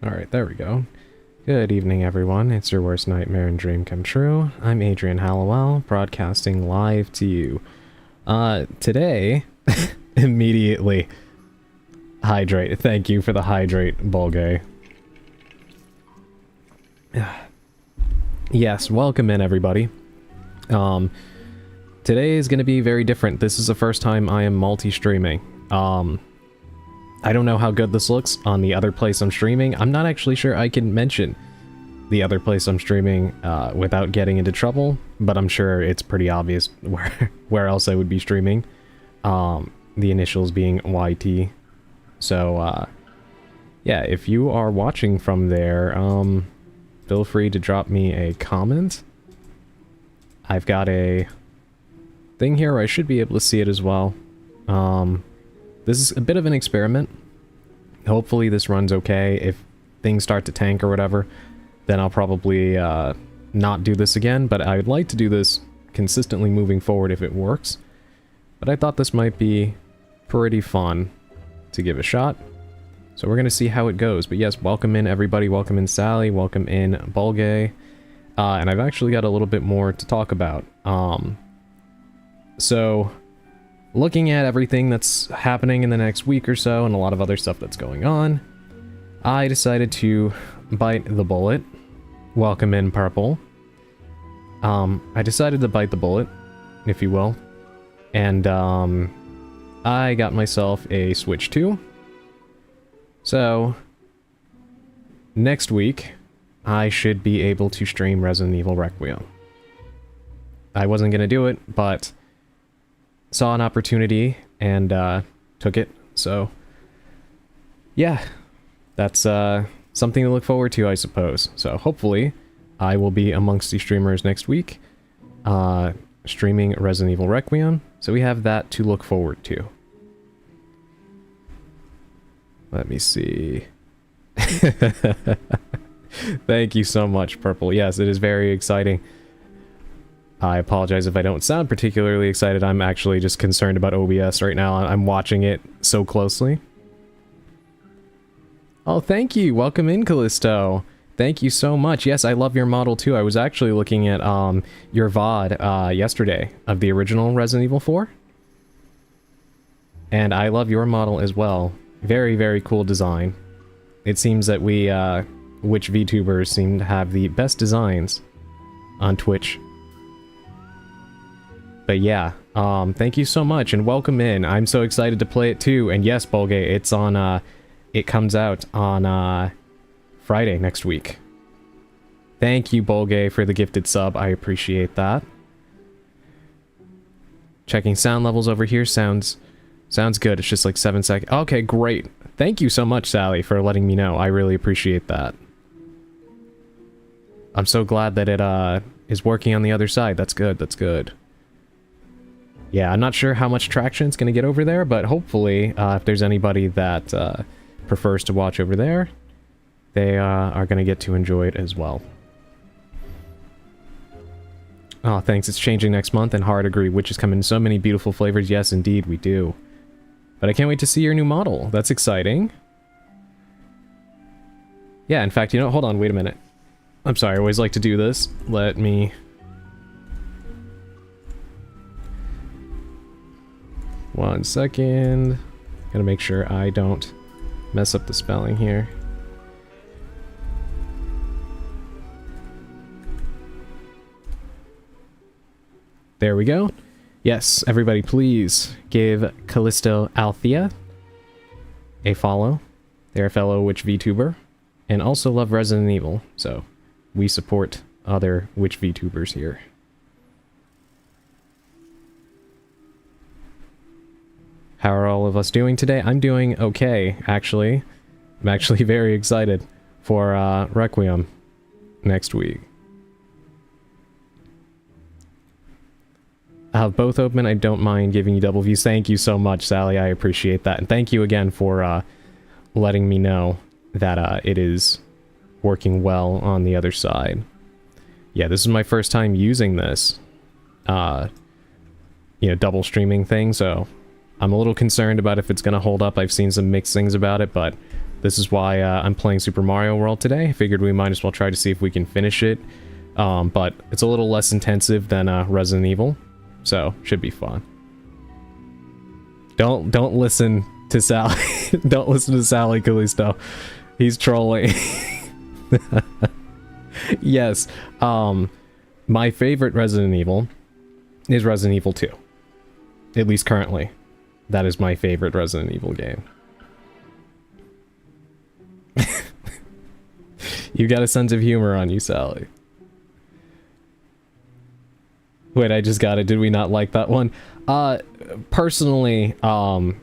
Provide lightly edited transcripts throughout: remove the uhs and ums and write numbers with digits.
Alright, there we go. Good evening, everyone. It's your worst nightmare and dream come true. I'm Adrian Hallowell, broadcasting live to you. Today, immediately, hydrate. Thank you for the hydrate, Bulgay. Yes, welcome in, everybody. Today is going to be very different. This is the first time I am multi-streaming. I don't know how good this looks on the other place I'm streaming. I'm not actually sure I can mention the other place I'm streaming without getting into trouble, but I'm sure it's pretty obvious where else I would be streaming. The initials being YT. So, yeah, if you are watching from there, feel free to drop me a comment. I've got a thing here where I should be able to see it as well. This is a bit of an experiment. Hopefully this runs okay. If things start to tank or whatever, then I'll probably not do this again, but I would like to do this consistently moving forward if it works. But I thought this might be pretty fun to give a shot. So we're going to see how it goes. But yes, welcome in everybody. Welcome in Sally. Welcome in Bulgay. And I've actually got a little bit more to talk about. So, looking at everything that's happening in the next week or so, and a lot of other stuff that's going on, I decided to bite the bullet. Welcome in, Purple. I decided to bite the bullet, if you will, and I got myself a Switch 2. So, next week, I should be able to stream Resident Evil Requiem. I wasn't going to do it, but saw an opportunity and took it. So, yeah, that's something to look forward to, I suppose. So hopefully I will be amongst the streamers next week, streaming Resident Evil Requiem. So we have that to look forward to. Let me see. Thank you so much, Purple. Yes, it is very exciting. I apologize if I don't sound particularly excited. I'm actually just concerned about OBS right now. I'm watching it so closely. Oh, thank you. Welcome in, Callisto. Thank you so much. Yes, I love your model too. I was actually looking at your VOD yesterday of the original Resident Evil 4. And I love your model as well. Very, very cool design. It seems that we, Twitch VTubers seem to have the best designs on Twitch. But yeah, thank you so much and welcome in. I'm so excited to play it too. And yes, Bulgay, it's on, it comes out on, Friday next week. Thank you, Bulgay, for the gifted sub. I appreciate that. Checking sound levels over here. Sounds good. It's just like 7 seconds. Okay, great. Thank you so much, Sally, for letting me know. I really appreciate that. I'm so glad that it, is working on the other side. That's good. That's good. Yeah, I'm not sure how much traction it's going to get over there, but hopefully, if there's anybody that prefers to watch over there, they are going to get to enjoy it as well. Oh, thanks. It's changing next month, and hard agree. Witches come in so many beautiful flavors. Yes, indeed, we do. But I can't wait to see your new model. That's exciting. Yeah, in fact, you know, hold on, wait a minute. I'm sorry, I always like to do this. Let me... One second. Gotta make sure I don't mess up the spelling here. There we go. Yes, everybody please give Callisto Althea a follow. They're a fellow Witch VTuber. And also love Resident Evil, so we support other Witch VTubers here. How are all of us doing today? I'm doing okay, actually. I'm actually very excited for Requiem next week. I'll have both open. I don't mind giving you double views. Thank you so much, Sally. I appreciate that. And thank you again for letting me know that it is working well on the other side. Yeah, this is my first time using this, you know, double streaming thing, so I'm a little concerned about if it's going to hold up. I've seen some mixed things about it, but This is why I'm playing Super Mario World today. I figured we might as well try to see if we can finish it. But it's a little less intensive than Resident Evil, so should be fun. Don't listen to Sally. Don't listen to Sally Callisto. He's trolling. Yes. My favorite Resident Evil is Resident Evil 2. At least currently. That is my favorite Resident Evil game. You got a sense of humor on you, Sally. Wait, I just got it. Did we not like that one? Personally, I'm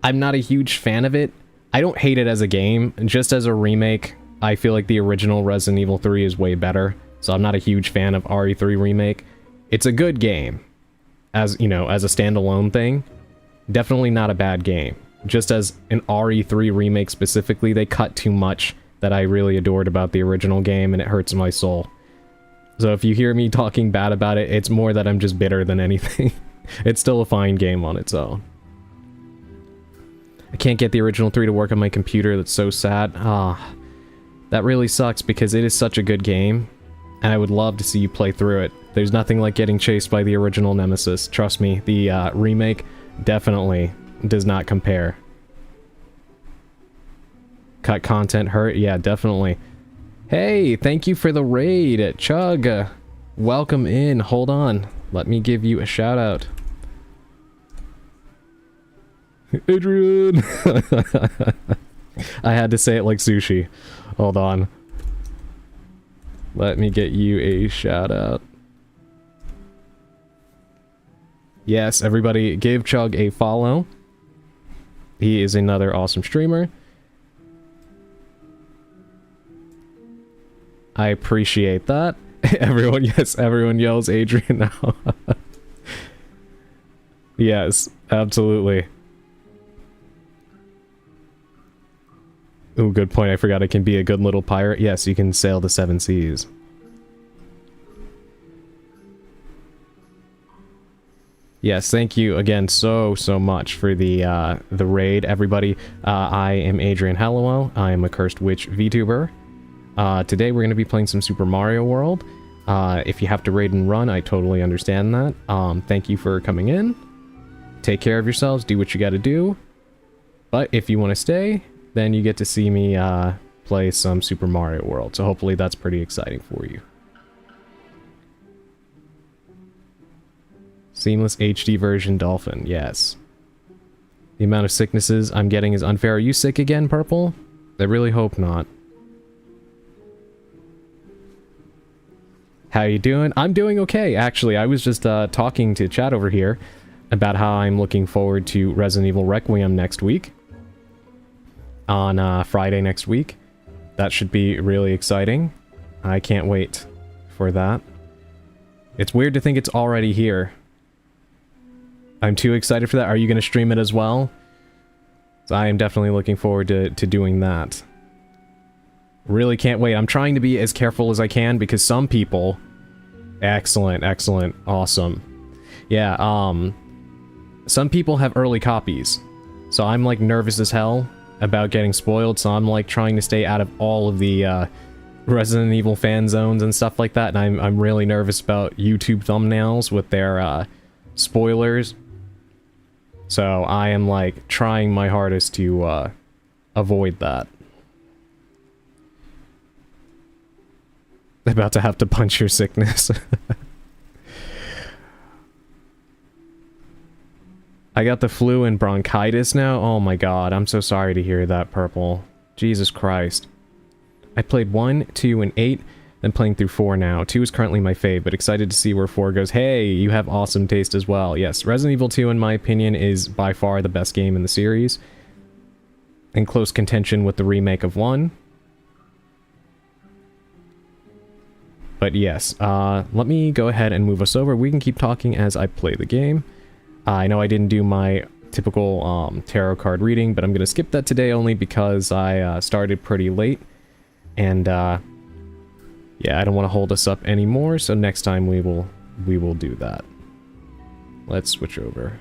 not a huge fan of it. I don't hate it as a game. Just as a remake, I feel like the original Resident Evil 3 is way better. So I'm not a huge fan of RE3 Remake. It's a good game. As, you know, as a standalone thing. Definitely not a bad game. Just as an RE3 Remake specifically, they cut too much that I really adored about the original game, and it hurts my soul. So if you hear me talking bad about it, it's more that I'm just bitter than anything. It's still a fine game on its own. I can't get the original 3 to work on my computer, that's so sad. That really sucks because it is such a good game, and I would love to see you play through it. There's nothing like getting chased by the original Nemesis. Trust me, the remake definitely does not compare. Cut content hurt? Yeah, definitely. Hey, thank you for the raid, Chug. Welcome in. Hold on. Let me give you a shout out. Adrian! I had to say it like sushi. Hold on. Let me get you a shout out. Yes, everybody give Chug a follow. He is another awesome streamer. I appreciate that. Everyone, yes, everyone yells Adrian now. Yes, absolutely. Ooh, good point. I forgot I can be a good little pirate. Yes, you can sail the 7 seas. Yes, thank you again so much for the raid, everybody. I am Adrian Hallowell. I am a Cursed Witch VTuber. Today we're going to be playing some Super Mario World. If you have to raid and run, I totally understand that. Thank you for coming in. Take care of yourselves, do what you gotta do. But if you want to stay, then you get to see me play some Super Mario World. So hopefully that's pretty exciting for you. Seamless HD version Dolphin, yes. The amount of sicknesses I'm getting is unfair. Are you sick again, Purple? I really hope not. How you doing? I'm doing okay, actually. I was just talking to chat over here about how I'm looking forward to Resident Evil Requiem next week. On Friday next week. That should be really exciting. I can't wait for that. It's weird to think it's already here. I'm too excited for that. Are you going to stream it as well? So I am definitely looking forward to doing that. Really can't wait. I'm trying to be as careful as I can because some people... Excellent, excellent, awesome. Yeah, some people have early copies. So I'm like nervous as hell about getting spoiled, so I'm like trying to stay out of all of the Resident Evil fan zones and stuff like that, and I'm really nervous about YouTube thumbnails with their spoilers. So I am like trying my hardest to avoid that. About to have to punch your sickness. I got the flu and bronchitis now? Oh my god, I'm so sorry to hear that, Purple. Jesus Christ. I played 1, 2, and 8, then playing through 4 now. 2 is currently my fave, but excited to see where 4 goes. Hey, you have awesome taste as well. Yes, Resident Evil 2, in my opinion, is by far the best game in the series. In close contention with the remake of 1. But yes, let me go ahead and move us over. We can keep talking as I play the game. I know I didn't do my typical tarot card reading, but I'm going to skip that today only because I started pretty late. And yeah, I don't want to hold us up anymore, so next time we will do that. Let's switch over.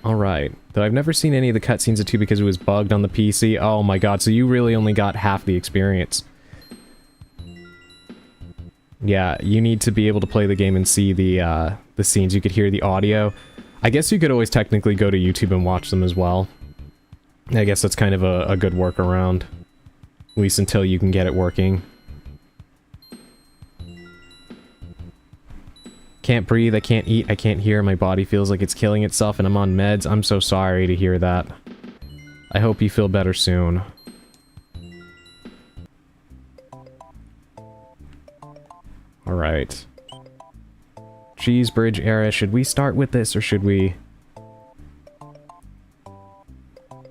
Alright. Though I've never seen any of the cutscenes of 2 because it was bugged on the PC. Oh my god, so you really only got half the experience. Yeah, you need to be able to play the game and see the scenes. You could hear the audio. I guess you could always technically go to YouTube and watch them as well. I guess that's kind of a good workaround. At least until you can get it working. Can't breathe, I can't eat, I can't hear, my body feels like it's killing itself and I'm on meds. I'm so sorry to hear that. I hope you feel better soon. Alright. Cheese bridge era, should we start with this or should we...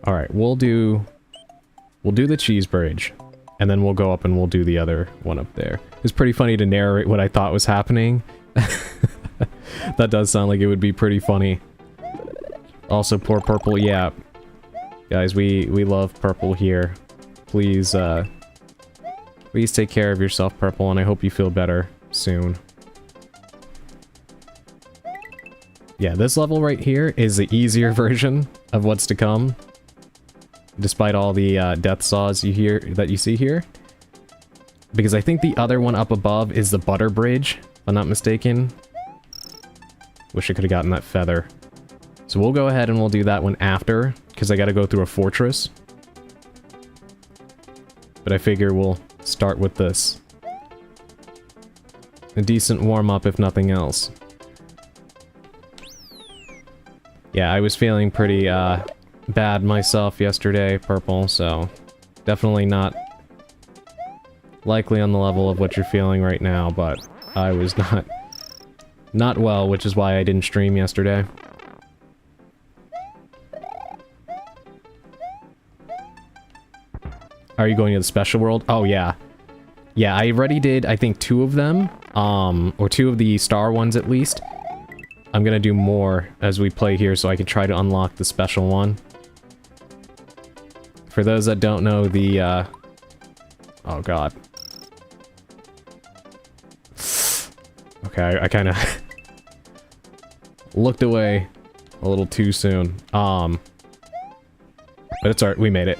Alright, we'll do the cheese bridge. And then we'll go up and we'll do the other one up there. It's pretty funny to narrate what I thought was happening. That does sound like it would be pretty funny. Also, poor Purple, yeah. Guys, we love Purple here. Please, please take care of yourself, Purple, and I hope you feel better soon. Yeah, this level right here is the easier version of what's to come. Despite all the death saws that you see here. Because I think the other one up above is the butter bridge, if I'm not mistaken. Wish I could have gotten that feather. So we'll go ahead and we'll do that one after, because I gotta go through a fortress. But I figure we'll start with this. A decent warm-up, if nothing else. Yeah, I was feeling pretty, bad myself yesterday, Purple, so... Definitely not... likely on the level of what you're feeling right now, but I was not well, which is why I didn't stream yesterday. Are you going to the special world? Oh, yeah. Yeah, I already did, I think, 2 of them. Or 2 of the star ones, at least. I'm gonna do more as we play here, so I can try to unlock the special one. For those that don't know, the, oh, God. Okay, I kinda... looked away a little too soon. But it's alright, we made it.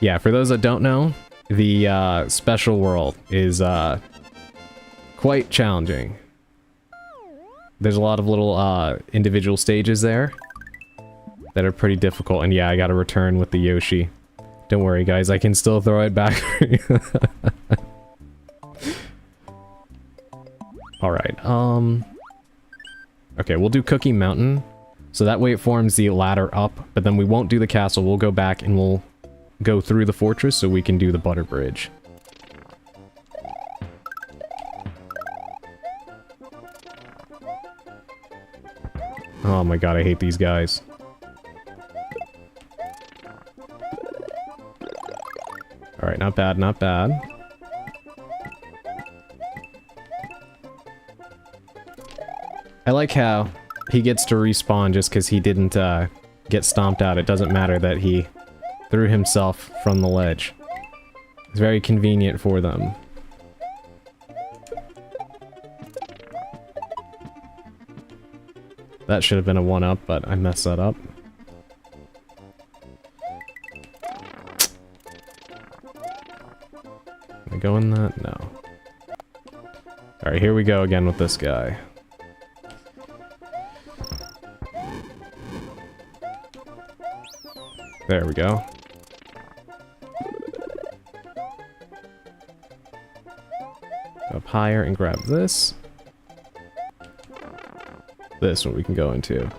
Yeah, for those that don't know, the special world is quite challenging. There's a lot of little individual stages there that are pretty difficult, and yeah, I gotta return with the Yoshi. Don't worry guys, I can still throw it back. Alright, okay, we'll do Cookie Mountain. So that way it forms the ladder up, but then we won't do the castle. We'll go back and we'll go through the fortress so we can do the butter bridge. Oh my god, I hate these guys. Alright, not bad, not bad. I like how he gets to respawn just because he didn't get stomped out. It doesn't matter that he threw himself from the ledge. It's very convenient for them. That should have been a 1-up, but I messed that up. Can I go in that? No. Alright, here we go again with this guy. There we go. Up higher and grab this. This one we can go into.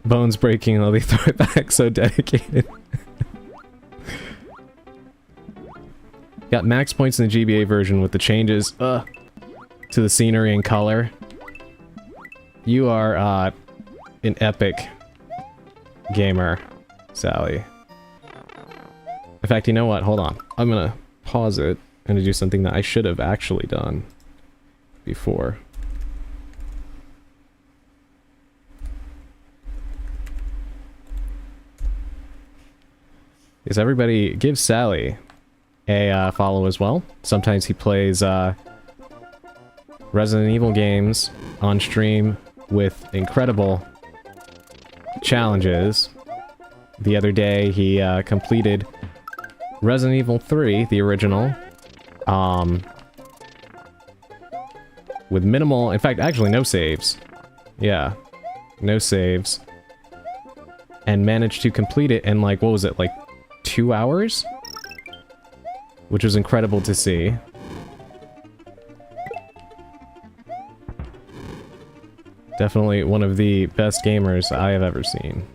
Bones breaking, let me throw it back, so dedicated. Got max points in the GBA version with the changes to the scenery and color. You are an epic gamer, Sally. In fact, you know what? Hold on. I'm gonna pause it and do something that I should have actually done before. Is everybody give Sally a follow as well. Sometimes he plays Resident Evil games on stream with incredible challenges. The other day, he completed Resident Evil 3, the original, with minimal, in fact, actually no saves. Yeah, no saves. And managed to complete it in, like, what was it, like 2 hours? Which was incredible to see. Definitely one of the best gamers I have ever seen.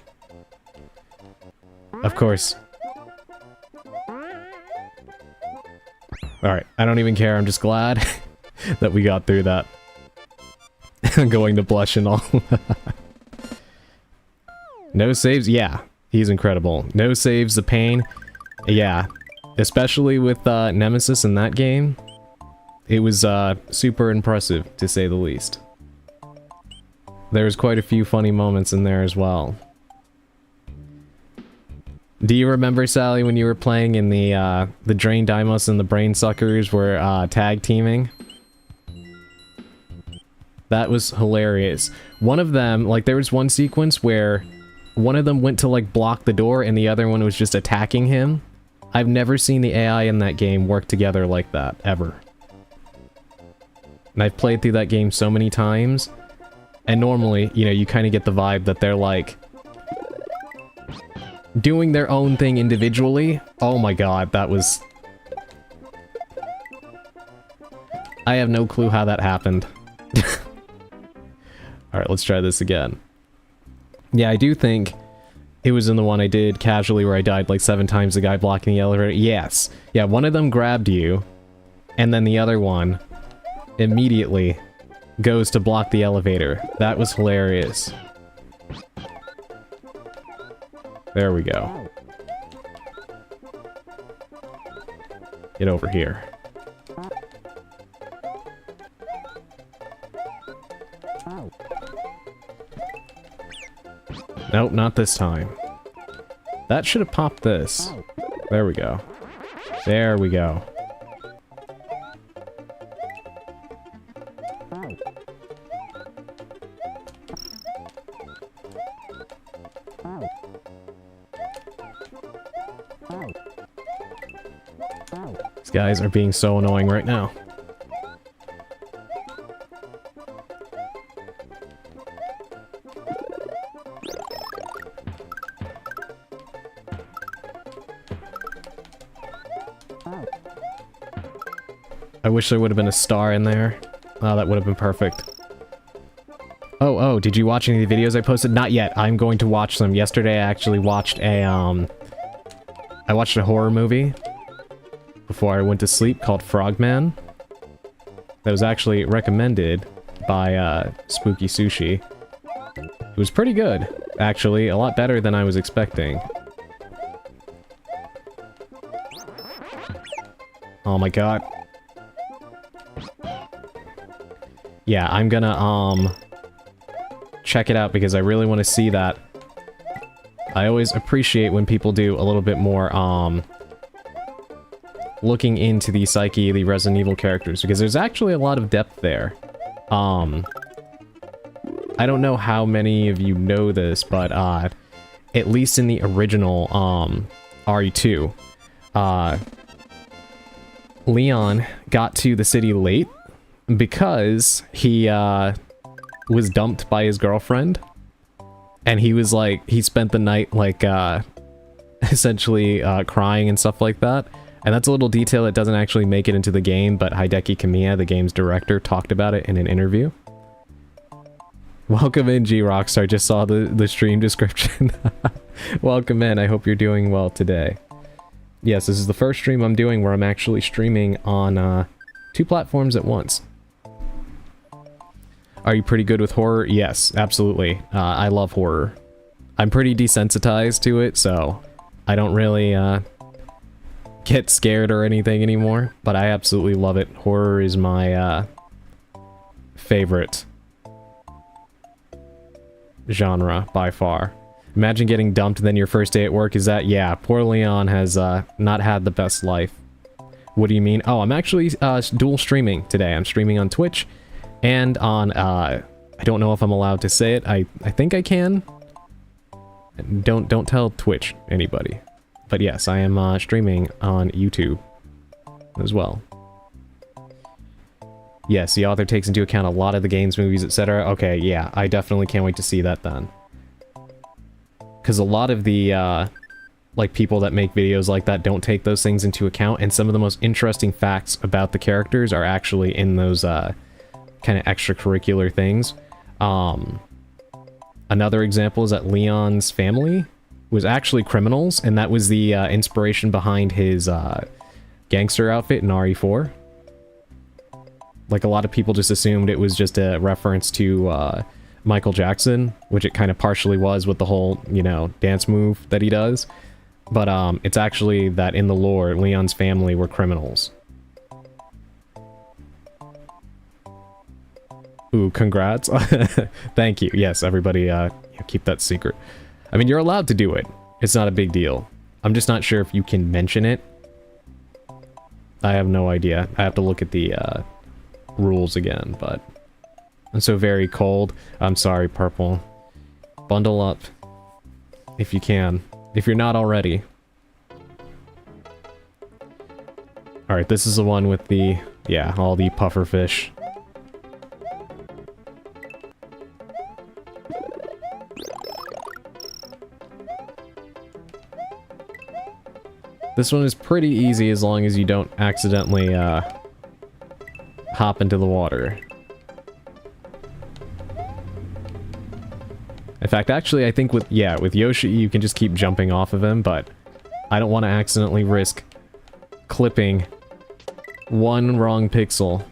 Of course. Alright, I don't even care, I'm just glad that we got through that. Going to blush and all. No saves? Yeah, he's incredible. No saves, the pain. Yeah, especially with Nemesis in that game. It was super impressive, to say the least. There's quite a few funny moments in there as well. Do you remember, Sally, when you were playing in the Drain Dimos and the Brain Suckers were tag teaming? That was hilarious. One of them, like, there was one sequence where one of them went to, like, block the door and the other one was just attacking him. I've never seen the AI in that game work together like that, ever. And I've played through that game so many times, and normally, you know, you kind of get the vibe that they're, like, doing their own thing individually. Oh my god, that was... I have no clue how that happened. Alright, let's try this again. Yeah, I do think it was in the one I did casually where I died like 7 times, the guy blocking the elevator. Yes. Yeah, one of them grabbed you, and then the other one immediately goes to block the elevator. That was hilarious. There we go. Get over here. Nope, not this time. That should have popped this. There we go. There we go. These guys are being so annoying right now. I wish there would have been a star in there. Oh, that would have been perfect. Oh, did you watch any of the videos I posted? Not yet. I'm going to watch them. Yesterday I actually watched a, I watched a horror movie before I went to sleep called Frogman. That was actually recommended by, Spooky Sushi. It was pretty good, actually. A lot better than I was expecting. Oh my god. Yeah, I'm gonna, check it out because I really want to see that. I always appreciate when people do a little bit more, looking into the psyche of the Resident Evil characters, because there's actually a lot of depth there. I don't know how many of you know this, but, at least in the original, RE2, Leon got to the city late because he, was dumped by his girlfriend, and he was like, he spent the night, like, essentially, crying and stuff like that. And that's a little detail that doesn't actually make it into the game, but Hideki Kamiya, the game's director, talked about it in an interview. Welcome in, G Rockstar. Just saw the stream description. Welcome in. I hope you're doing well today. Yes, this is the first stream I'm doing where I'm actually streaming on 2 platforms at once. Are you pretty good with horror? Yes, absolutely. I love horror. I'm pretty desensitized to it, so I don't really get scared or anything anymore, but I absolutely love it. Horror is my favorite genre by far. Imagine getting dumped, then your first day at work is that? Yeah, poor Leon has not had the best life. What do you mean? Oh, I'm actually dual streaming today. I'm streaming on Twitch and on, I don't know if I'm allowed to say it. I think I can. Don't tell Twitch anybody. But yes, I am streaming on YouTube as well. Yes, the author takes into account a lot of the games, movies, etc. Okay, yeah, I definitely can't wait to see that then. Because a lot of the, like, people that make videos like that don't take those things into account, and some of the most interesting facts about the characters are actually in those, kind of extracurricular things. Another example is that Leon's family was actually criminals, and that was the, inspiration behind his, gangster outfit in RE4. Like, a lot of people just assumed it was just a reference to, Michael Jackson, which it kind of partially was with the whole, you know, dance move that he does. But, it's actually that in the lore, Leon's family were criminals. Ooh, congrats. Thank you. Yes, everybody, keep that secret. I mean, you're allowed to do it. It's not a big deal. I'm just not sure if you can mention it. I have no idea. I have to look at the, rules again, but... I'm so very cold. I'm sorry, Purple. Bundle up. If you can. If you're not already. Alright, this is the one with the... yeah, all the pufferfish. This one is pretty easy as long as you don't accidentally, hop into the water. In fact, actually, I think with Yoshi, you can just keep jumping off of him, but I don't want to accidentally risk clipping one wrong pixel.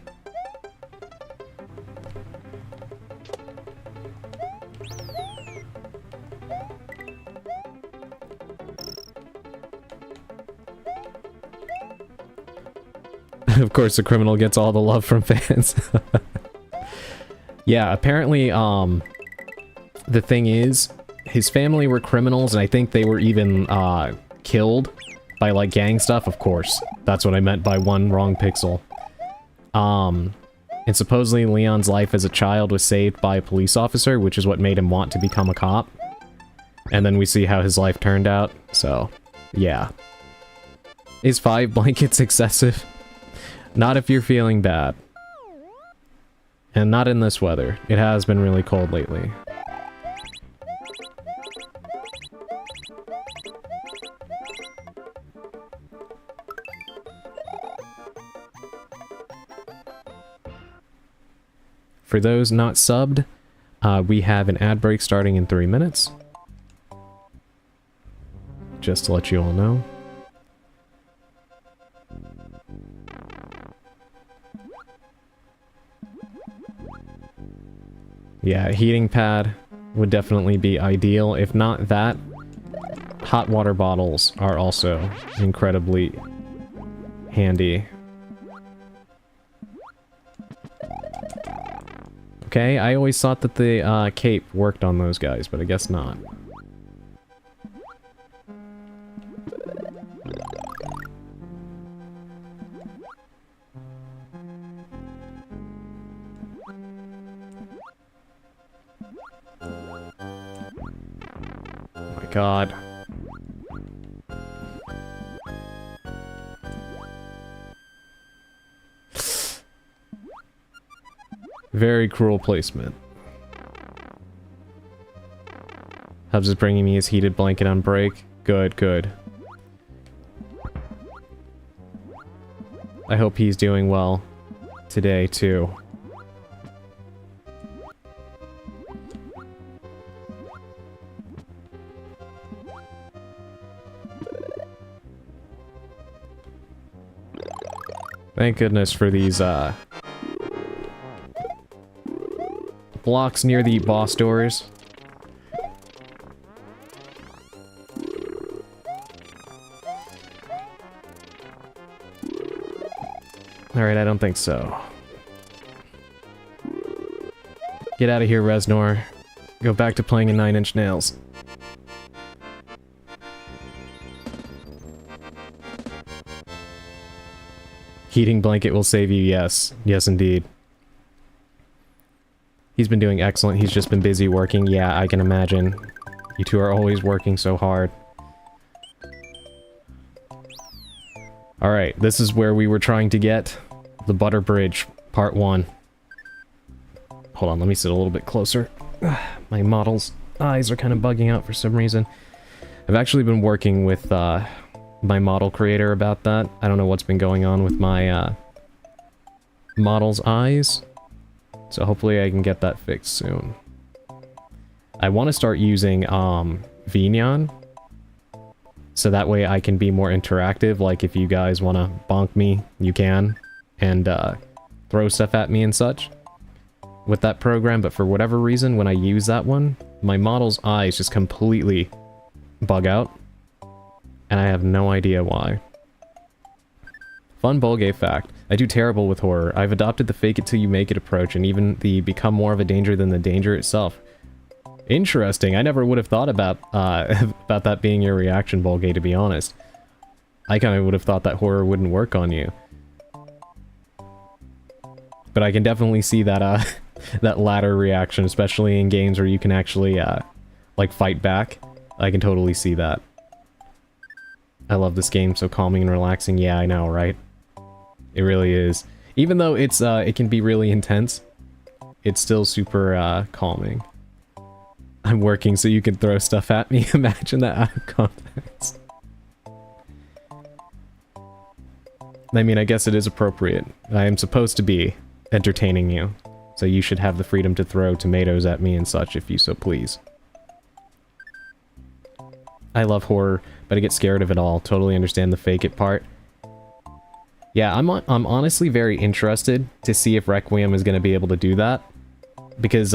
Of course, the criminal gets all the love from fans. Yeah, apparently, the thing is, his family were criminals, and I think they were even, killed by, like, gang stuff, of course. That's what I meant by one wrong pixel. And supposedly Leon's life as a child was saved by a police officer, which is what made him want to become a cop. And then we see how his life turned out, so, yeah. Is 5 blankets excessive? Not if you're feeling bad. And not in this weather. It has been really cold lately. For those not subbed, we have an ad break starting in 3 minutes. Just to let you all know. Yeah, heating pad would definitely be ideal. If not that, hot water bottles are also incredibly handy. Okay, I always thought that the cape worked on those guys, but I guess not. God. Very cruel placement. Hubs is bringing me his heated blanket on break. Good, good. I hope he's doing well today, too. Thank goodness for these, blocks near the boss doors. Alright, I don't think so. Get out of here, Reznor. Go back to playing in 9 Inch Nails. Heating blanket will save you, yes. Yes, indeed. He's been doing excellent. He's just been busy working. Yeah, I can imagine. You two are always working so hard. Alright, this is where we were trying to get the Butter Bridge, part 1. Hold on, let me sit a little bit closer. My model's eyes are kind of bugging out for some reason. I've actually been working with my model creator about that. I don't know what's been going on with my model's eyes. So hopefully I can get that fixed soon. I want to start using VNyan. So that way I can be more interactive, like if you guys want to bonk me, you can, and throw stuff at me and such with that program, but for whatever reason, when I use that one, my model's eyes just completely bug out, and I have no idea why. Fun Bolgay fact, I do terrible with horror. I've adopted the fake it till you make it approach, and even the become more of a danger than the danger itself. Interesting. I never would have thought about about that being your reaction, Bolgay, to be honest. I kind of would have thought that horror wouldn't work on you. But I can definitely see that that latter reaction, especially in games where you can actually like fight back. I can totally see that. I love this game, so calming and relaxing. Yeah, I know, right? It really is. Even though it's it can be really intense, it's still super calming. I'm working so you can throw stuff at me. Imagine that out of context. I mean, I guess it is appropriate. I am supposed to be entertaining you, so you should have the freedom to throw tomatoes at me and such if you so please. I love horror, but I get scared of it all. Totally understand the fake it part. Yeah, I'm honestly very interested to see if Requiem is going to be able to do that, because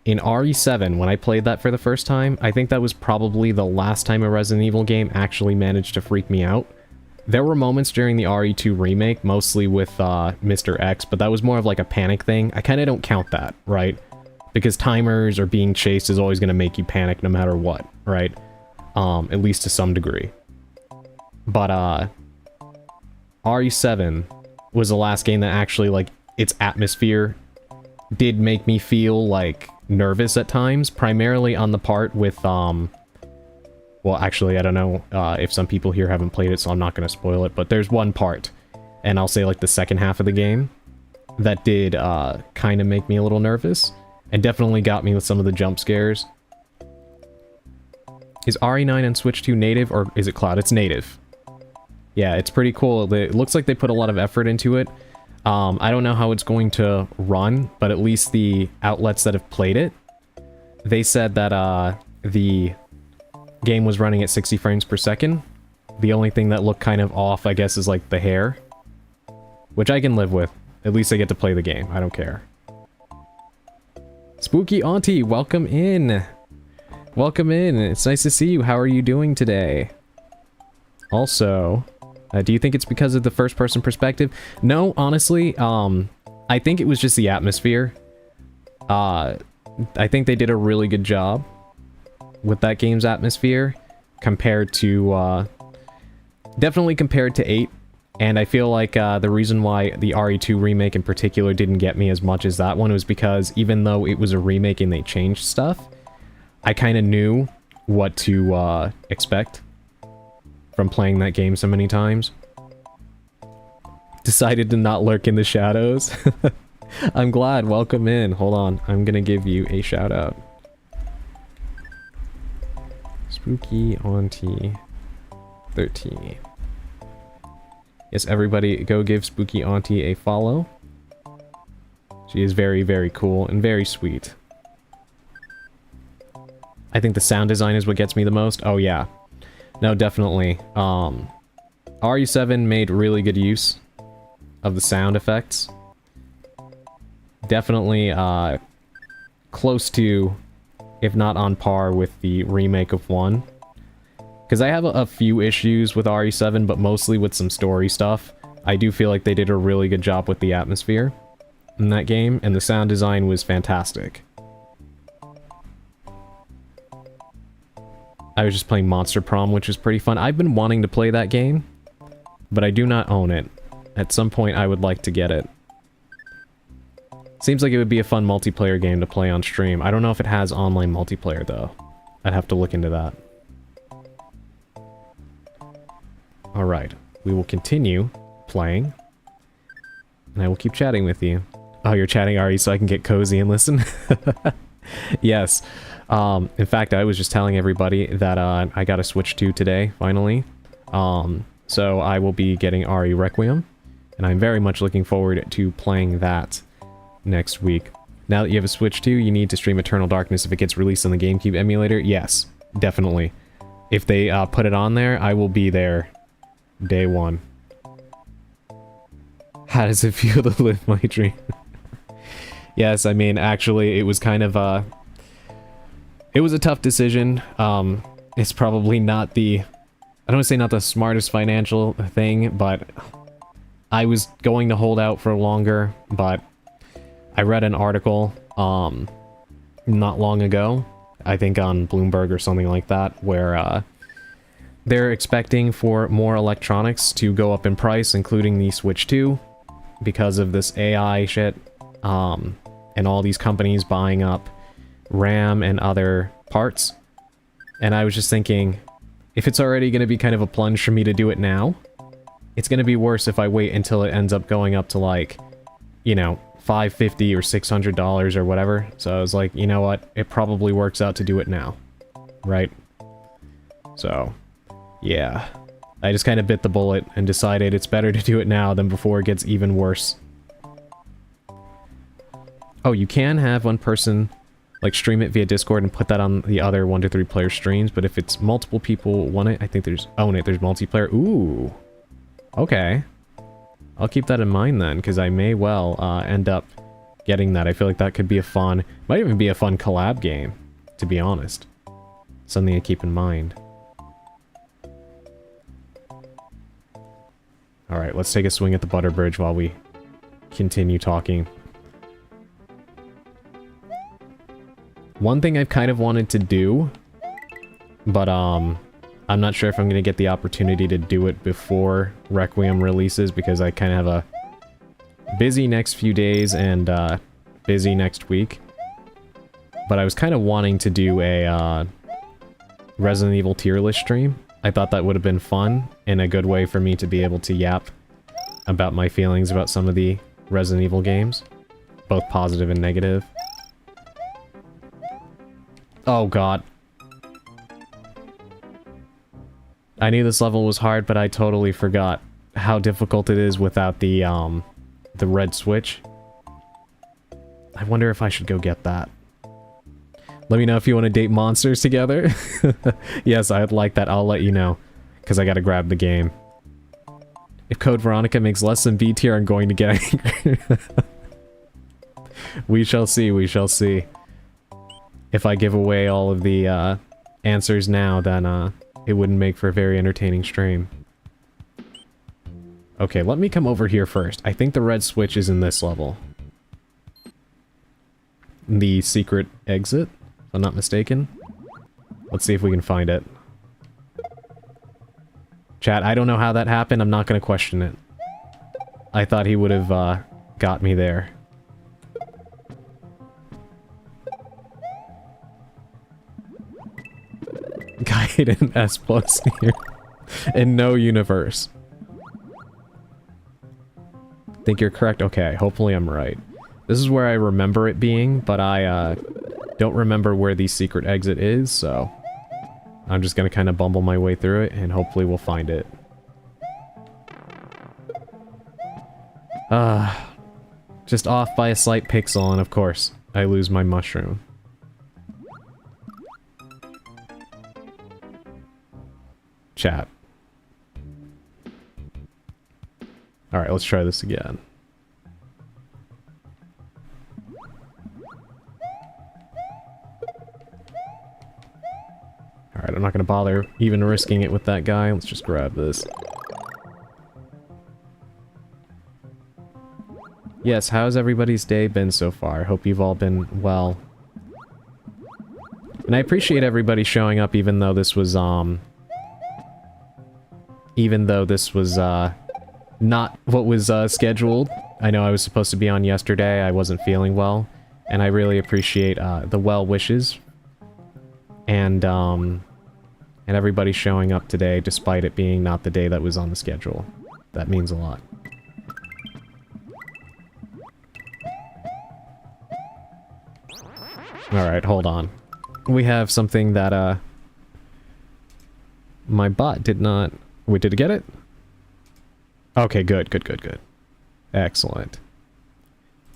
in RE7, when I played that for the first time, I think that was probably the last time a Resident Evil game actually managed to freak me out. There were moments during the RE2 remake, mostly with Mr. X, but that was more of like a panic thing. I kind of don't count that, right? Because timers or being chased is always going to make you panic no matter what, right? At least to some degree. But RE7 was the last game that actually, like, its atmosphere did make me feel, like, nervous at times, primarily on the part with, well, actually, I don't know if some people here haven't played it, so I'm not going to spoil it, but there's one part, and I'll say, like, the second half of the game, that did kind of make me a little nervous, and definitely got me with some of the jump scares. Is RE9 and Switch 2 native, or is it cloud? It's native. Yeah, it's pretty cool. It looks like they put a lot of effort into it. I don't know how it's going to run, but at least the outlets that have played it, they said that the game was running at 60 frames per second. The only thing that looked kind of off, I guess, is like the hair, which I can live with. At least I get to play the game. I don't care. Spooky Auntie, welcome in. Welcome in. It's nice to see you. How are you doing today? Also, do you think it's because of the first-person perspective? No, honestly, I think it was just the atmosphere. I think they did a really good job with that game's atmosphere compared to, definitely compared to 8. And I feel like the reason why the RE2 remake in particular didn't get me as much as that one was because even though it was a remake and they changed stuff, I kind of knew what to expect from playing that game so many times. Decided to not lurk in the shadows. I'm glad. Welcome in. Hold on. I'm gonna give you a shout out. Spooky Auntie 13. Yes, everybody go give Spooky Auntie a follow. She is very, very cool and very sweet. I think the sound design is what gets me the most. Oh yeah. No, definitely. RE7 made really good use of the sound effects. Definitely close to, if not on par with the remake of 1. Because I have a few issues with RE7, but mostly with some story stuff. I do feel like they did a really good job with the atmosphere in that game, and the sound design was fantastic. I was just playing Monster Prom, which was pretty fun. I've been wanting to play that game, but I do not own it. At some point, I would like to get it. Seems like it would be a fun multiplayer game to play on stream. I don't know if it has online multiplayer, though. I'd have to look into that. Alright, we will continue playing. And I will keep chatting with you. Oh, you're chatting, Ari, so I can get cozy and listen? Yes. In fact, I was just telling everybody that I got a Switch 2 today, finally. So I will be getting Ari Requiem. And I'm very much looking forward to playing that next week. Now that you have a Switch 2, you need to stream Eternal Darkness if it gets released on the GameCube emulator? Yes, definitely. If they put it on there, I will be there day one. How does it feel to live my dream? Yes, I mean, actually, it was kind of, it was a tough decision. It's probably not the, I don't want to say not the smartest financial thing, but I was going to hold out for longer, but I read an article, not long ago, I think on Bloomberg or something like that, where, they're expecting for more electronics to go up in price, including the Switch 2, because of this AI shit, and all these companies buying up RAM and other parts. And I was just thinking, if it's already going to be kind of a plunge for me to do it now, it's going to be worse if I wait until it ends up going up to, like, you know, $550 or $600 or whatever. So I was like, you know what, it probably works out to do it now, right? So, yeah. I just kind of bit the bullet and decided it's better to do it now than before it gets even worse. Oh, you can have one person, like, stream it via Discord and put that on the other 1 to 3 player streams, but if it's multiple people want it, I think there's... own it, there's multiplayer. Ooh. Okay. I'll keep that in mind then, because I may well end up getting that. I feel like that could be a fun... might even be a fun collab game, to be honest. Something to keep in mind. Alright, let's take a swing at the Butter Bridge while we continue talking. One thing I've kind of wanted to do, but I'm not sure if I'm going to get the opportunity to do it before Requiem releases, because I kind of have a busy next few days and busy next week. But I was kind of wanting to do a Resident Evil tier list stream. I thought that would have been fun and a good way for me to be able to yap about my feelings about some of the Resident Evil games, both positive and negative. Oh god. I knew this level was hard, but I totally forgot how difficult it is without the red switch. I wonder if I should go get that. Let me know if you want to date monsters together. Yes, I'd like that. I'll let you know, because I gotta grab the game. If Code Veronica makes less than B tier, I'm going to get angry. We shall see, we shall see. If I give away all of the answers now, then it wouldn't make for a very entertaining stream. Okay, let me come over here first. I think the red switch is in this level. The secret exit, if I'm not mistaken. Let's see if we can find it. Chat, I don't know how that happened. I'm not going to question it. I thought he would have got me there. Gaiden S+ here. In no universe. Think you're correct? Okay, hopefully I'm right. This is where I remember it being, but I don't remember where the secret exit is, so I'm just gonna kind of bumble my way through it, and hopefully we'll find it. Just off by a slight pixel, and of course, I lose my mushroom. Chat. Alright, let's try this again. Alright, I'm not gonna bother even risking it with that guy. Let's just grab this. Yes, how's everybody's day been so far? Hope you've all been well. And I appreciate everybody showing up even though this was, not what was, scheduled. I know I was supposed to be on yesterday, I wasn't feeling well, and I really appreciate the well wishes and everybody showing up today despite it being not the day that was on the schedule. That means a lot. Alright, hold on. We have something that, my bot did not... Wait, did it get it? Okay, good, good, good, good. Excellent.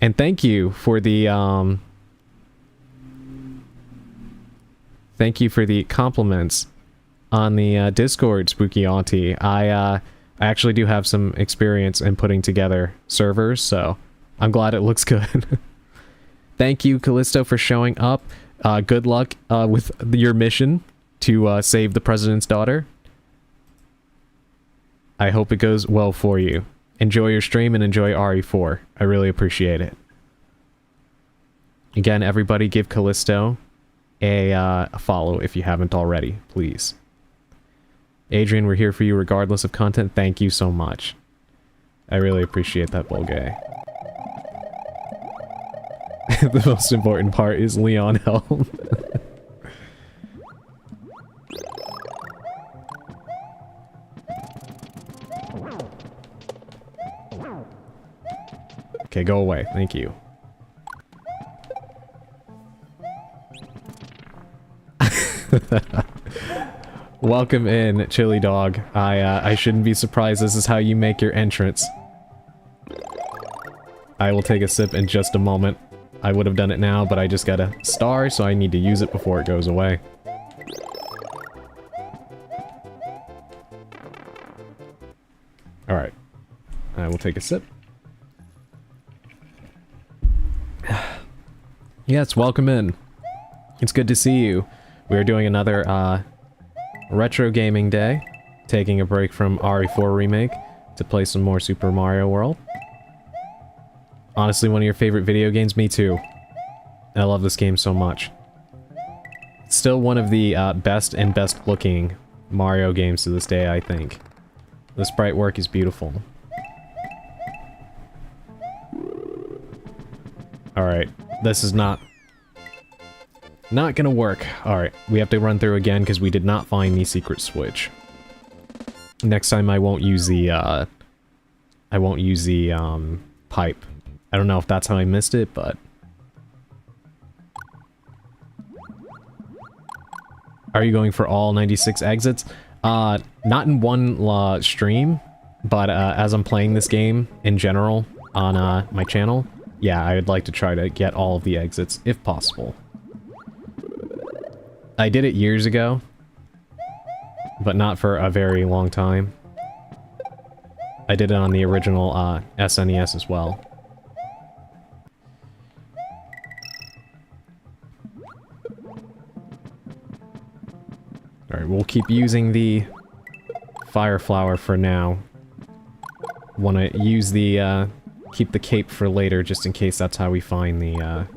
And thank you for the, Thank you for the compliments on the, Discord, Spooky Auntie. I actually do have some experience in putting together servers, so I'm glad it looks good. Thank you, Callisto, for showing up. Good luck with your mission to save the president's daughter. I hope it goes well for you. Enjoy your stream and enjoy RE4. I really appreciate it. Again, everybody give Callisto a follow if you haven't already, please. Adrian, we're here for you regardless of content. Thank you so much. I really appreciate that, Bulgay. The most important part is Leon Helm. Okay, go away. Thank you. Welcome in, Chili Dog. I shouldn't be surprised this is how you make your entrance. I will take a sip in just a moment. I would have done it now, but I just got a star, so I need to use it before it goes away. Alright. I will take a sip. Yes, welcome in. It's good to see you. We are doing another, retro gaming day. Taking a break from RE4 Remake to play some more Super Mario World. Honestly, one of your favorite video games? Me too. I love this game so much. It's still one of the best and best looking Mario games to this day, I think. The sprite work is beautiful. Alright, this is not gonna work. Alright, we have to run through again because we did not find the secret switch. Next time I won't use the, pipe. I don't know if that's how I missed it, but... Are you going for all 96 exits? Not in one stream, but as I'm playing this game in general on my channel, yeah, I would like to try to get all of the exits, if possible. I did it years ago, but not for a very long time. I did it on the original SNES as well. Alright, we'll keep using the Fire Flower for now. Wanna use the, keep the cape for later, just in case that's how we find the,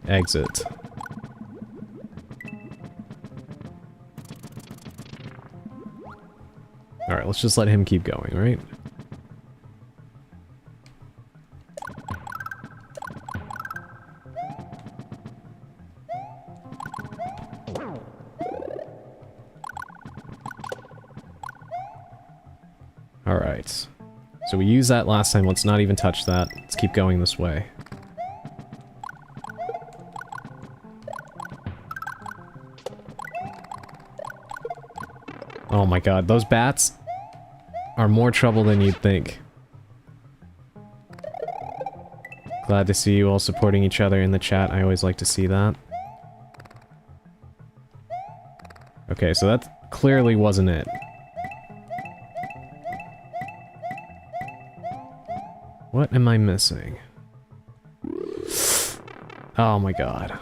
exit. Alright, let's just let him keep going, right? Alright. So we used that last time, let's not even touch that. Let's keep going this way. Oh my god, those bats are more trouble than you'd think. Glad to see you all supporting each other in the chat, I always like to see that. Okay, so that clearly wasn't it. What am I missing? Oh my god.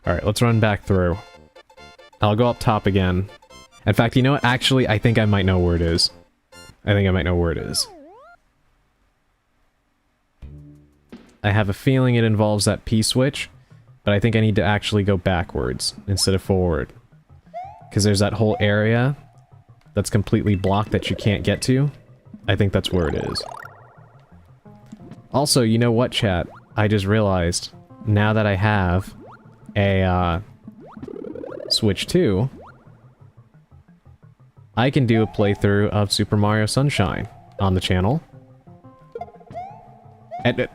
Alright, let's run back through. I'll go up top again. In fact, you know what? Actually, I think I might know where it is. I think I might know where it is. I have a feeling it involves that P-switch, but I think I need to actually go backwards instead of forward. Because there's that whole area that's completely blocked that you can't get to. I think that's where it is. Also, you know what, chat? I just realized, now that I have a, Switch 2, I can do a playthrough of Super Mario Sunshine on the channel. And,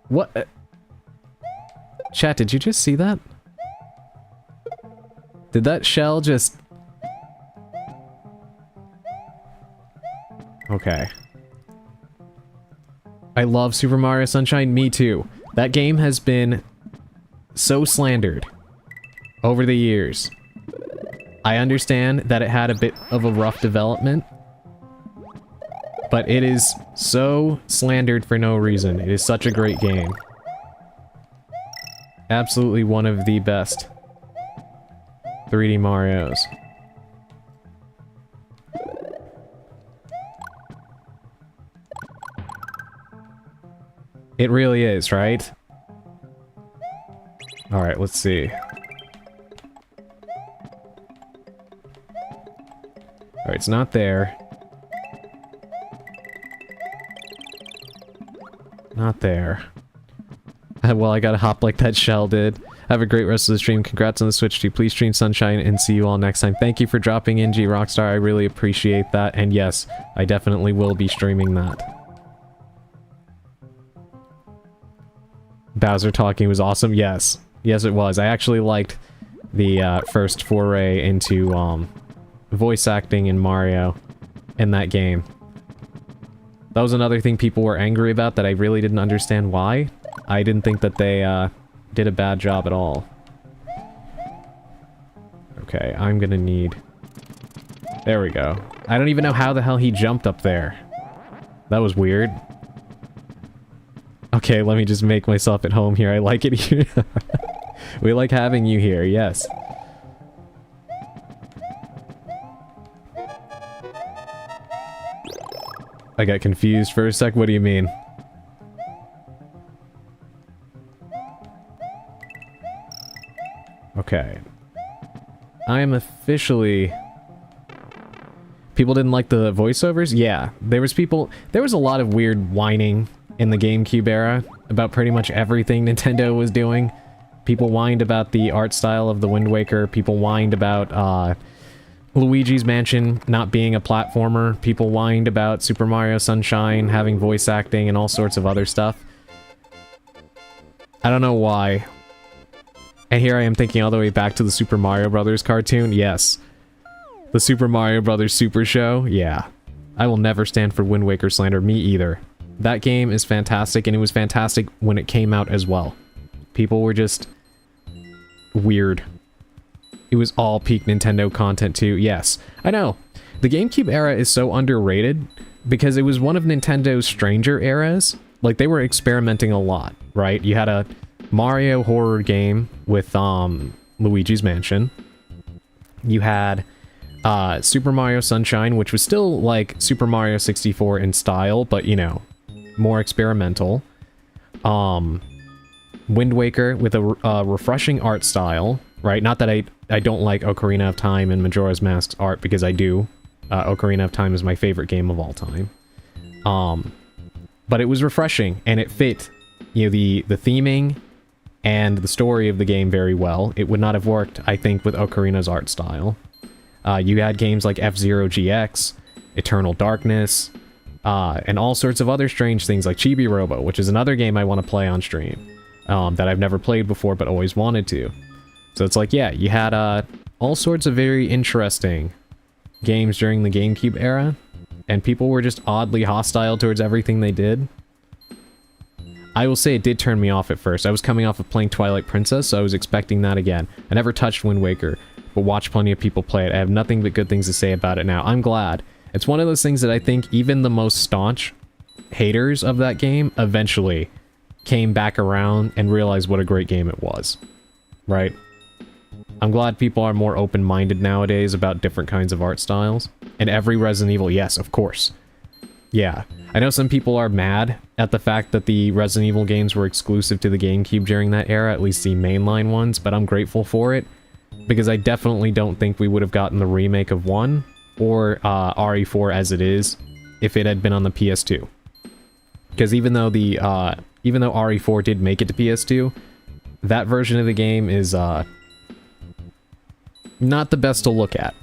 what? Chat, did you just see that? Did that shell just... Okay. I love Super Mario Sunshine, me too. That game has been so slandered over the years. I understand that it had a bit of a rough development, but it is so slandered for no reason. It is such a great game. Absolutely one of the best 3D Marios. It really is, right? Alright, let's see. Alright, it's not there. Not there. Well, I gotta hop like that shell did. Have a great rest of the stream. Congrats on the Switch 2. Please stream Sunshine and see you all next time. Thank you for dropping in, G Rockstar. I really appreciate that. And yes, I definitely will be streaming that. Bowser talking was awesome. Yes. Yes, it was. I actually liked the first foray into voice acting in Mario in that game. That was another thing people were angry about that I really didn't understand why. I didn't think that they did a bad job at all. Okay, I'm gonna need... There we go. I don't even know how the hell he jumped up there. That was weird. Okay, let me just make myself at home here. I like it here. We like having you here, yes. I got confused for a sec. What do you mean? Okay. I am officially... People didn't like the voiceovers? Yeah. There was a lot of weird whining in the GameCube era about pretty much everything Nintendo was doing. People whined about the art style of the Wind Waker. People whined about, Luigi's Mansion not being a platformer. People whined about Super Mario Sunshine having voice acting and all sorts of other stuff. I don't know why. And here I am thinking all the way back to the Super Mario Brothers cartoon. Yes. The Super Mario Brothers Super Show. Yeah. I will never stand for Wind Waker slander. Me either. That game is fantastic, and it was fantastic when it came out as well. People were just... weird. It was all peak Nintendo content too. Yes. I know. The GameCube era is so underrated because it was one of Nintendo's stranger eras. Like, they were experimenting a lot, right? You had a Mario horror game with Luigi's Mansion. You had Super Mario Sunshine, which was still like Super Mario 64 in style, but you know, more experimental. Wind Waker with a refreshing art style, right? Not that I don't like Ocarina of Time and Majora's Mask's art, because I do. Ocarina of Time is my favorite game of all time. But it was refreshing, and it fit, you know, the theming and the story of the game very well. It would not have worked, I think, with Ocarina's art style. You had games like F-Zero GX, Eternal Darkness, and all sorts of other strange things like Chibi Robo, which is another game I want to play on stream, that I've never played before but always wanted to. So it's like, yeah, you had all sorts of very interesting games during the GameCube era, and people were just oddly hostile towards everything they did. I will say it did turn me off at first. I was coming off of playing Twilight Princess, so I was expecting that again. I never touched Wind Waker, but watched plenty of people play it. I have nothing but good things to say about it now. I'm glad. It's one of those things that I think even the most staunch haters of that game eventually came back around and realized what a great game it was. Right? I'm glad people are more open-minded nowadays about different kinds of art styles. And every Resident Evil, yes, of course. Yeah. I know some people are mad at the fact that the Resident Evil games were exclusive to the GameCube during that era, at least the mainline ones, but I'm grateful for it, because I definitely don't think we would have gotten the remake of 1, or RE4 as it is, if it had been on the PS2. Because even though RE4 did make it to PS2, that version of the game is not the best to look at.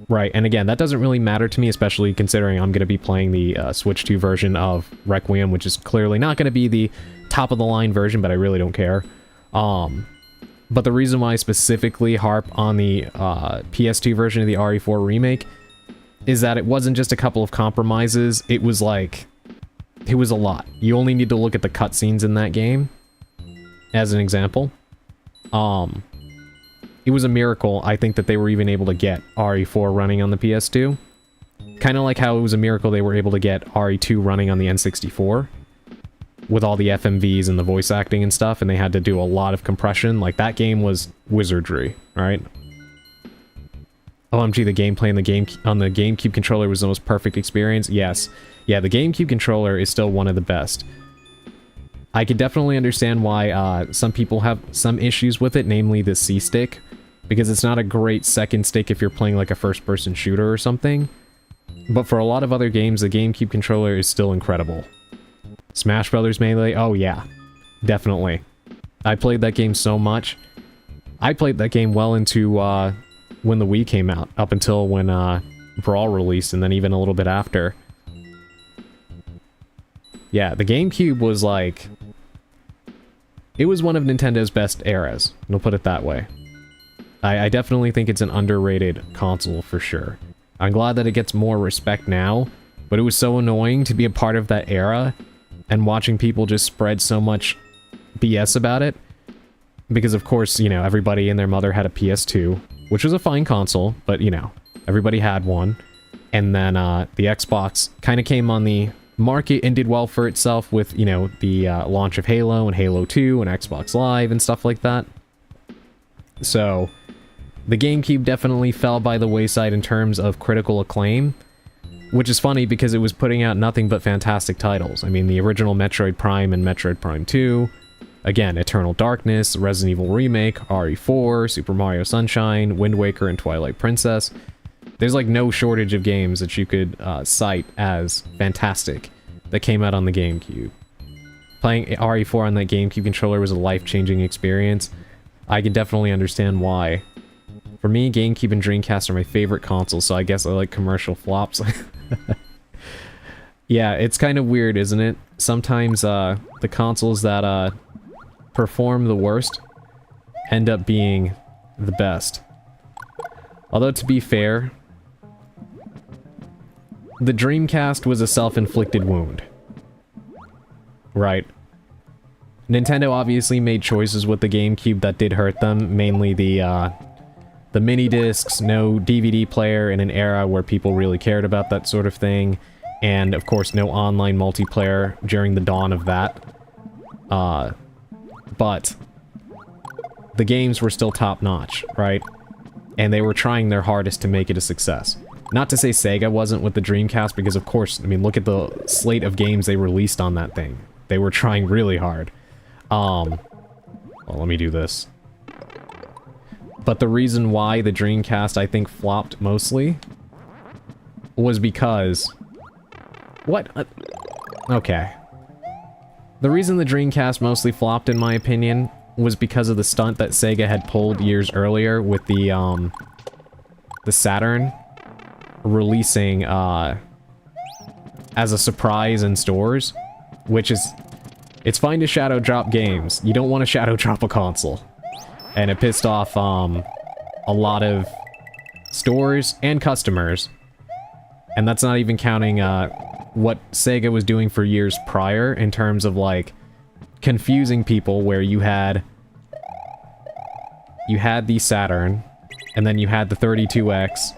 Right, and again, that doesn't really matter to me, especially considering I'm going to be playing the Switch 2 version of Requiem, which is clearly not going to be the top-of-the-line version, but I really don't care. But the reason why I specifically harp on the PS2 version of the RE4 remake is that it wasn't just a couple of compromises, it was like... it was a lot. You only need to look at the cutscenes in that game, as an example. It was a miracle, I think, that they were even able to get RE4 running on the PS2. Kind of like how it was a miracle they were able to get RE2 running on the N64. With all the FMVs and the voice acting and stuff, and they had to do a lot of compression. Like, that game was wizardry, right? OMG, the gameplay on the GameCube controller was the most perfect experience. Yes. Yeah, the GameCube controller is still one of the best. I could definitely understand why some people have some issues with it, namely the C-stick, because it's not a great second stick if you're playing like a first-person shooter or something. But for a lot of other games, the GameCube controller is still incredible. Smash Brothers Melee? Oh yeah, definitely. I played that game so much. I played that game well into when the Wii came out, up until when Brawl released, and then even a little bit after. Yeah, the GameCube was like... it was one of Nintendo's best eras, we'll put it that way. I definitely think it's an underrated console for sure. I'm glad that it gets more respect now, but it was so annoying to be a part of that era and watching people just spread so much BS about it. Because of course, you know, everybody and their mother had a PS2, which was a fine console, but you know, everybody had one. And then the Xbox kind of came on the market and did well for itself with, you know, the launch of Halo and Halo 2 and Xbox Live and stuff like that. So, the GameCube definitely fell by the wayside in terms of critical acclaim, which is funny because it was putting out nothing but fantastic titles. I mean, the original Metroid Prime and Metroid Prime 2, again, Eternal Darkness, Resident Evil Remake, RE4, Super Mario Sunshine, Wind Waker, and Twilight Princess. There's like no shortage of games that you could cite as fantastic that came out on the GameCube. Playing RE4 on that GameCube controller was a life-changing experience. I can definitely understand why. For me, GameCube and Dreamcast are my favorite consoles, so I guess I like commercial flops. Yeah, it's kind of weird, isn't it? Sometimes the consoles that perform the worst end up being the best. Although, to be fair, the Dreamcast was a self-inflicted wound. Right. Nintendo obviously made choices with the GameCube that did hurt them, mainly the mini discs, no DVD player in an era where people really cared about that sort of thing, and of course no online multiplayer during the dawn of that. But the games were still top-notch, right? And they were trying their hardest to make it a success. Not to say Sega wasn't with the Dreamcast, because of course, I mean, look at the slate of games they released on that thing. They were trying really hard. Well, let me do this. But the reason why the Dreamcast, I think, flopped mostly was because... what? Okay. The reason the Dreamcast mostly flopped, in my opinion, was because of the stunt that Sega had pulled years earlier with the Saturn releasing, as a surprise in stores, which is... it's fine to shadow drop games. You don't want to shadow drop a console. And it pissed off, a lot of stores and customers. And that's not even counting, what Sega was doing for years prior in terms of, like, confusing people where you had the Saturn, and then you had the 32X,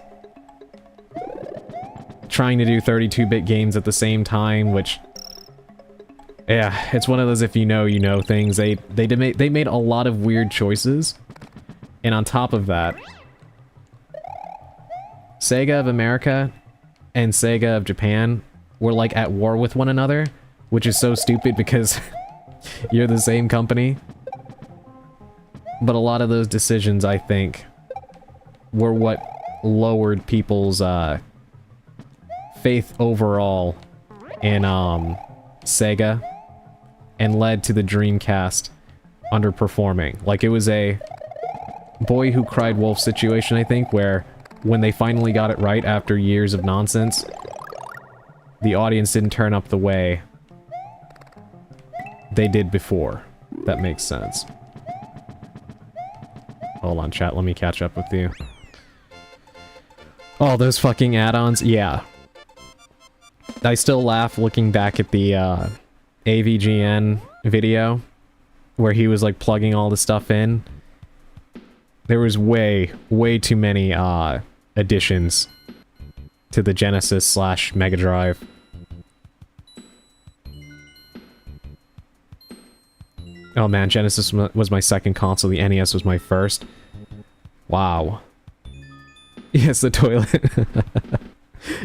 trying to do 32-bit games at the same time, which... yeah, it's one of those if you know things. They made a lot of weird choices. And on top of that, Sega of America and Sega of Japan were like at war with one another, which is so stupid because you're the same company. But a lot of those decisions, I think, were what lowered people's faith overall in Sega and led to the Dreamcast underperforming. Like, it was a boy who cried wolf situation, I think, where when they finally got it right after years of nonsense, the audience didn't turn up the way they did before. That makes sense. Hold on, chat, let me catch up with you. Oh, those fucking add-ons? Yeah. I still laugh looking back at the AVGN video where he was like plugging all the stuff in. There was way too many additions to the Genesis / Mega Drive. Oh man, Genesis was my second console, the NES was my first. Wow. Yes, the toilet.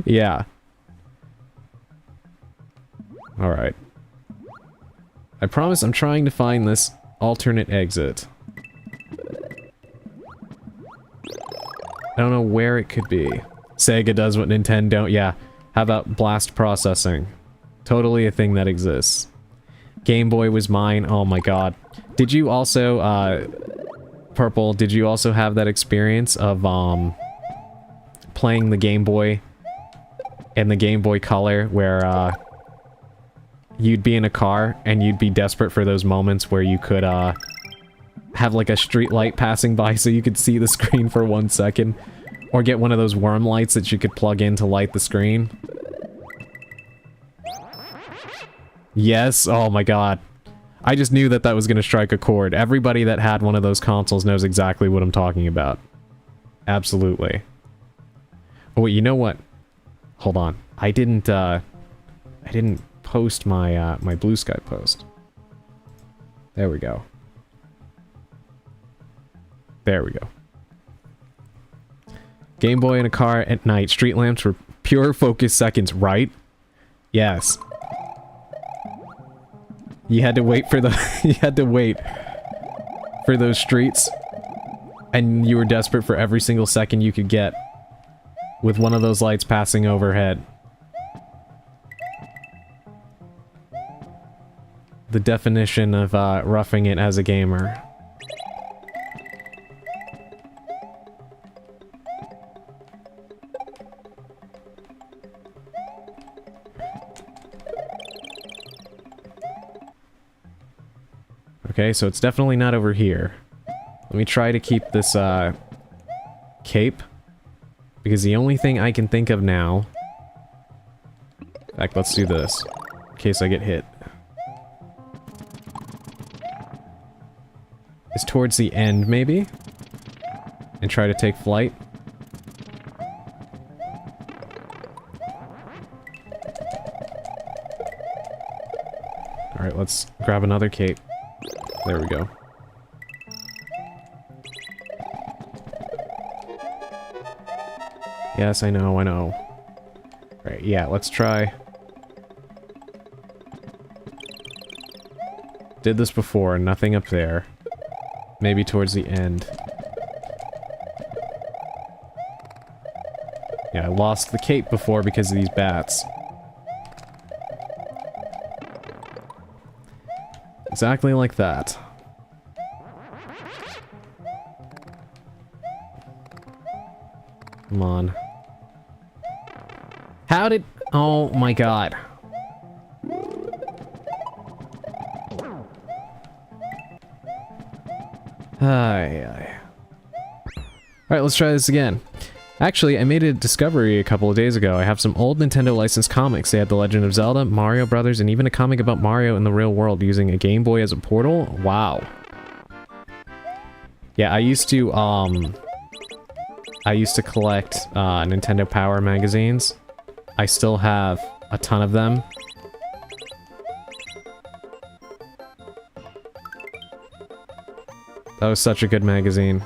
Yeah. Alright. I promise I'm trying to find this alternate exit. I don't know where it could be. Sega does what Nintendo don't. Yeah. How about blast processing? Totally a thing that exists. Game Boy was mine. Oh my god. Did you also, Purple, did you also have that experience of, playing the Game Boy and the Game Boy Color where, you'd be in a car and you'd be desperate for those moments where you could, have like a street light passing by so you could see the screen for 1 second? Or get one of those worm lights that you could plug in to light the screen? Yes, oh my god. I just knew that that was gonna strike a chord. Everybody that had one of those consoles knows exactly what I'm talking about. Absolutely. Oh wait, you know what? Hold on. I didn't post my, my Blue Sky post. There we go. There we go. Game Boy in a car at night. Street lamps were pure focus seconds, right? Yes. You had to wait for the you had to wait for those streets, and you were desperate for every single second you could get with one of those lights passing overhead. The definition of roughing it as a gamer. Okay, so it's definitely not over here. Let me try to keep this, cape. Because the only thing I can think of now... In fact, let's do this. In case I get hit. Is towards the end, maybe? And try to take flight. Alright, let's grab another cape. There we go. Yes, I know, I know. Right, yeah, let's try. Did this before, nothing up there. Maybe towards the end. Yeah, I lost the cape before because of these bats. Exactly like that. Come on. How did... Oh my god. Alright, let's try this again. Actually, I made a discovery a couple of days ago. I have some old Nintendo licensed comics. They had The Legend of Zelda, Mario Brothers, and even a comic about Mario in the real world using a Game Boy as a portal. Wow. Yeah, I used to collect Nintendo Power magazines. I still have a ton of them. That was such a good magazine.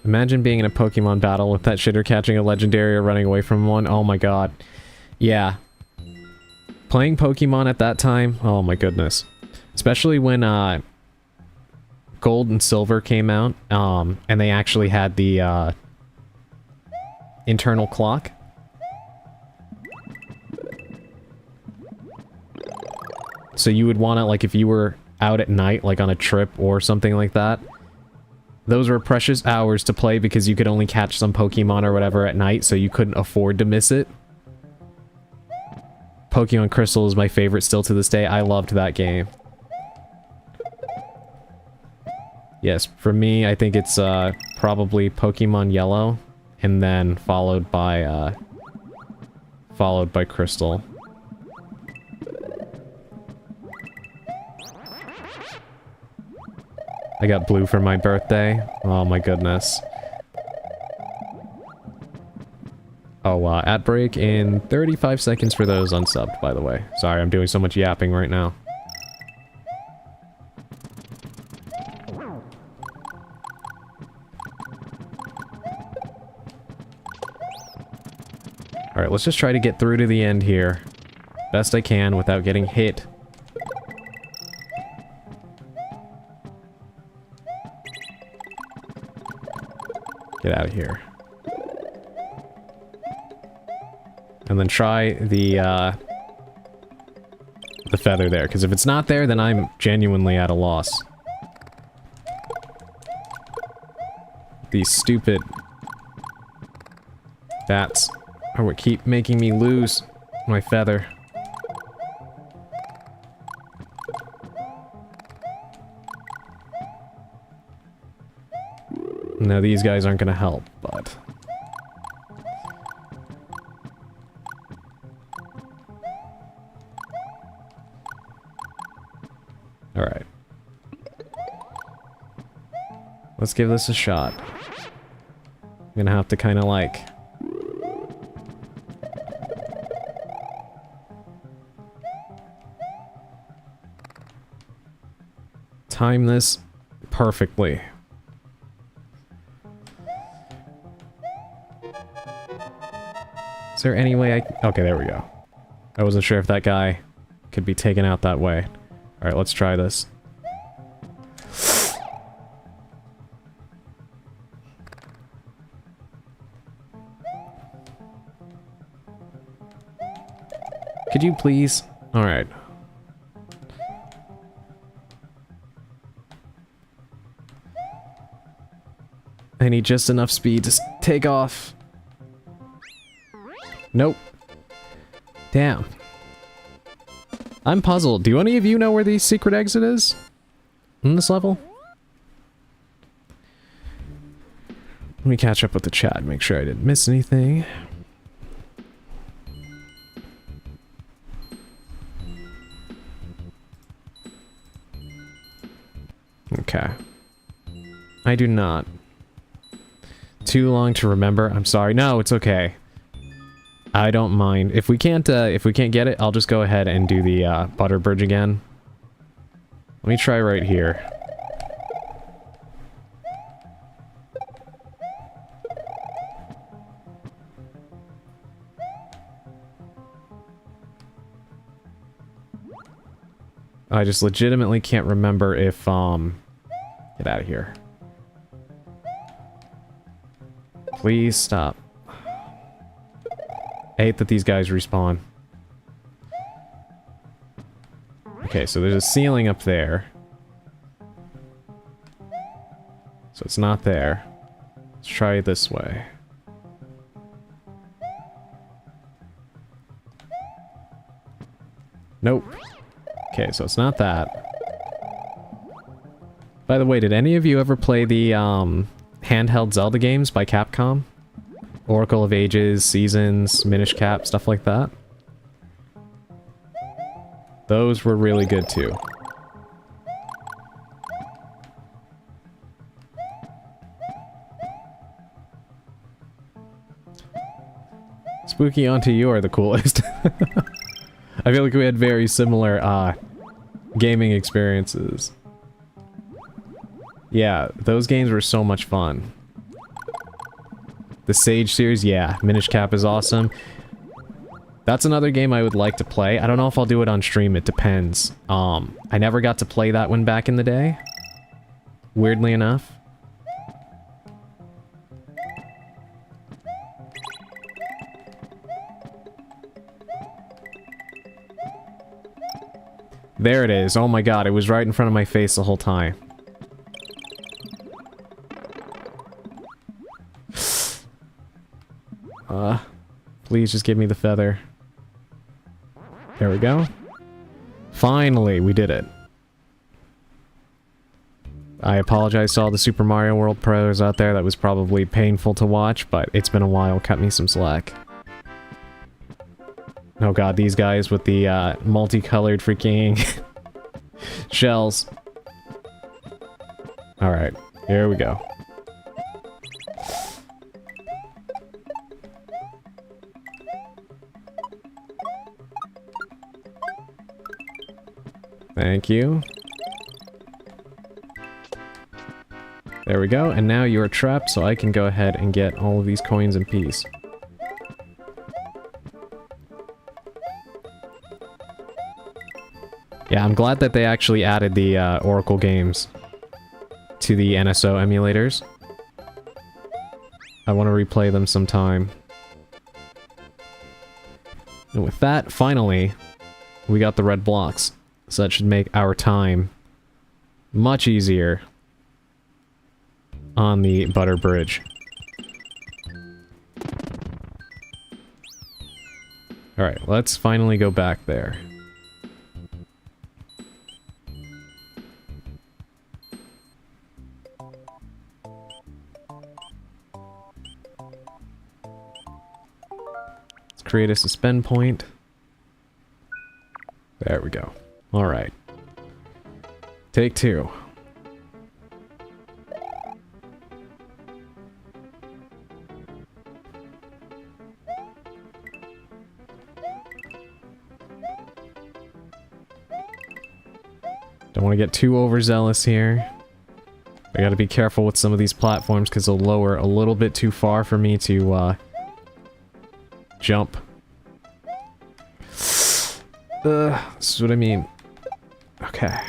Imagine being in a Pokemon battle with that shitter catching a legendary or running away from one. Oh my god. Yeah. Playing Pokemon at that time, oh my goodness. Especially when Gold and Silver came out, and they actually had the internal clock. So you would want to, like, if you were out at night, like on a trip or something like that, those were precious hours to play because you could only catch some Pokemon or whatever at night, so you couldn't afford to miss it. Pokemon Crystal is my favorite still to this day. I loved that game. Yes, for me, I think it's probably Pokemon Yellow, and then followed by Crystal. I got blue for my birthday. Oh my goodness. Oh, at break in 35 seconds for those unsubbed, by the way. Sorry, I'm doing so much yapping right now. Alright, let's just try to get through to the end here. Best I can without getting hit. Get out of here. And then try the feather there, because if it's not there, then I'm genuinely at a loss. These stupid bats are what keep making me lose my feather. Now these guys aren't gonna help, but... Alright. Let's give this a shot. I'm gonna have to kinda like... time this perfectly. Is there any way I... Okay, there we go. I wasn't sure if that guy could be taken out that way. Alright, let's try this. Could you please? Alright. I need just enough speed to take off. Nope. Damn. I'm puzzled. Do any of you know where the secret exit is? In this level? Let me catch up with the chat, make sure I didn't miss anything. Okay. I do not. Too long to remember. I'm sorry. No, it's okay. I don't mind. If we can't get it, I'll just go ahead and do the butter bridge again. Let me try right here. I just legitimately can't remember if get out of here. Please stop. I hate that these guys respawn. Okay, so there's a ceiling up there. So it's not there. Let's try it this way. Nope. Okay, so it's not that. By the way, did any of you ever play the handheld Zelda games by Capcom? Oracle of Ages, Seasons, Minish Cap, stuff like that. Those were really good too. Spooky onto you are the coolest. I feel like we had very similar gaming experiences. Yeah, those games were so much fun. The Sage series, yeah. Minish Cap is awesome. That's another game I would like to play. I don't know if I'll do it on stream, it depends. I never got to play that one back in the day. Weirdly enough. There it is. Oh my god, it was right in front of my face the whole time. Please just give me the feather. There we go. Finally, we did it. I apologize to all the Super Mario World pros out there. That was probably painful to watch, but it's been a while. Cut me some slack. Oh god, these guys with the multicolored freaking shells. Alright, here we go. Thank you. There we go, and now you're trapped, so I can go ahead and get all of these coins in peace. Yeah, I'm glad that they actually added the Oracle games to the NSO emulators. I want to replay them sometime. And with that, finally, we got the red blocks. So that should make our time much easier on the Butter Bridge. Alright, let's finally go back there. Let's create a suspend point. There we go. Alright. Take two. Don't want to get too overzealous here. I gotta be careful with some of these platforms because they'll lower a little bit too far for me to jump. This is what I mean. Okay.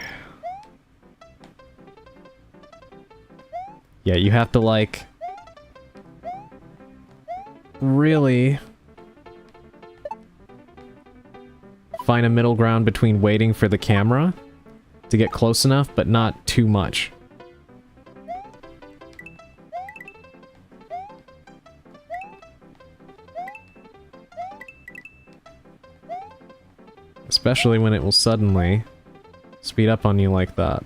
Yeah, you have to, like, really find a middle ground between waiting for the camera to get close enough, but not too much. Especially when it will suddenly speed up on you like that.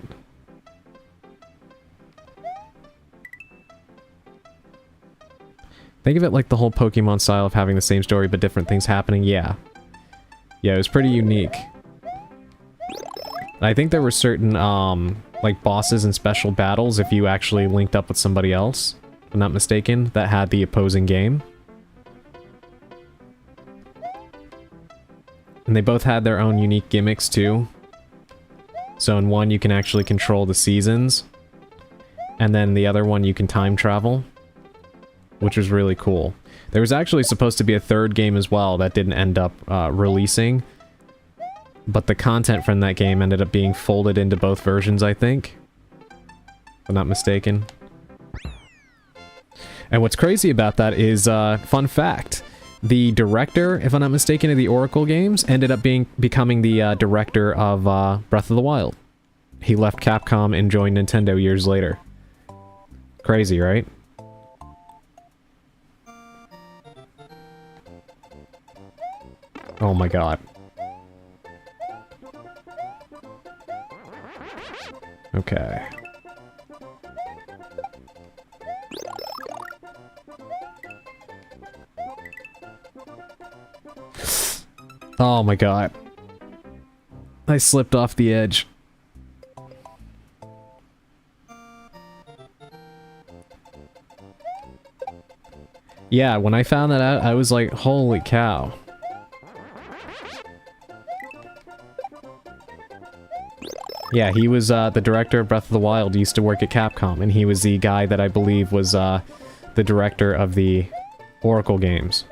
Think of it like the whole Pokemon style of having the same story but different things happening. Yeah. Yeah, it was pretty unique. I think there were certain, like, bosses and special battles, if you actually linked up with somebody else, if I'm not mistaken, that had the opposing game. And they both had their own unique gimmicks, too. So in one, you can actually control the seasons. And then the other one, you can time travel. Which was really cool. There was actually supposed to be a third game as well that didn't end up releasing. But the content from that game ended up being folded into both versions, I think. If I'm not mistaken. And what's crazy about that is, fun fact, the director, if I'm not mistaken, of the Oracle games ended up becoming the director of Breath of the Wild. He left Capcom and joined Nintendo years later. Crazy, right? Oh my god. Okay. Oh my god. I slipped off the edge. Yeah, when I found that out, I was like, holy cow. Yeah, he was the director of Breath of the Wild. He used to work at Capcom, and he was the guy that I believe was the director of the Oracle games.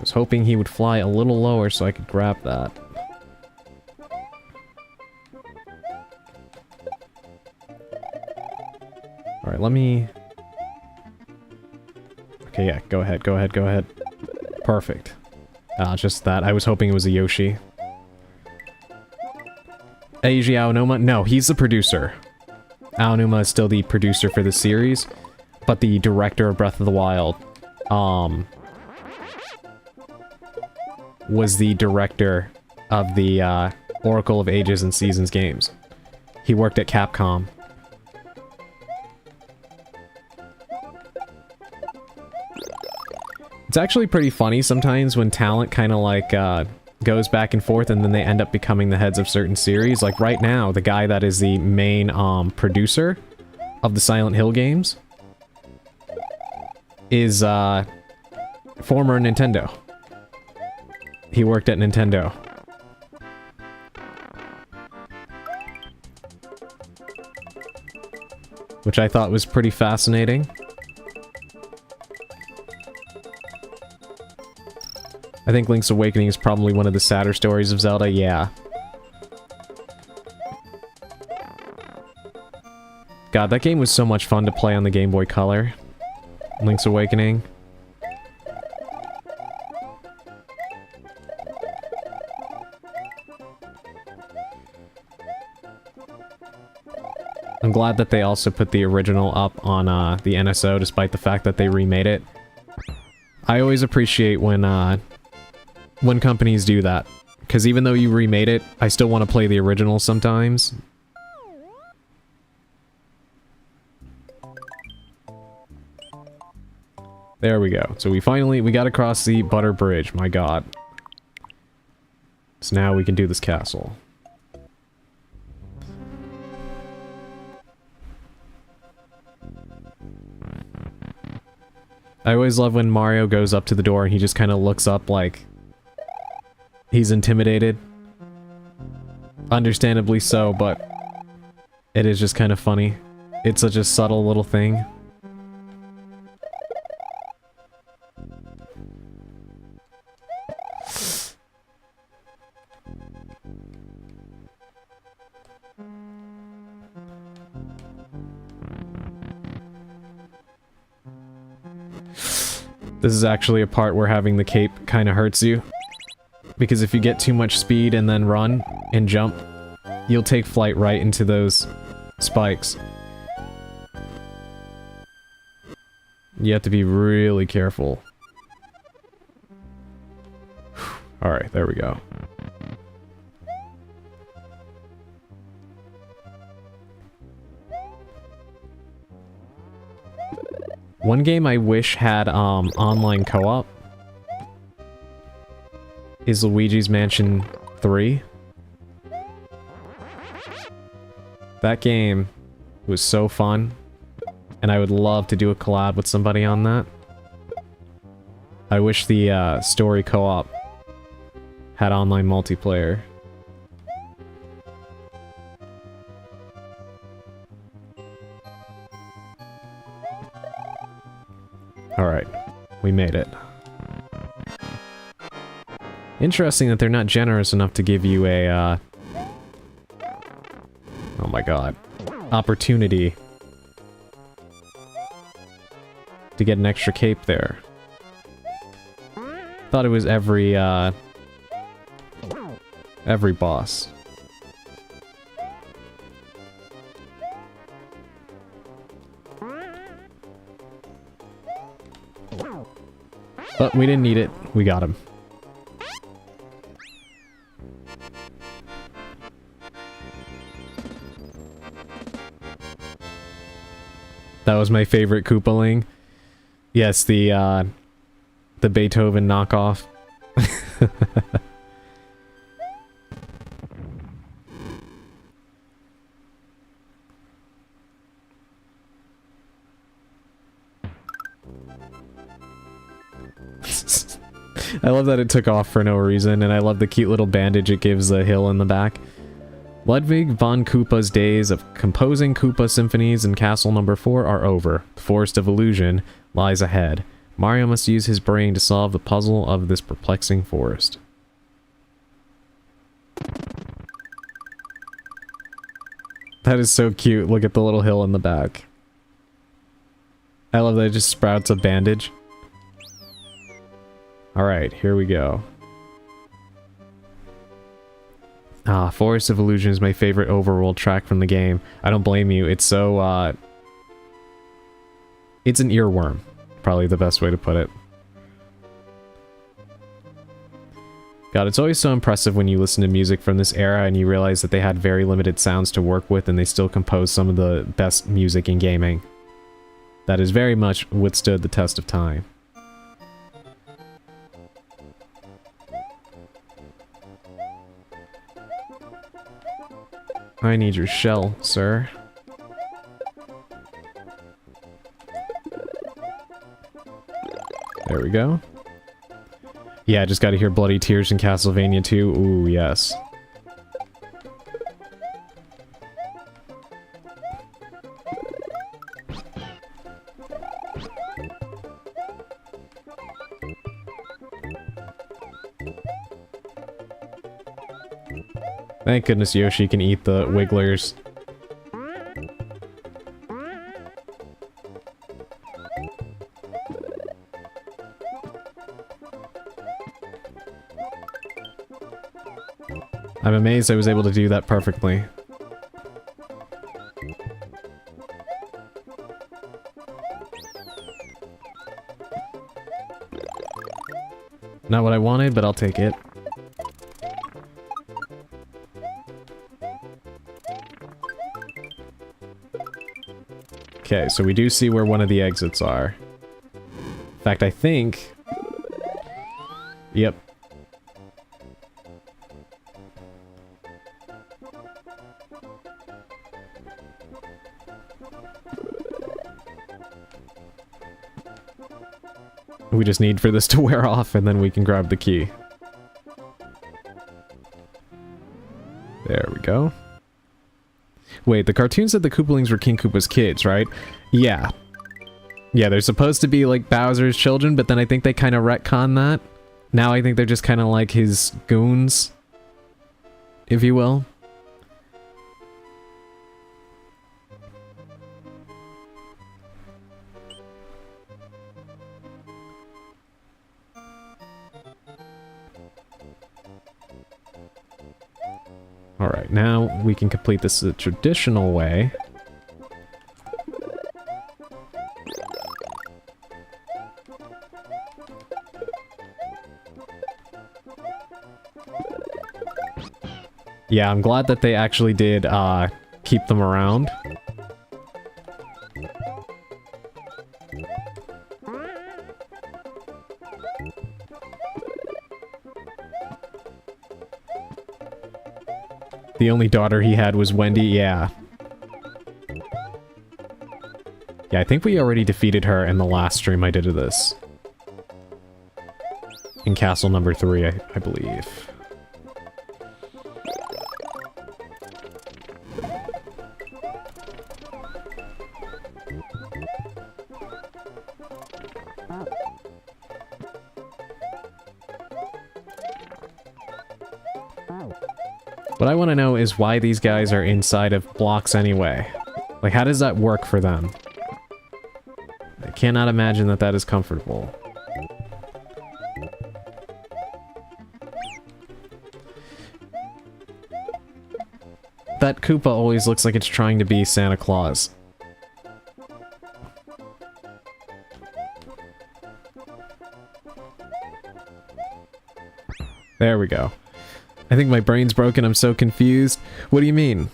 was hoping he would fly a little lower so I could grab that. Alright, let me... Okay, yeah, go ahead, go ahead, go ahead. Perfect. Just that. I was hoping it was a Yoshi. Eiji Aonuma? No, he's the producer. Aonuma is still the producer for the series, but the director of Breath of the Wild, was the director of the, Oracle of Ages and Seasons games. He worked at Capcom. It's actually pretty funny sometimes when talent kind of like, goes back and forth and then they end up becoming the heads of certain series. Like right now, the guy that is the main, producer of the Silent Hill games is, former Nintendo. He worked at Nintendo. Which I thought was pretty fascinating. I think Link's Awakening is probably one of the sadder stories of Zelda, yeah. God, that game was so much fun to play on the Game Boy Color. Link's Awakening. I'm glad that they also put the original up on the NSO, despite the fact that they remade it. I always appreciate when companies do that, because even though you remade it, I still want to play the original sometimes. There we go. So we got across the Butter Bridge, my god. So now we can do this castle. I always love when Mario goes up to the door and he just kind of looks up like he's intimidated. Understandably so, but it is just kind of funny. It's such a subtle little thing. This is actually a part where having the cape kind of hurts you. Because if you get too much speed and then run and jump, you'll take flight right into those spikes. You have to be really careful. Alright, there we go. One game I wish had online co-op is Luigi's Mansion 3. That game was so fun, and I would love to do a collab with somebody on that. I wish the story co-op had online multiplayer. Alright, we made it. Interesting that they're not generous enough to give you a, oh my god. Opportunity to get an extra cape there. Thought it was every boss. But we didn't need it. We got him. That was my favorite Koopaling. Yes, the Beethoven knockoff. I love that it took off for no reason, and I love the cute little bandage it gives the hill in the back. Ludwig von Koopa's days of composing Koopa symphonies in Castle Number 4 are over. The Forest of Illusion lies ahead. Mario must use his brain to solve the puzzle of this perplexing forest. That is so cute. Look at the little hill in the back. I love that it just sprouts a bandage. Alright, here we go. Ah, Forest of Illusion is my favorite overworld track from the game. I don't blame you. It's so, it's an earworm. Probably the best way to put it. God, it's always so impressive when you listen to music from this era and you realize that they had very limited sounds to work with and they still composed some of the best music in gaming. That has very much withstood the test of time. I need your shell, sir. There we go. Yeah, just gotta hear Bloody Tears in Castlevania 2. Ooh, yes. Thank goodness Yoshi can eat the wigglers. I'm amazed I was able to do that perfectly. Not what I wanted, but I'll take it. Okay, so we do see where one of the exits are. In fact, I think... Yep. We just need for this to wear off and then we can grab the key. There we go. Wait, the cartoon said the Koopalings were King Koopa's kids, right? Yeah. Yeah, they're supposed to be like Bowser's children, but then I think they kind of retcon that. Now I think they're just kind of like his goons, if you will. Alright, now we can complete this the traditional way. Yeah, I'm glad that they actually did keep them around. The only daughter he had was Wendy, yeah. Yeah, I think we already defeated her in the last stream I did of this. In castle number 3, I believe. What I want to know is why these guys are inside of blocks anyway. Like, how does that work for them? I cannot imagine that that is comfortable. That Koopa always looks like it's trying to be Santa Claus. There we go. I think my brain's broken, I'm so confused. What do you mean?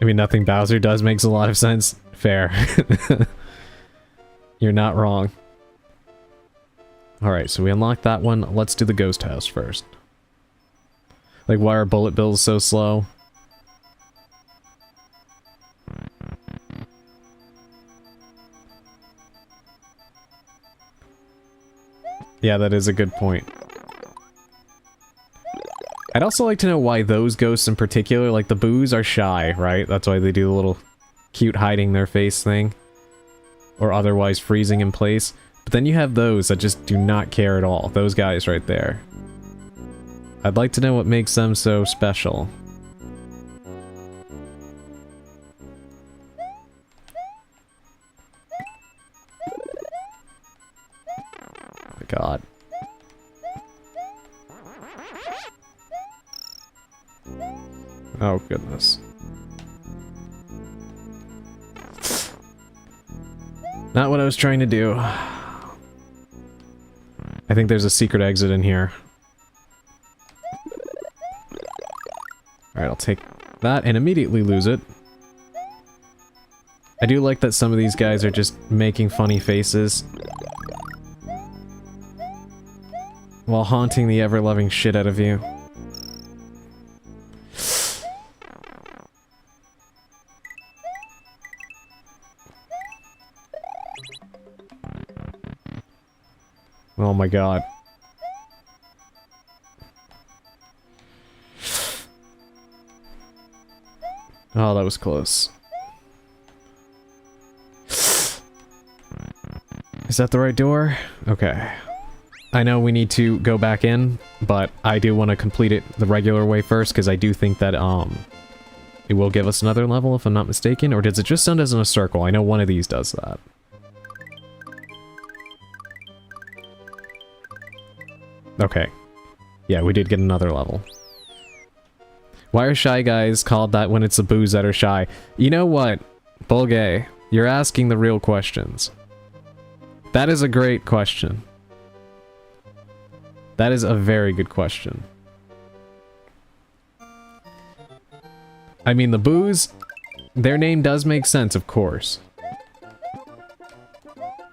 I mean, nothing Bowser does makes a lot of sense. Fair. You're not wrong. Alright, so we unlocked that one. Let's do the ghost house first. Like, why are bullet bills so slow? Yeah, that is a good point. I'd also like to know why those ghosts in particular, like the boos, are shy, right? That's why they do the little cute hiding their face thing. Or otherwise freezing in place. But then you have those that just do not care at all. Those guys right there. I'd like to know what makes them so special. Oh my god. Oh goodness. Not what I was trying to do. I think there's a secret exit in here. Alright, I'll take that and immediately lose it. I do like that some of these guys are just making funny faces while haunting the ever-loving shit out of you. Oh my god. Oh, that was close. Is that the right door? Okay. I know we need to go back in, but I do want to complete it the regular way first, because I do think that, it will give us another level, if I'm not mistaken, or does it just send us in a circle? I know one of these does that. Okay. Yeah, we did get another level. Why are shy guys called that when it's the boos that are shy? You know what, Bulgay, you're asking the real questions. That is a great question. That is a very good question. I mean, the boos, their name does make sense, of course.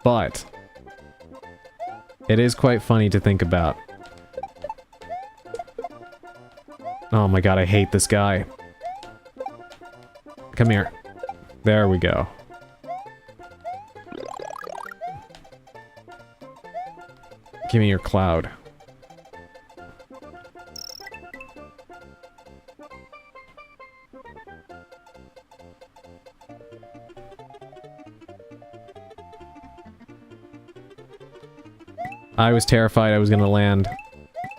But it is quite funny to think about. Oh my god, I hate this guy. Come here. There we go. Give me your cloud. I was terrified I was gonna land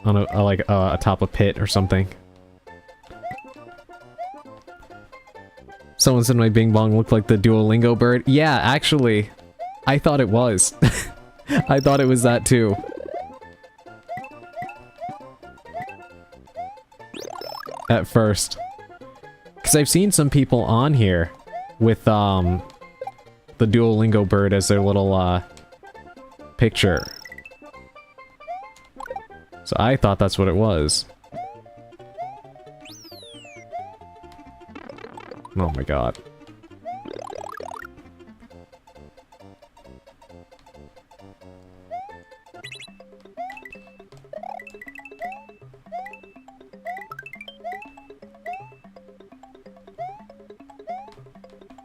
on a top of pit or something. Someone said my Bing Bong looked like the Duolingo bird. Yeah, actually, I thought it was. I thought it was that too. At first. Because I've seen some people on here with, the Duolingo bird as their little, picture. So I thought that's what it was. Oh my god.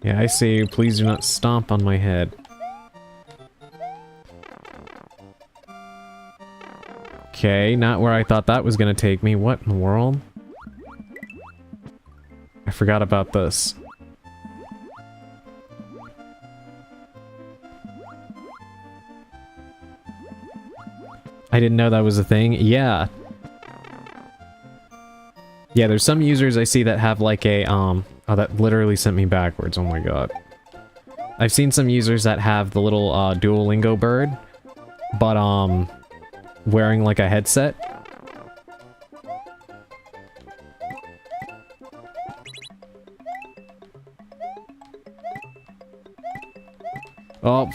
Yeah, I see you. Please do not stomp on my head. Okay, not where I thought that was gonna take me. What in the world? I forgot about this. I didn't know that was a thing. Yeah. Yeah, there's some users I see that have like a, oh, that literally sent me backwards. Oh my god. I've seen some users that have the little, Duolingo bird, but, wearing like a headset. Oh.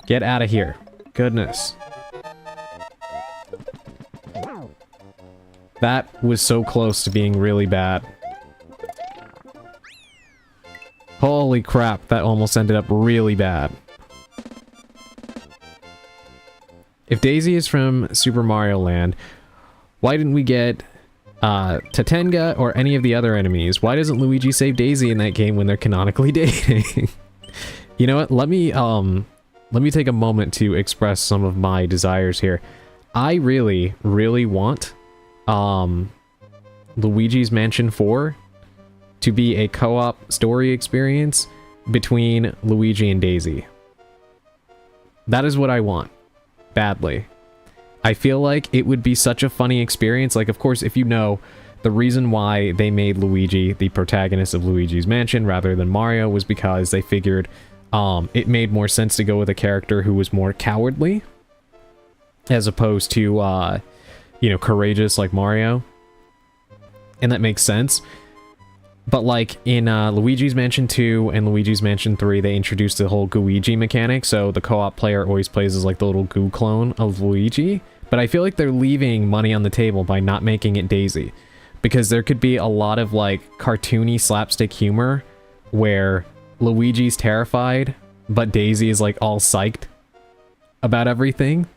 Get out of here. Goodness. That was so close to being really bad. Holy crap, that almost ended up really bad. If Daisy is from Super Mario Land, why didn't we get Tatenga or any of the other enemies? Why doesn't Luigi save Daisy in that game when they're canonically dating? You know what? Let me let me take a moment to express some of my desires here. I really, really want Luigi's Mansion 4 to be a co-op story experience between Luigi and Daisy. That is what I want. Badly. I feel like it would be such a funny experience. Like, of course, if you know, the reason why they made Luigi the protagonist of Luigi's Mansion rather than Mario was because they figured it made more sense to go with a character who was more cowardly as opposed to, you know, courageous like Mario. And that makes sense. But like in Luigi's Mansion 2 and Luigi's Mansion 3, they introduced the whole Gooigi mechanic, so the co-op player always plays as like the little goo clone of Luigi. But I feel like they're leaving money on the table by not making it Daisy. Because there could be a lot of like cartoony slapstick humor where Luigi's terrified, but Daisy is like all psyched about everything.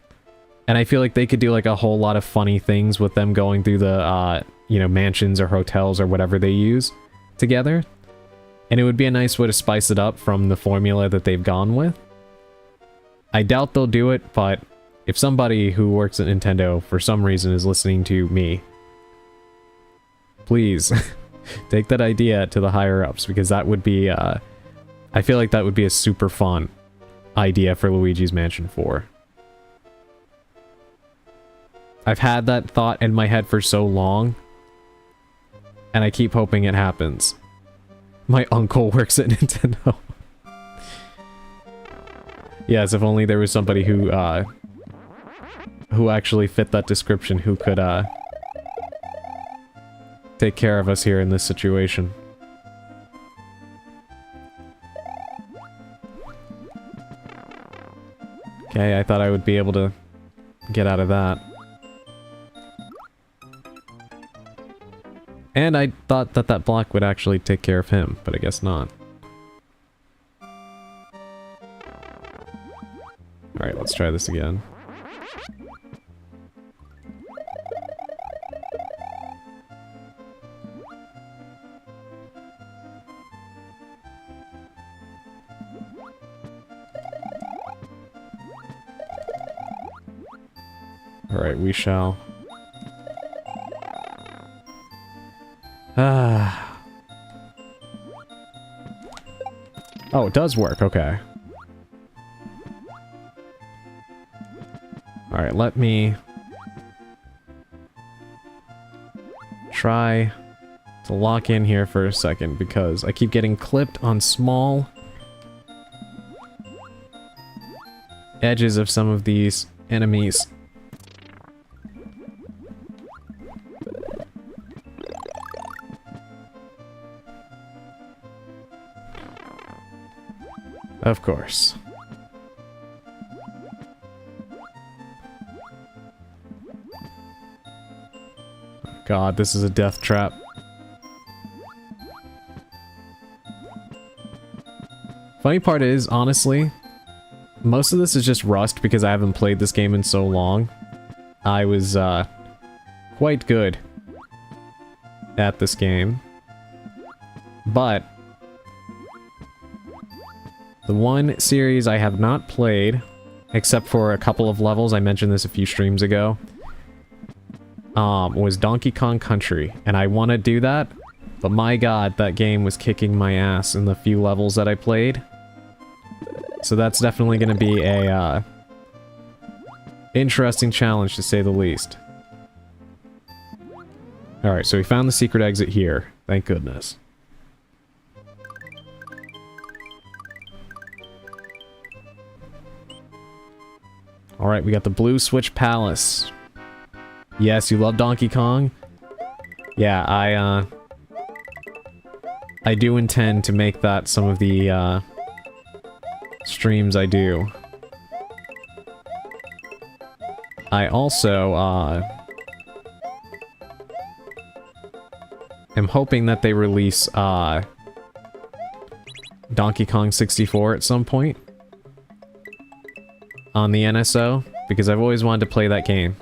And I feel like they could do like a whole lot of funny things with them going through the, you know, mansions or hotels or whatever they use together. And it would be a nice way to spice it up from the formula that they've gone with. I doubt they'll do it, but if somebody who works at Nintendo for some reason is listening to me, please take that idea to the higher ups, because that would be, I feel like that would be a super fun idea for Luigi's Mansion 4. I've had that thought in my head for so long, and I keep hoping it happens. My uncle works at Nintendo. Yes, if only there was somebody who actually fit that description, who could, take care of us here in this situation. Okay, I thought I would be able to get out of that. And I thought that that block would actually take care of him, but I guess not. Alright, let's try this again. Alright, we shall. Oh, it does work, okay. Alright, let me try to lock in here for a second, because I keep getting clipped on small edges of some of these enemies. Of course. God, this is a death trap. Funny part is, honestly, most of this is just rust because I haven't played this game in so long. I was, quite good at this game. But the one series I have not played, except for a couple of levels, I mentioned this a few streams ago, was Donkey Kong Country. And I want to do that, but my god, that game was kicking my ass in the few levels that I played. So that's definitely going to be a, interesting challenge, to say the least. Alright, so we found the secret exit here. Thank goodness. Alright, we got the Blue Switch Palace. Yes, you love Donkey Kong? Yeah, I do intend to make that some of the, streams I do. I also, am hoping that they release, Donkey Kong 64 at some point on the NSO, because I've always wanted to play that game.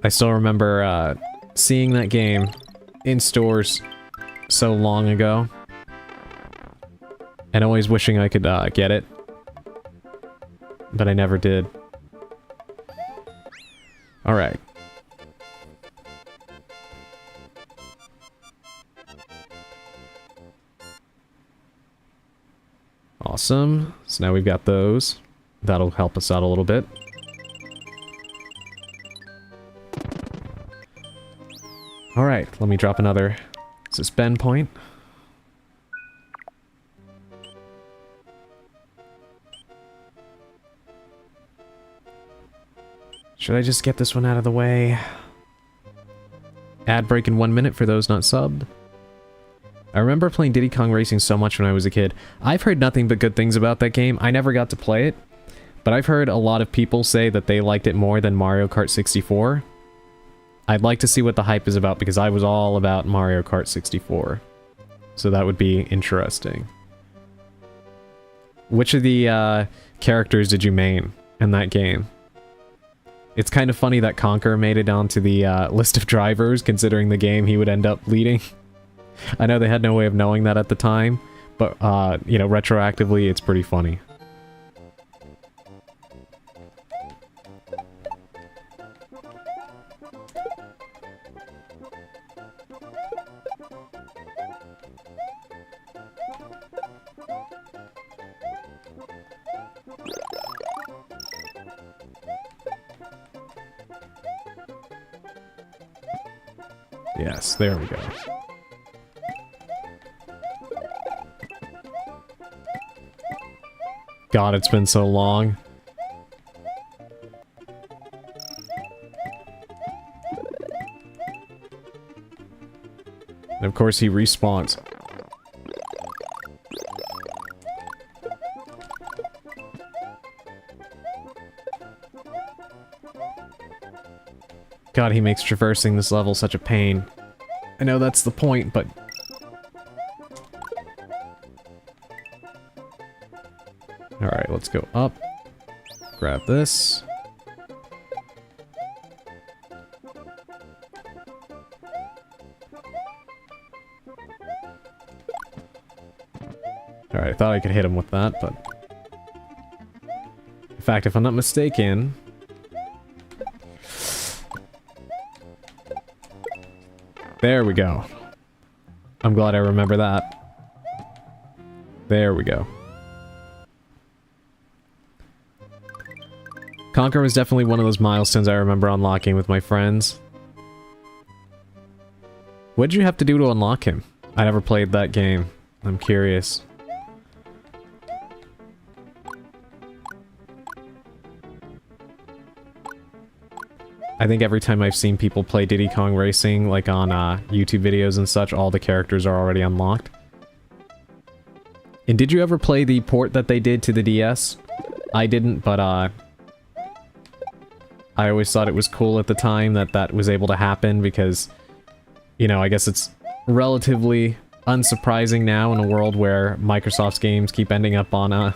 I still remember, seeing that game in stores so long ago, and always wishing I could, get it. but I never did. Alright. Awesome. So now we've got those. That'll help us out a little bit. Alright, let me drop another suspend point. Should I just get this one out of the way? Ad break in 1 minute for those not subbed. I remember playing Diddy Kong Racing so much when I was a kid. I've heard nothing but good things about that game. I never got to play it, but I've heard a lot of people say that they liked it more than Mario Kart 64. I'd like to see what the hype is about because I was all about Mario Kart 64. So that would be interesting. Which of the characters did you main in that game? It's kind of funny that Conker made it onto the list of drivers, considering the game he would end up leading. I know they had no way of knowing that at the time, but, you know, retroactively, it's pretty funny. Yes, there we go. God, it's been so long. And of course he respawns. God, he makes traversing this level such a pain. I know that's the point, but... Alright, let's go up. Grab this. Alright, I thought I could hit him with that, but... In fact, if I'm not mistaken... There we go. I'm glad I remember that. There we go. Conker was definitely one of those milestones I remember unlocking with my friends. What did you have to do to unlock him? I never played that game. I'm curious. I think every time I've seen people play Diddy Kong Racing, like on YouTube videos and such, all the characters are already unlocked. And did you ever play the port that they did to the DS? I didn't, but I always thought it was cool at the time that that was able to happen because, you know, I guess it's relatively unsurprising now in a world where Microsoft's games keep ending up on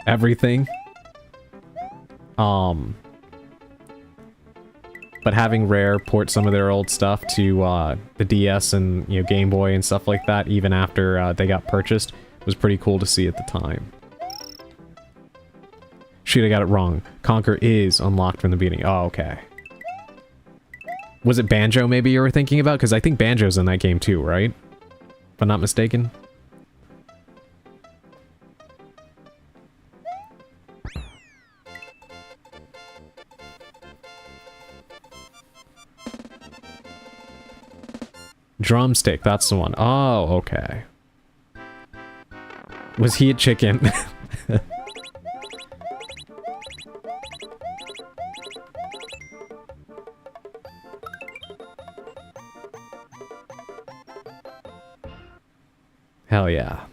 everything. But having Rare port some of their old stuff to the DS and, you know, Game Boy and stuff like that, even after they got purchased, was pretty cool to see at the time. Shoot, I got it wrong. Conker is unlocked from the beginning. Oh, okay. Was it Banjo maybe you were thinking about? Because I think Banjo's in that game too, right? If I'm not mistaken. Drumstick, that's the one. Oh, okay. Was he a chicken? Hell yeah.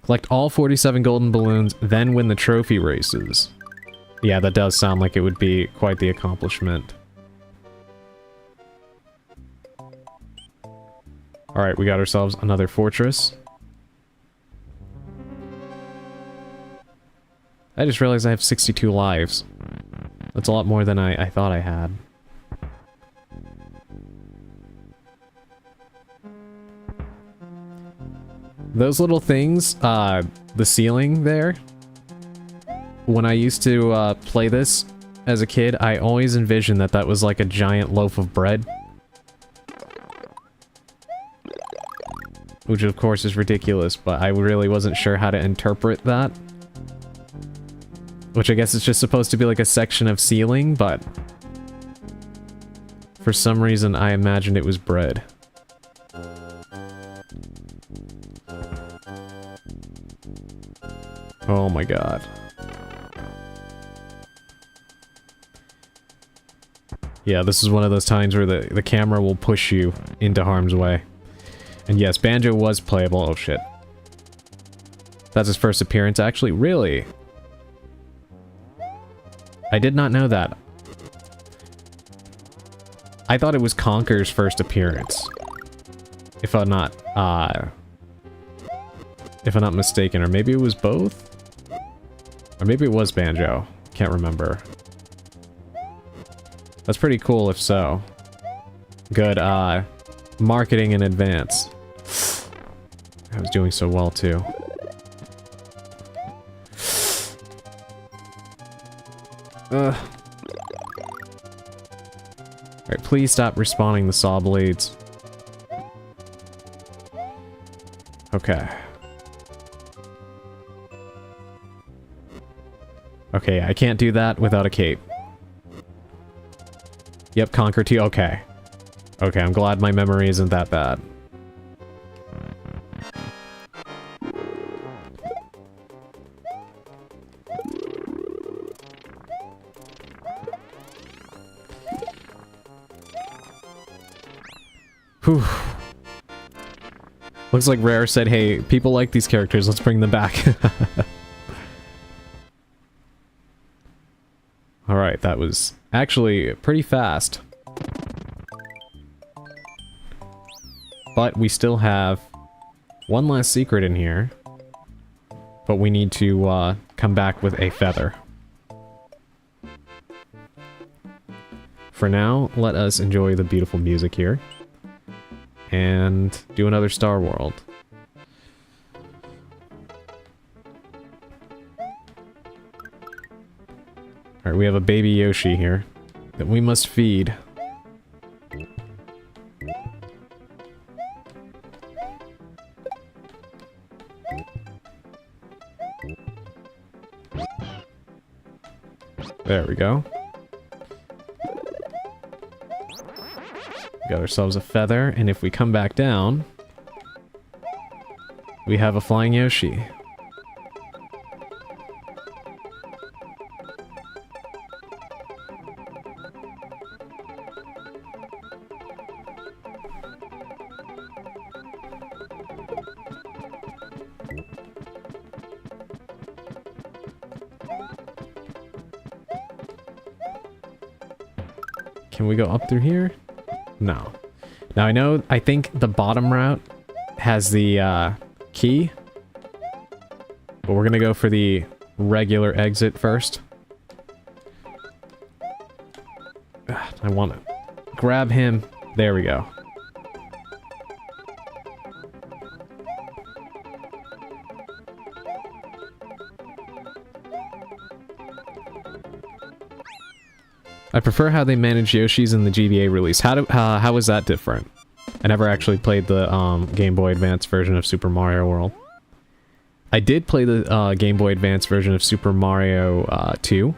Collect all 47 golden balloons, then win the trophy races. Yeah, that does sound like it would be quite the accomplishment. Alright, we got ourselves another fortress. I just realized I have 62 lives. That's a lot more than I thought I had. Those little things, the ceiling there, when I used to play this as a kid, I always envisioned that that was like a giant loaf of bread. Which of course is ridiculous, but I really wasn't sure how to interpret that. Which I guess is just supposed to be like a section of ceiling, but... for some reason I imagined it was bread. Oh my god. Yeah, this is one of those times where the camera will push you into harm's way. And yes, Banjo was playable. Oh shit. That's his first appearance, actually? Really? I did not know that. I thought it was Conker's first appearance. If I'm not mistaken, or maybe it was both? Or maybe it was Banjo. Can't remember. That's pretty cool if so. Good, marketing in advance. I was doing so well, too. Alright, please stop respawning the saw blades. Okay. Okay, I can't do that without a cape. Yep, Conquer T. Okay. Okay, I'm glad my memory isn't that bad. Whew. Looks like Rare said, hey, people like these characters, let's bring them back. Alright, that was actually pretty fast. But we still have one last secret in here. But we need to come back with a feather. For now, let us enjoy the beautiful music here. And do another Star World. Alright, we have a baby Yoshi here that we must feed. There we go. Got ourselves a feather, and if we come back down, we have a flying Yoshi. Can we go up through here? No. Now I think the bottom route has the key. But we're gonna go for the regular exit first. I want to grab him. There we go. I prefer how they manage Yoshi's in the GBA release. How is that different? I never actually played the Game Boy Advance version of Super Mario World. I did play the Game Boy Advance version of Super Mario 2.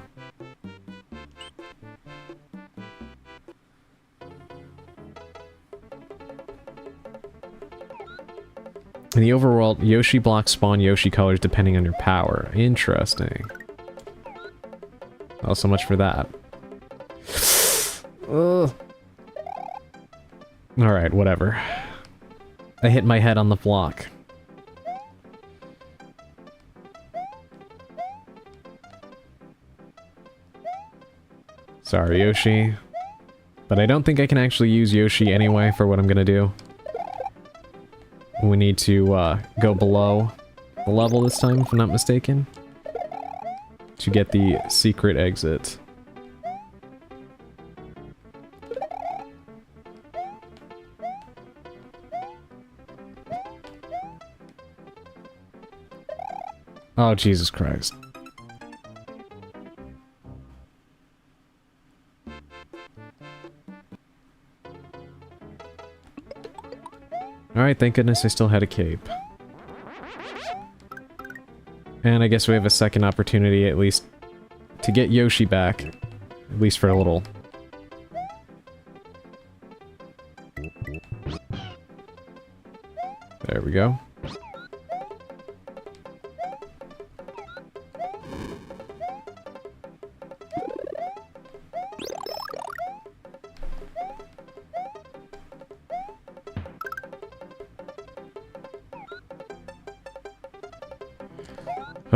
In the overworld, Yoshi blocks spawn Yoshi colors depending on your power. Interesting. Oh, so much for that. Ugh. Alright, whatever. I hit my head on the block. Sorry, Yoshi. But I don't think I can actually use Yoshi anyway for what I'm gonna do. We need to go below the level this time, if I'm not mistaken, to get the secret exit. Oh, Jesus Christ. Alright, thank goodness I still had a cape. And I guess we have a second opportunity, at least, to get Yoshi back. At least for a little. There we go.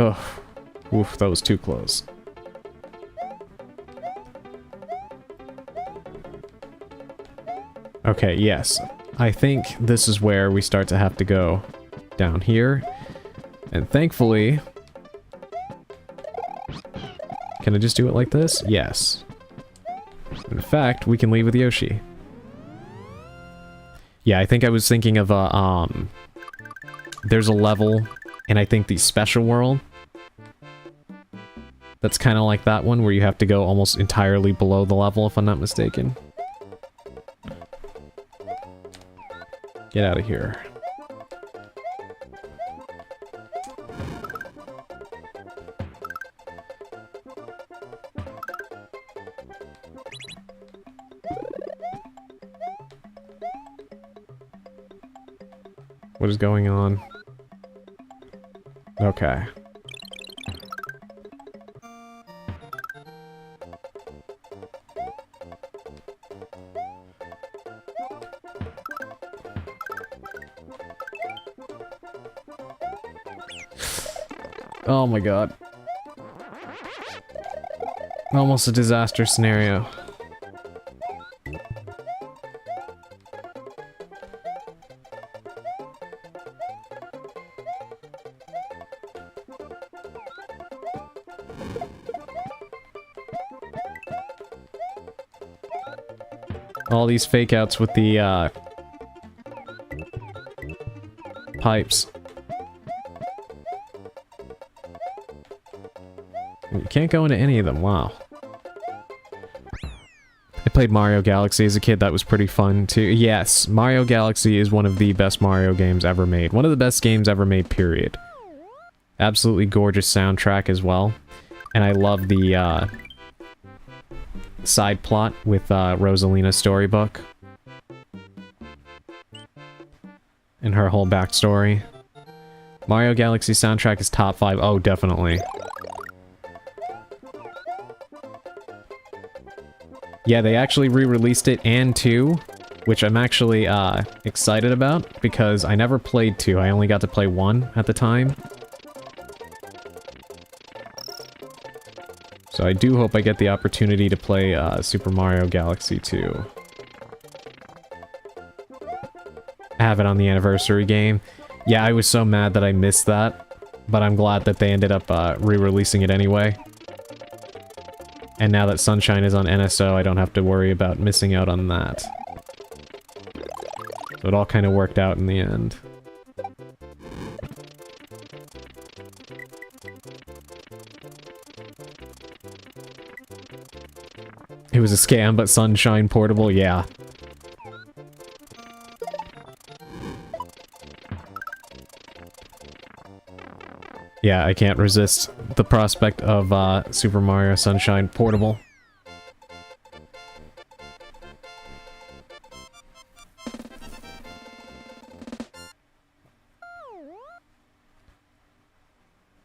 Oh, oof, that was too close. Okay, yes. I think this is where we start to have to go down here. And thankfully... Can I just do it like this? Yes. In fact, we can leave with Yoshi. Yeah, I think I was thinking of there's a level in, I think, the special world. That's kind of like that one, where you have to go almost entirely below the level, if I'm not mistaken. Get out of here. What is going on? Okay. Oh my god. Almost a disaster scenario. All these fake outs with the pipes. You can't go into any of them, wow. I played Mario Galaxy as a kid, that was pretty fun too. Yes, Mario Galaxy is one of the best Mario games ever made. One of the best games ever made, period. Absolutely gorgeous soundtrack as well. And I love the side plot with Rosalina's storybook. And her whole backstory. Mario Galaxy soundtrack is top 5. Oh, definitely. Yeah, they actually re-released it and 2, which I'm actually excited about, because I never played 2, I only got to play 1 at the time. So I do hope I get the opportunity to play Super Mario Galaxy 2. Have it on the anniversary game. Yeah, I was so mad that I missed that, but I'm glad that they ended up re-releasing it anyway. And now that Sunshine is on NSO, I don't have to worry about missing out on that. So it all kind of worked out in the end. It was a scam, but Sunshine Portable, yeah. Yeah, I can't resist the prospect of Super Mario Sunshine Portable.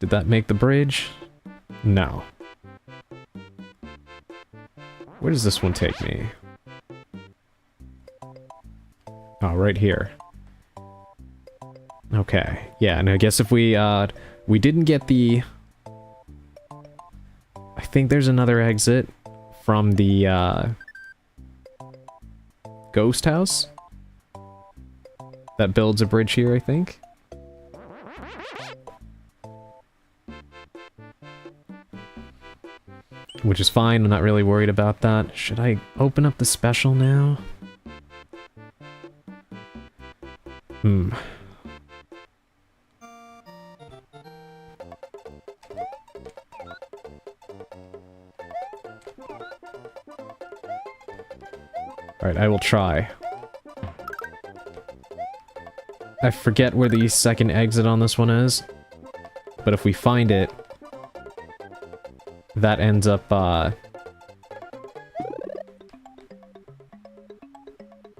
Did that make the bridge? No. Where does this one take me? Oh, right here. Okay. Yeah, and I guess if we didn't get the... I think there's another exit from the, ghost house that builds a bridge here, I think. Which is fine, I'm not really worried about that. Should I open up the special now? Alright, I will try. I forget where the second exit on this one is. But if we find it, that ends up,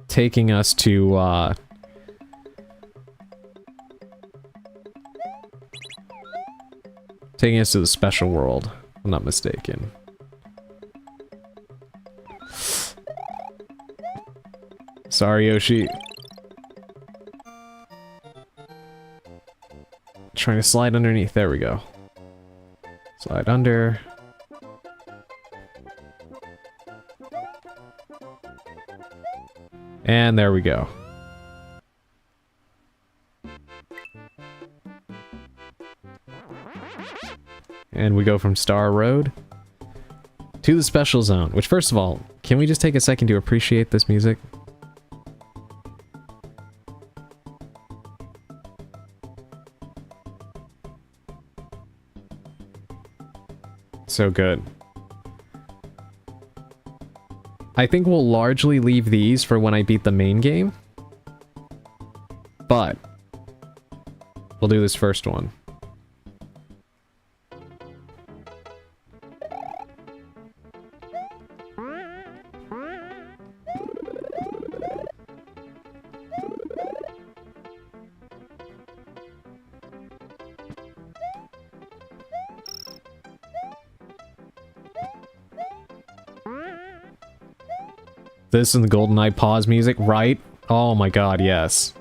taking us to, taking us to the special world, if I'm not mistaken. Sorry, Yoshi. Trying to slide underneath. There we go. Slide under. And there we go. And we go from Star Road to the special zone, which, first of all, can we just take a second to appreciate this music? So good. I think we'll largely leave these for when I beat the main game. But we'll do this first one. This and the GoldenEye pause music, right? Oh my god, yes.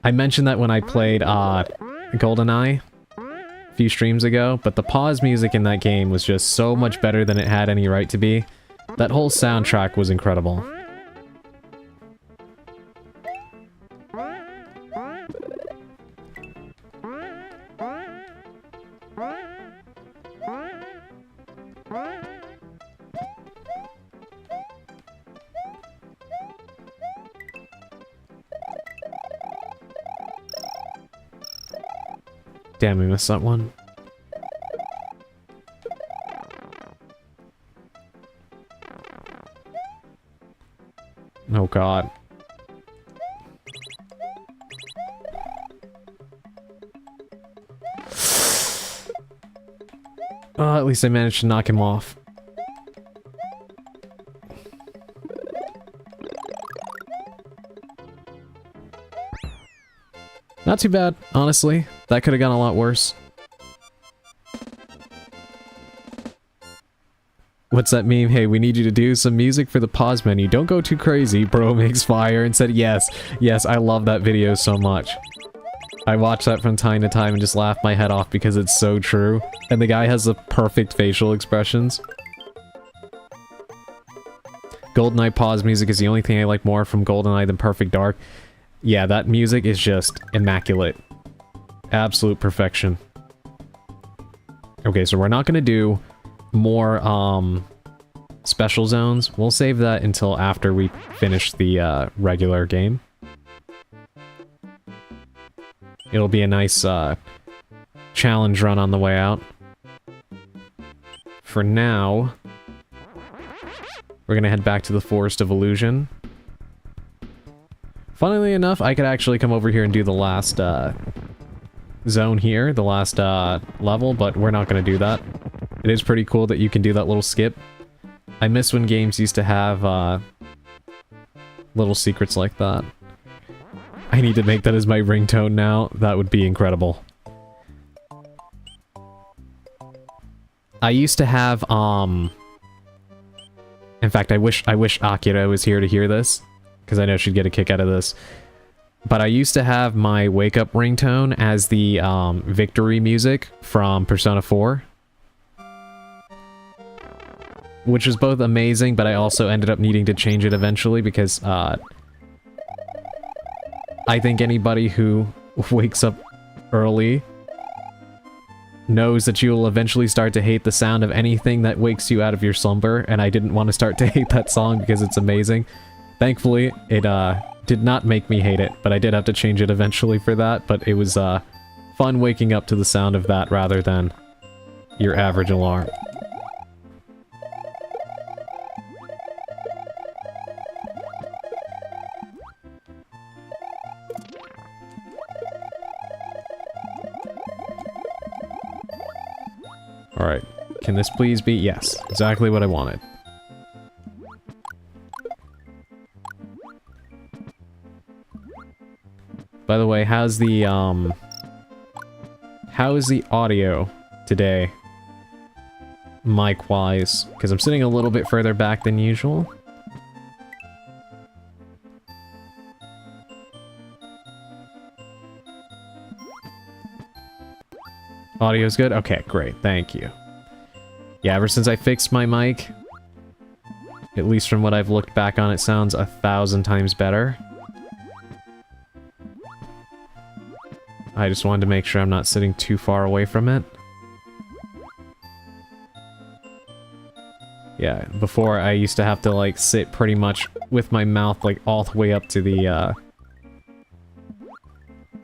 I mentioned that when I played GoldenEye a few streams ago, but the pause music in that game was just so much better than it had any right to be. That whole soundtrack was incredible. Damn, we missed that one. Oh god. At least I managed to knock him off. Not too bad, honestly. That could have gone a lot worse. What's that meme? Hey, we need you to do some music for the pause menu. Don't go too crazy. Bro makes fire and said yes. Yes, I love that video so much. I watch that from time to time and just laugh my head off because it's so true. And the guy has the perfect facial expressions. GoldenEye pause music is the only thing I like more from GoldenEye than Perfect Dark. Yeah, that music is just immaculate. Absolute perfection. Okay, so we're not gonna do more, special zones. We'll save that until after we finish the, regular game. It'll be a nice, challenge run on the way out. For now, we're gonna head back to the Forest of Illusion. Funnily enough, I could actually come over here and do the last, zone here, the last, level, but we're not gonna do that. It is pretty cool that you can do that little skip. I miss when games used to have, little secrets like that. I need to make that as my ringtone now. That would be incredible. I used to have, in fact, I wish Akira was here to hear this, because I know she'd get a kick out of this. But I used to have my wake-up ringtone as the, victory music from Persona 4. Which was both amazing, but I also ended up needing to change it eventually because, I think anybody who wakes up early knows that you will eventually start to hate the sound of anything that wakes you out of your slumber, and I didn't want to start to hate that song because it's amazing. Thankfully, it, did not make me hate it, but I did have to change it eventually for that, but it was, fun waking up to the sound of that rather than your average alarm. Alright. Can this please be? Yes. Exactly what I wanted. By the way, how's the, how is the audio today? Mic-wise? Because I'm sitting a little bit further back than usual. Audio's good? Okay, great. Thank you. Yeah, ever since I fixed my mic, at least from what I've looked back on, it sounds 1,000 times better. I just wanted to make sure I'm not sitting too far away from it. Yeah, before I used to have to, like, sit pretty much with my mouth, like, all the way up to the,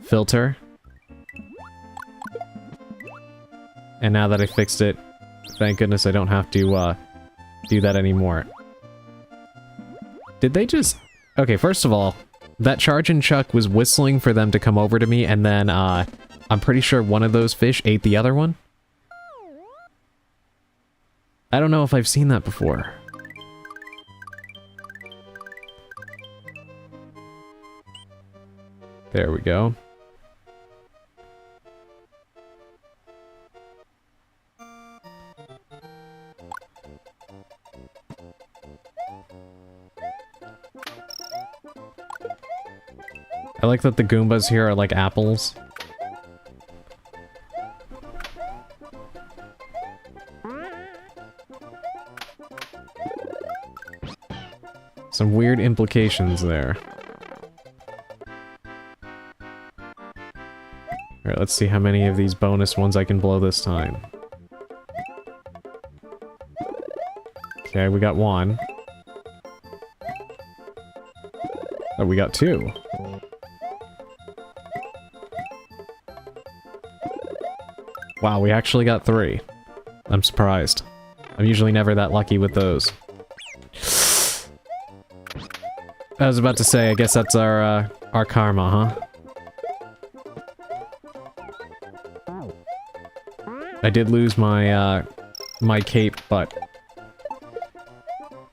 filter. And now that I fixed it, thank goodness I don't have to, do that anymore. Did they just... Okay, first of all, that Chargin' Chuck was whistling for them to come over to me, and then, I'm pretty sure one of those fish ate the other one? I don't know if I've seen that before. There we go. I like that the Goombas here are like apples. Some weird implications there. Alright, let's see how many of these bonus ones I can blow this time. Okay, we got one. Oh, we got two. Wow, we actually got three. I'm surprised. I'm usually never that lucky with those. I was about to say, I guess that's our karma, huh? I did lose my, my cape, but...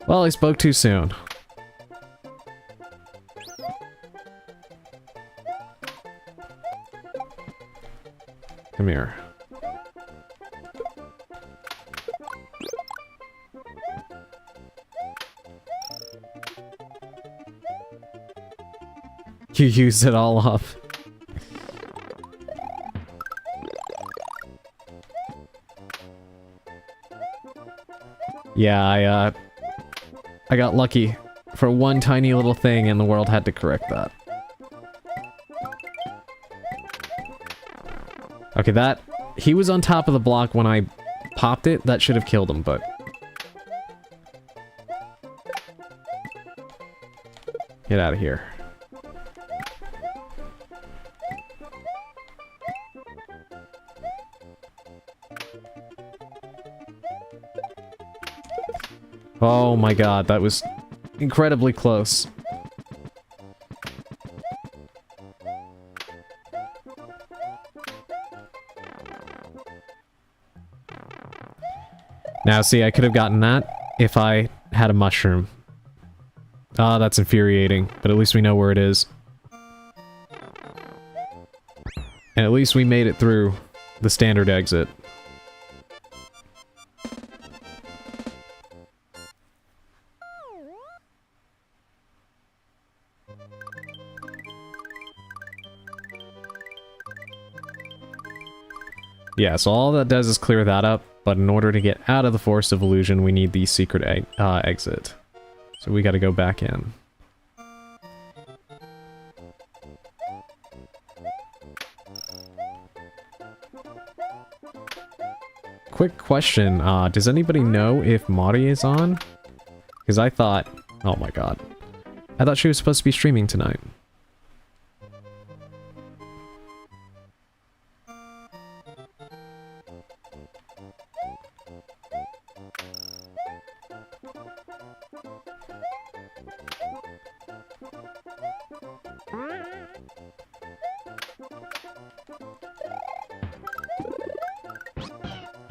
Well, I spoke too soon. Come here. You used it all up. Yeah, I got lucky for one tiny little thing and the world had to correct that. Okay, that... He was on top of the block when I popped it. That should have killed him, but... Get out of here. Oh my god, that was incredibly close. Now, see, I could have gotten that if I had a mushroom. Ah, that's infuriating, but at least we know where it is. And at least we made it through the standard exit. Yeah, so all that does is clear that up, but in order to get out of the Forest of Illusion, we need the secret exit. So we gotta go back in. Quick question, does anybody know if Mari is on? Because I thought... Oh my god. I thought she was supposed to be streaming tonight.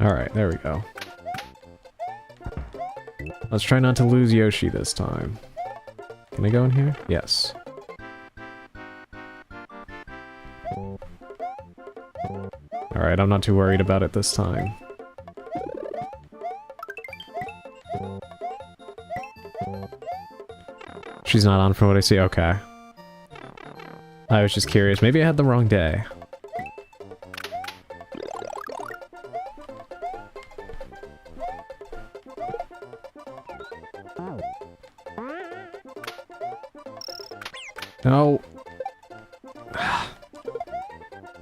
Alright, there we go. Let's try not to lose Yoshi this time. Can I go in here? Yes. Alright, I'm not too worried about it this time. She's not on from what I see? Okay. I was just curious. Maybe I had the wrong day. No.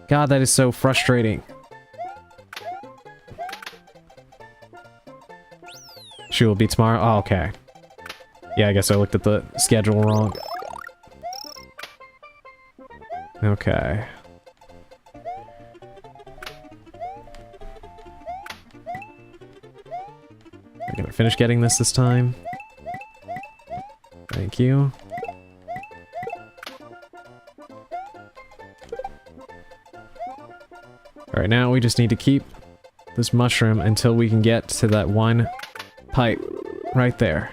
God, that is so frustrating. She will be tomorrow? Oh, okay. Yeah, I guess I looked at the schedule wrong. Okay. I'm gonna finish getting this time. Thank you. Alright, now we just need to keep this mushroom until we can get to that one pipe right there.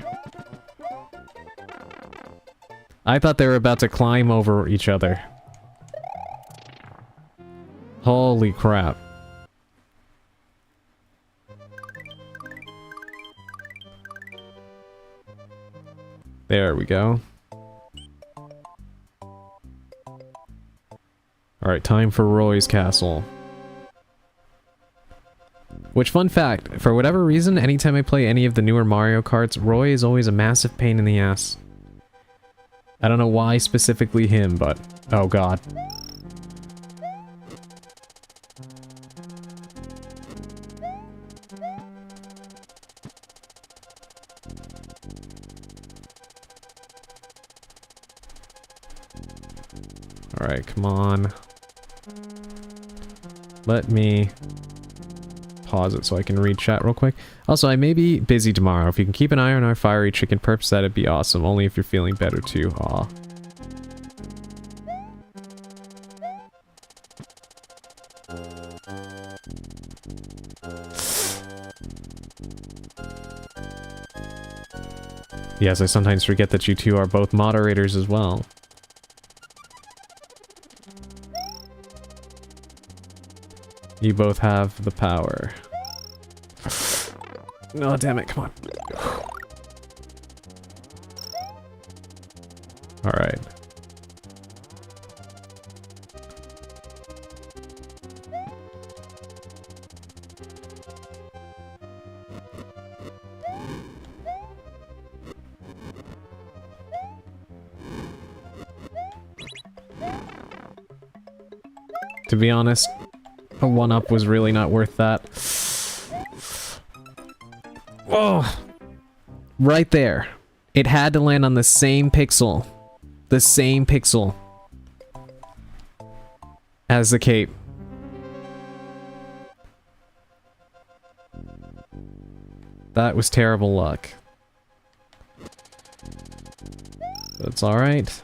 I thought they were about to climb over each other. Holy crap. There we go. Alright, time for Roy's castle. Which, fun fact, for whatever reason, anytime I play any of the newer Mario Karts, Roy is always a massive pain in the ass. I don't know why specifically him, but... oh god. Alright, come on. Let me pause it so I can read chat real quick. Also, I may be busy tomorrow. If you can keep an eye on our fiery chicken perps, that'd be awesome. Only if you're feeling better too. Aw. Yes, I sometimes forget that you two are both moderators as well. You both have the power. No, damn it, come on. Alright. To be honest, a 1-up was really not worth that. Oh! Right there. It had to land on the same pixel. The same pixel as the cape. That was terrible luck. That's alright.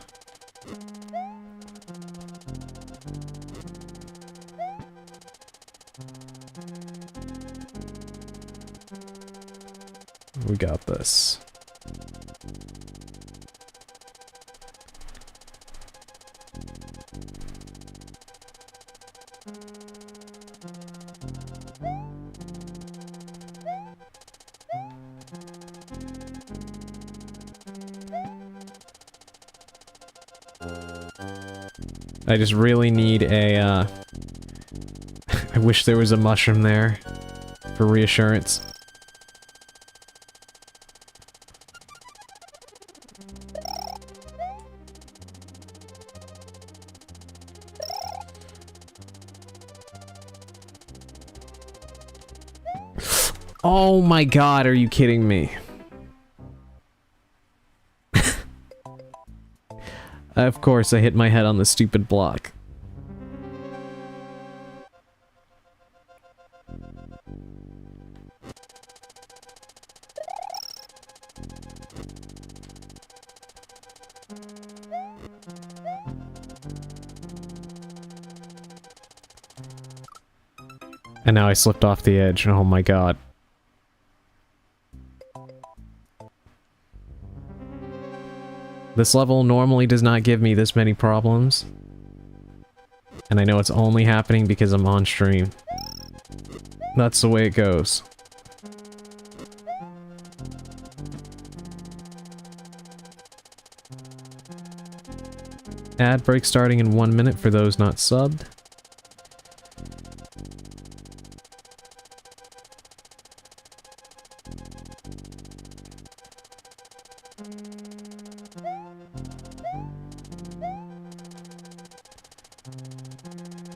We got this. I just really need a, I wish there was a mushroom there for reassurance. Oh my god, are you kidding me? Of course, I hit my head on the stupid block. And now I slipped off the edge. Oh my god. This level normally does not give me this many problems. And I know it's only happening because I'm on stream. That's the way it goes. Ad break starting in 1 minute for those not subbed.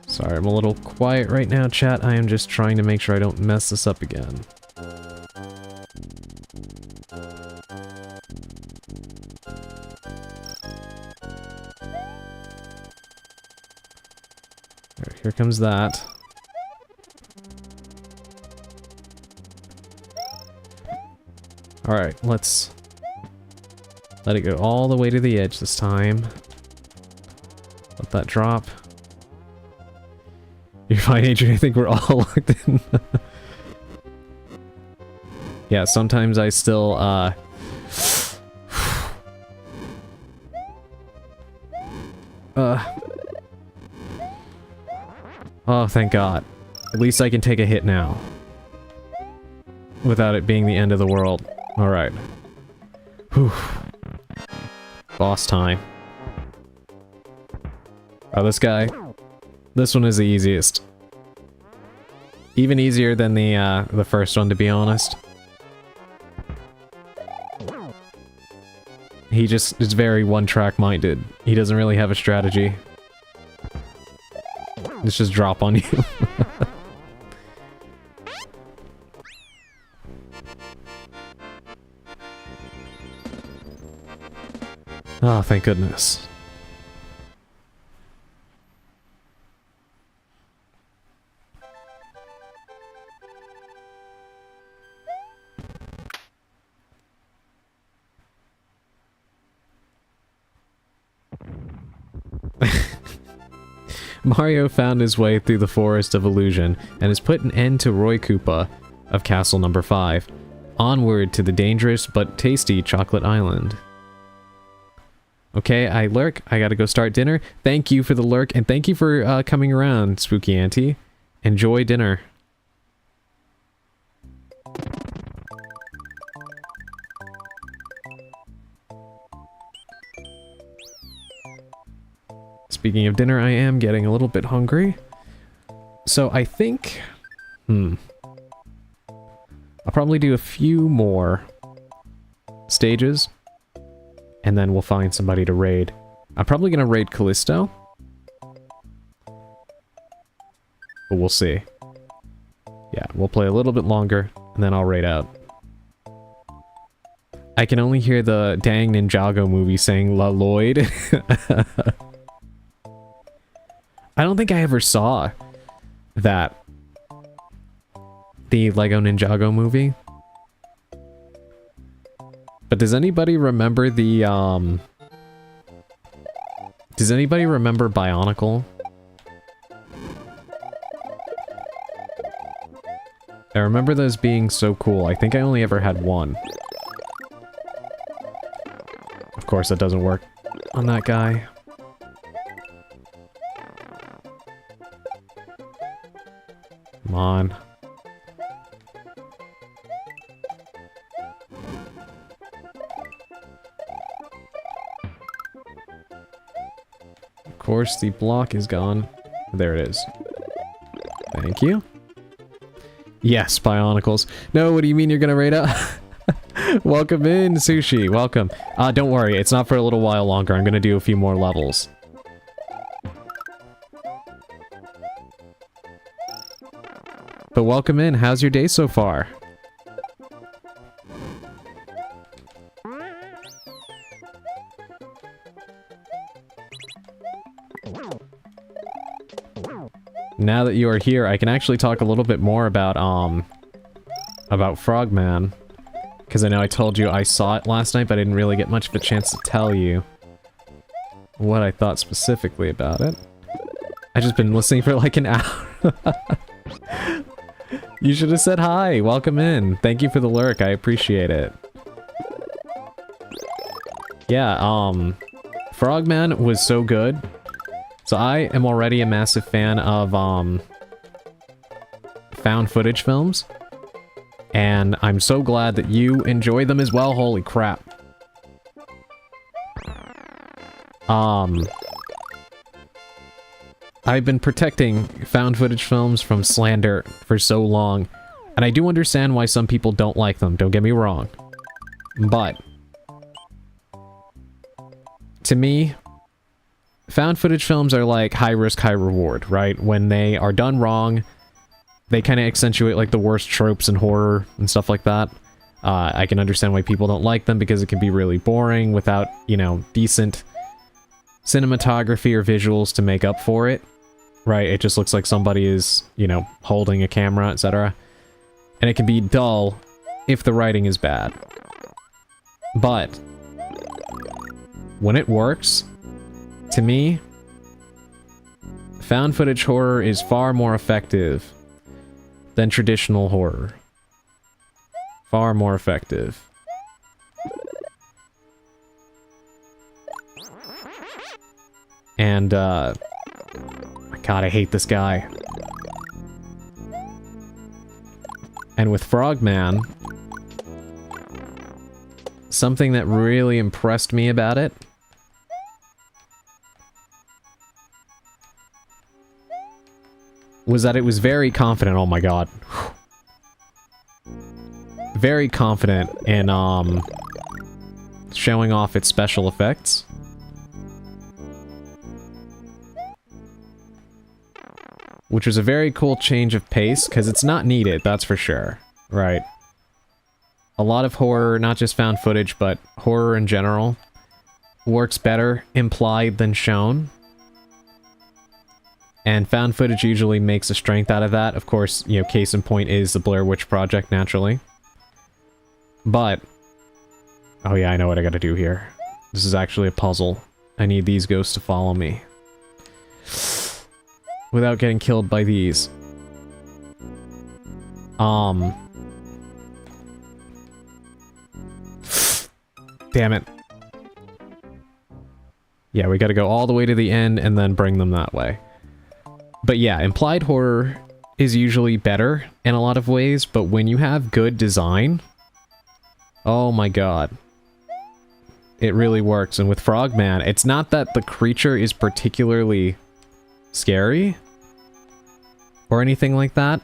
Sorry, I'm a little quiet right now, chat. I am just trying to make sure I don't mess this up again. Here comes that. Alright, let's let it go all the way to the edge this time. Let that drop. You're fine, Adrian. I think we're all locked in. Yeah, sometimes I still, Oh, thank God. At least I can take a hit now. Without it being the end of the world. Alright. Whew. Boss time. Oh, this guy. This one is the easiest. Even easier than the first one, to be honest. He just is very one-track minded. He doesn't really have a strategy. Let's just drop on you. Oh, thank goodness. Mario found his way through the Forest of Illusion and has put an end to Roy Koopa of Castle Number 5. Onward to the dangerous but tasty Chocolate Island. Okay, I lurk. I gotta go start dinner. Thank you for the lurk, and thank you for coming around, Spooky Auntie. Enjoy dinner. Speaking of dinner, I am getting a little bit hungry. So I think... I'll probably do a few more stages. And then we'll find somebody to raid. I'm probably gonna raid Callisto. But we'll see. Yeah, we'll play a little bit longer, and then I'll raid out. I can only hear the dang Ninjago movie saying La Lloyd. I don't think I ever saw that. The Lego Ninjago movie. But does anybody remember the, Does anybody remember Bionicle? I remember those being so cool. I think I only ever had one. Of course, that doesn't work on that guy. Come on. Of course, the block is gone. There it is. Thank you. Yes, Bionicles. No, what do you mean you're gonna raid up? Welcome in, Sushi. Welcome. Don't worry, it's not for a little while longer. I'm gonna do a few more levels. But welcome in. How's your day so far? Now that you are here, I can actually talk a little bit more about Frogman. Because I know I told you I saw it last night, but I didn't really get much of a chance to tell you what I thought specifically about it. I just been listening for like an hour. You should have said hi. Welcome in. Thank you for the lurk. I appreciate it. Yeah, Frogman was so good. So I am already a massive fan of, found footage films. And I'm so glad that you enjoy them as well. Holy crap. I've been protecting found footage films from slander for so long, and I do understand why some people don't like them, don't get me wrong. But to me, found footage films are like high risk, high reward, right? When they are done wrong, they kind of accentuate like the worst tropes in horror and stuff like that. I can understand why people don't like them because it can be really boring without, you know, decent cinematography or visuals to make up for it, right? It just looks like somebody is, you know, holding a camera, etc. And it can be dull if the writing is bad. But when it works, to me, found footage horror is far more effective than traditional horror. Far more effective. And, God, I hate this guy. And with Frogman, something that really impressed me about it was that it was very confident. Oh my god. Very confident in, showing off its special effects. Which was a very cool change of pace, because it's not needed, that's for sure, right? A lot of horror, not just found footage, but horror in general, works better implied than shown. And found footage usually makes a strength out of that. Of course, you know, case in point is the Blair Witch Project, naturally. But... oh yeah, I know what I gotta do here. This is actually a puzzle. I need these ghosts to follow me. Without getting killed by these. Damn it. Yeah, we gotta go all the way to the end and then bring them that way. But yeah, implied horror is usually better in a lot of ways, but when you have good design... oh my god. It really works, and with Frogman, it's not that the creature is particularly scary or anything like that.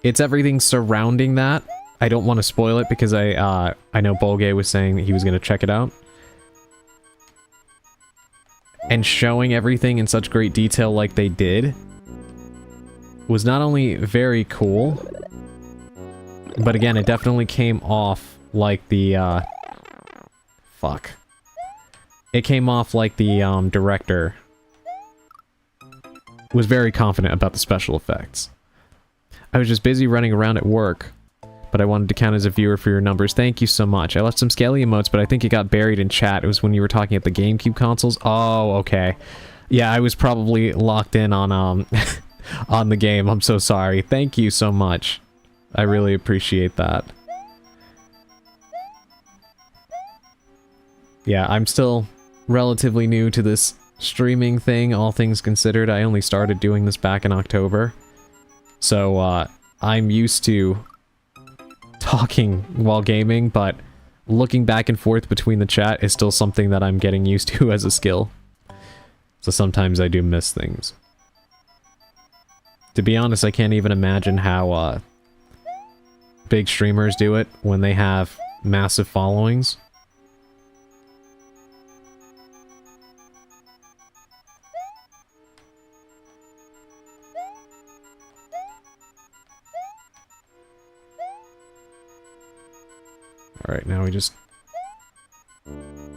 It's everything surrounding that. I don't want to spoil it because I know Bolgay was saying that he was going to check it out. And showing everything in such great detail like they did was not only very cool, but again, it definitely came off like the, fuck. It came off like the, director was very confident about the special effects. I was just busy running around at work, but I wanted to count as a viewer for your numbers. Thank you so much. I left some scaly emotes, but I think it got buried in chat. It was when you were talking at the GameCube consoles. Oh, okay. Yeah, I was probably locked in on, on the game. I'm so sorry. Thank you so much. I really appreciate that. Yeah, I'm still relatively new to this streaming thing, all things considered. I only started doing this back in October. So, I'm used to talking while gaming, but looking back and forth between the chat is still something that I'm getting used to as a skill. So sometimes I do miss things. To be honest, I can't even imagine how, big streamers do it when they have massive followings. Alright, now we just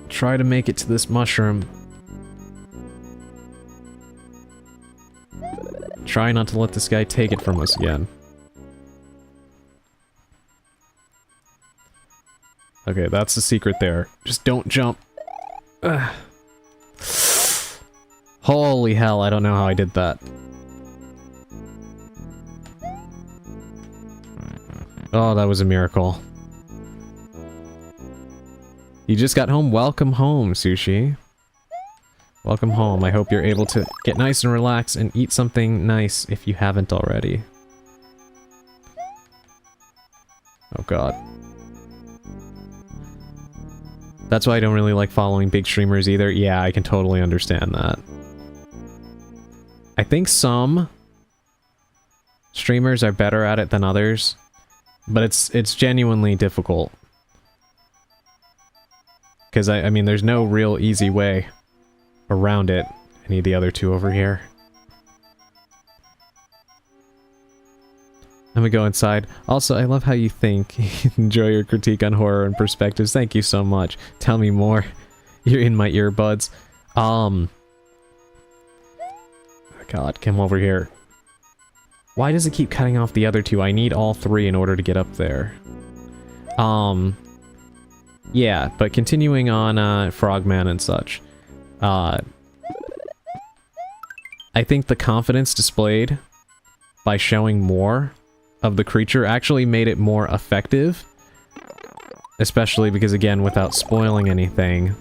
try to make it to this mushroom. Try not to let this guy take it from us again. Okay, that's the secret there. Just don't jump. Ugh. Holy hell, I don't know how I did that. Oh, that was a miracle. You just got home? Welcome home, Sushi. Welcome home. I hope you're able to get nice and relax and eat something nice if you haven't already. Oh god. That's why I don't really like following big streamers either. Yeah, I can totally understand that. I think some streamers are better at it than others, but it's genuinely difficult. Because, I mean, there's no real easy way around it. I need the other two over here. I'm gonna go inside. Also, I love how you think. Enjoy your critique on horror and perspectives. Thank you so much. Tell me more. You're in my earbuds. Oh god, come over here. Why does it keep cutting off the other two? I need all three in order to get up there. Yeah, but continuing on, Frogman and such. I think the confidence displayed by showing more of the creature actually made it more effective. Especially because, again, without spoiling anything,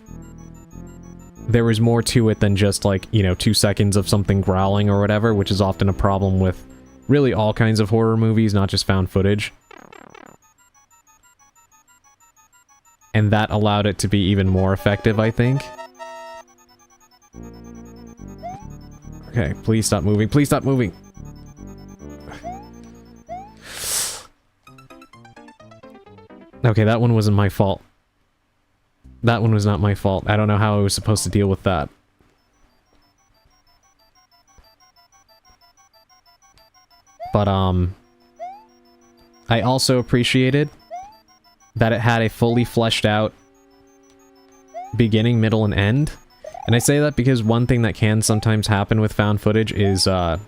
there was more to it than just, like, you know, 2 seconds of something growling or whatever, which is often a problem with really all kinds of horror movies, not just found footage. And that allowed it to be even more effective, I think. Okay, please stop moving. Please stop moving! Okay, that one wasn't my fault. That one was not my fault. I don't know how I was supposed to deal with that. But, I also appreciated that it had a fully fleshed out beginning, middle, and end. And I say that because one thing that can sometimes happen with found footage is, a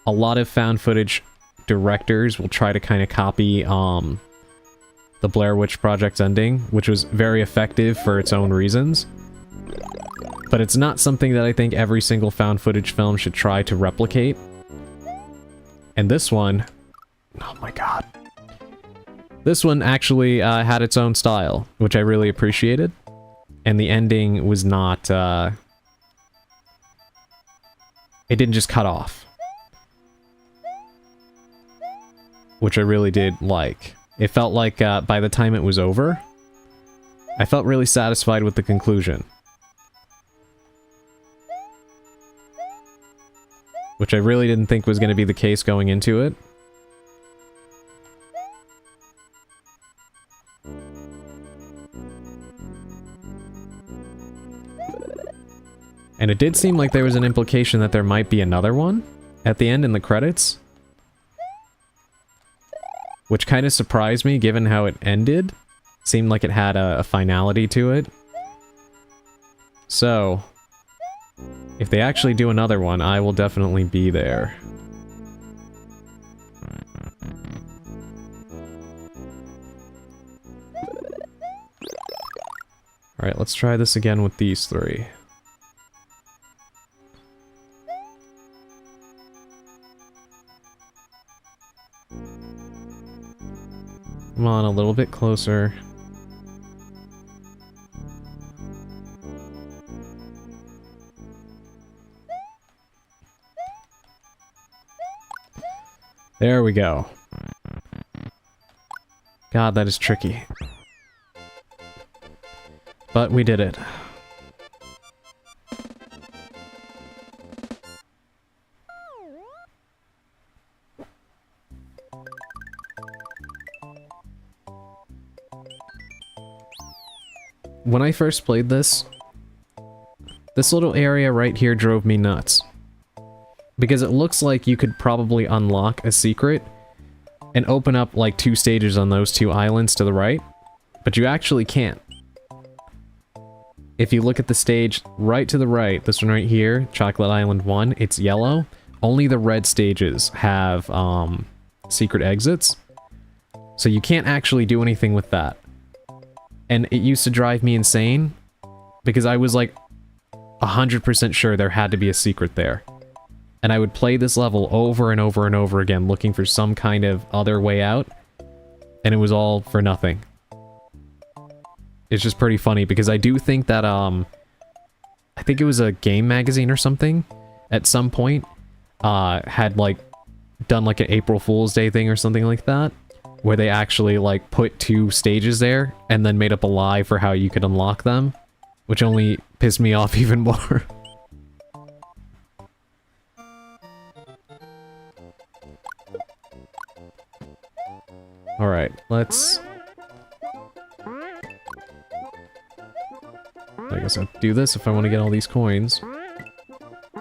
lot of found footage directors will try to kind of copy, the Blair Witch Project's ending, which was very effective for its own reasons. But it's not something that I think every single found footage film should try to replicate. And this one... Oh my god. This one actually had its own style, which I really appreciated. And the ending was not... It didn't just cut off. Which I really did like. It felt like by the time it was over, I felt really satisfied with the conclusion. Which I really didn't think was going to be the case going into it. And it did seem like there was an implication that there might be another one at the end in the credits. Which kind of surprised me, given how it ended. Seemed like it had a finality to it. So, if they actually do another one, I will definitely be there. Alright, let's try this again with these three. Come on, a little bit closer. There we go. God, that is tricky. But we did it. When I first played this little area right here drove me nuts. Because it looks like you could probably unlock a secret and open up like 2 stages on those 2 islands to the right, but you actually can't. If you look at the stage right to the right, this one right here, Chocolate Island 1, it's yellow. Only the red stages have secret exits. So you can't actually do anything with that. And it used to drive me insane, because I was like 100% sure there had to be a secret there. And I would play this level over and over and over again, looking for some kind of other way out. And it was all for nothing. It's just pretty funny because I do think that, I think it was a game magazine or something at some point, had like done like an April Fool's Day thing or something like that, where they actually like put 2 stages there and then made up a lie for how you could unlock them, which only pissed me off even more. Alright, let's... I guess I'll do this if I want to get all these coins.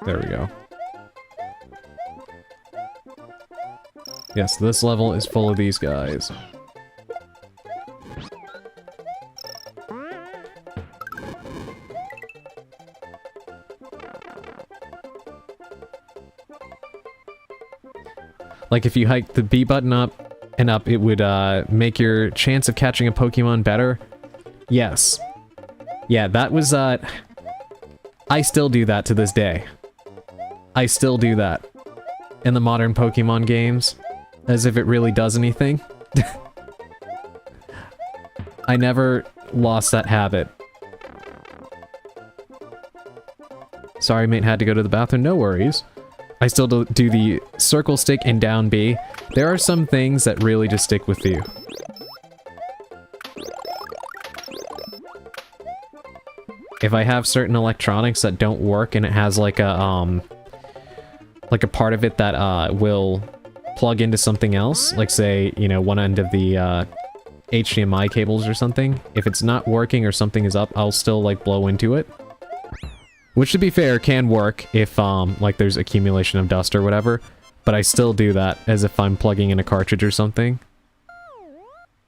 There we go. Yes, this level is full of these guys. Like, if you hike the B button up and up, it would make your chance of catching a Pokemon better. Yes. Yeah, that was, I still do that to this day. I still do that in the modern Pokemon games, as if it really does anything. I never lost that habit. Sorry, mate, had to go to the bathroom. No worries. I still do the circle stick and down B. There are some things that really just stick with you. If I have certain electronics that don't work and it has like a part of it that will plug into something else, like say, you know, one end of the HDMI cables or something, if it's not working or something is up, I'll still like blow into it. Which, to be fair, can work if like there's accumulation of dust or whatever, but I still do that as if I'm plugging in a cartridge or something.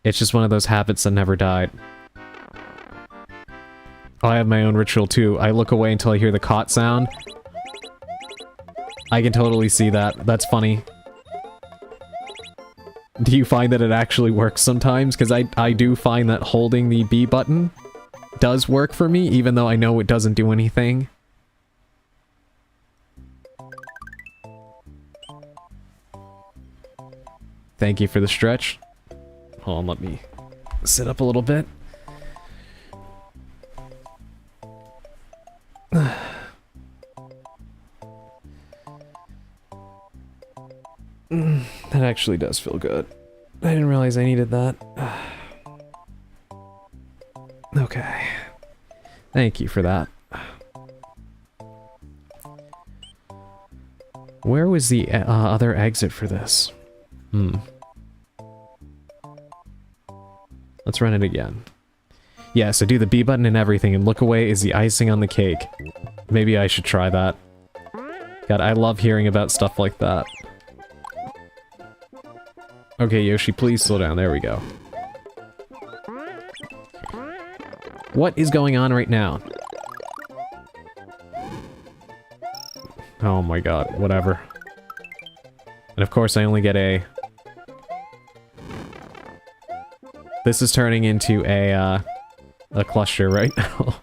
It's just one of those habits that never died. I have my own ritual too. I look away until I hear the cot sound. I can totally see that. That's funny. Do you find that it actually works sometimes? Because I do find that holding the B button does work for me, even though I know it doesn't do anything. Thank you for the stretch. Hold on, let me sit up a little bit. That actually does feel good. I didn't realize I needed that. Okay. Thank you for that. Where was the other exit for this? Let's run it again. Yeah, so do the B button and everything, and look away is the icing on the cake. Maybe I should try that. God, I love hearing about stuff like that. Okay, Yoshi, please slow down. There we go. What is going on right now? Oh my god, whatever. And of course I only get a... This is turning into a cluster right now.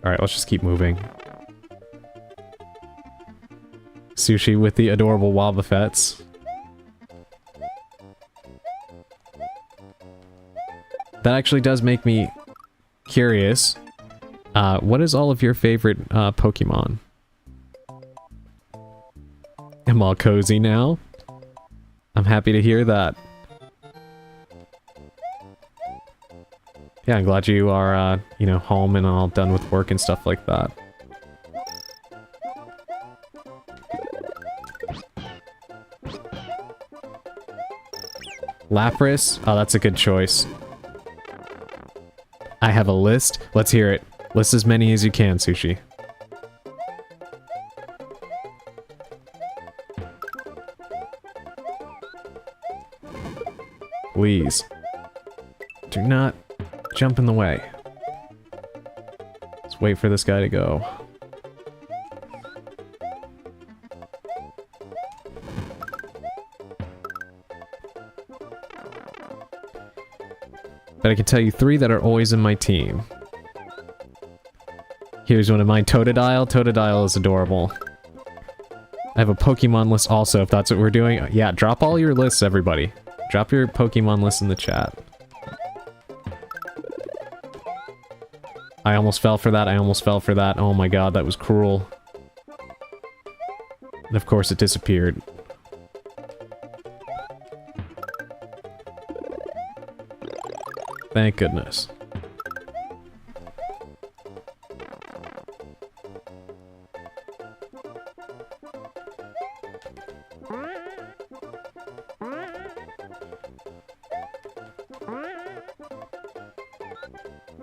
Alright, let's just keep moving. Sushi with the adorable Wobbuffets. That actually does make me curious. What is all of your favorite Pokemon? I'm all cozy now. I'm happy to hear that. Yeah, I'm glad you are, you know, home and all done with work and stuff like that. Lapras? Oh, that's a good choice. I have a list. Let's hear it. List as many as you can, Sushi. Please. Do not jump in the way. Let's wait for this guy to go. But I can tell you 3 that are always in my team. Here's one of mine, Totodile. Totodile is adorable. I have a Pokemon list also, if that's what we're doing. Yeah, drop all your lists, everybody. Drop your Pokemon list in the chat. I almost fell for that, I almost fell for that. Oh my god, that was cruel. And of course it disappeared. Thank goodness.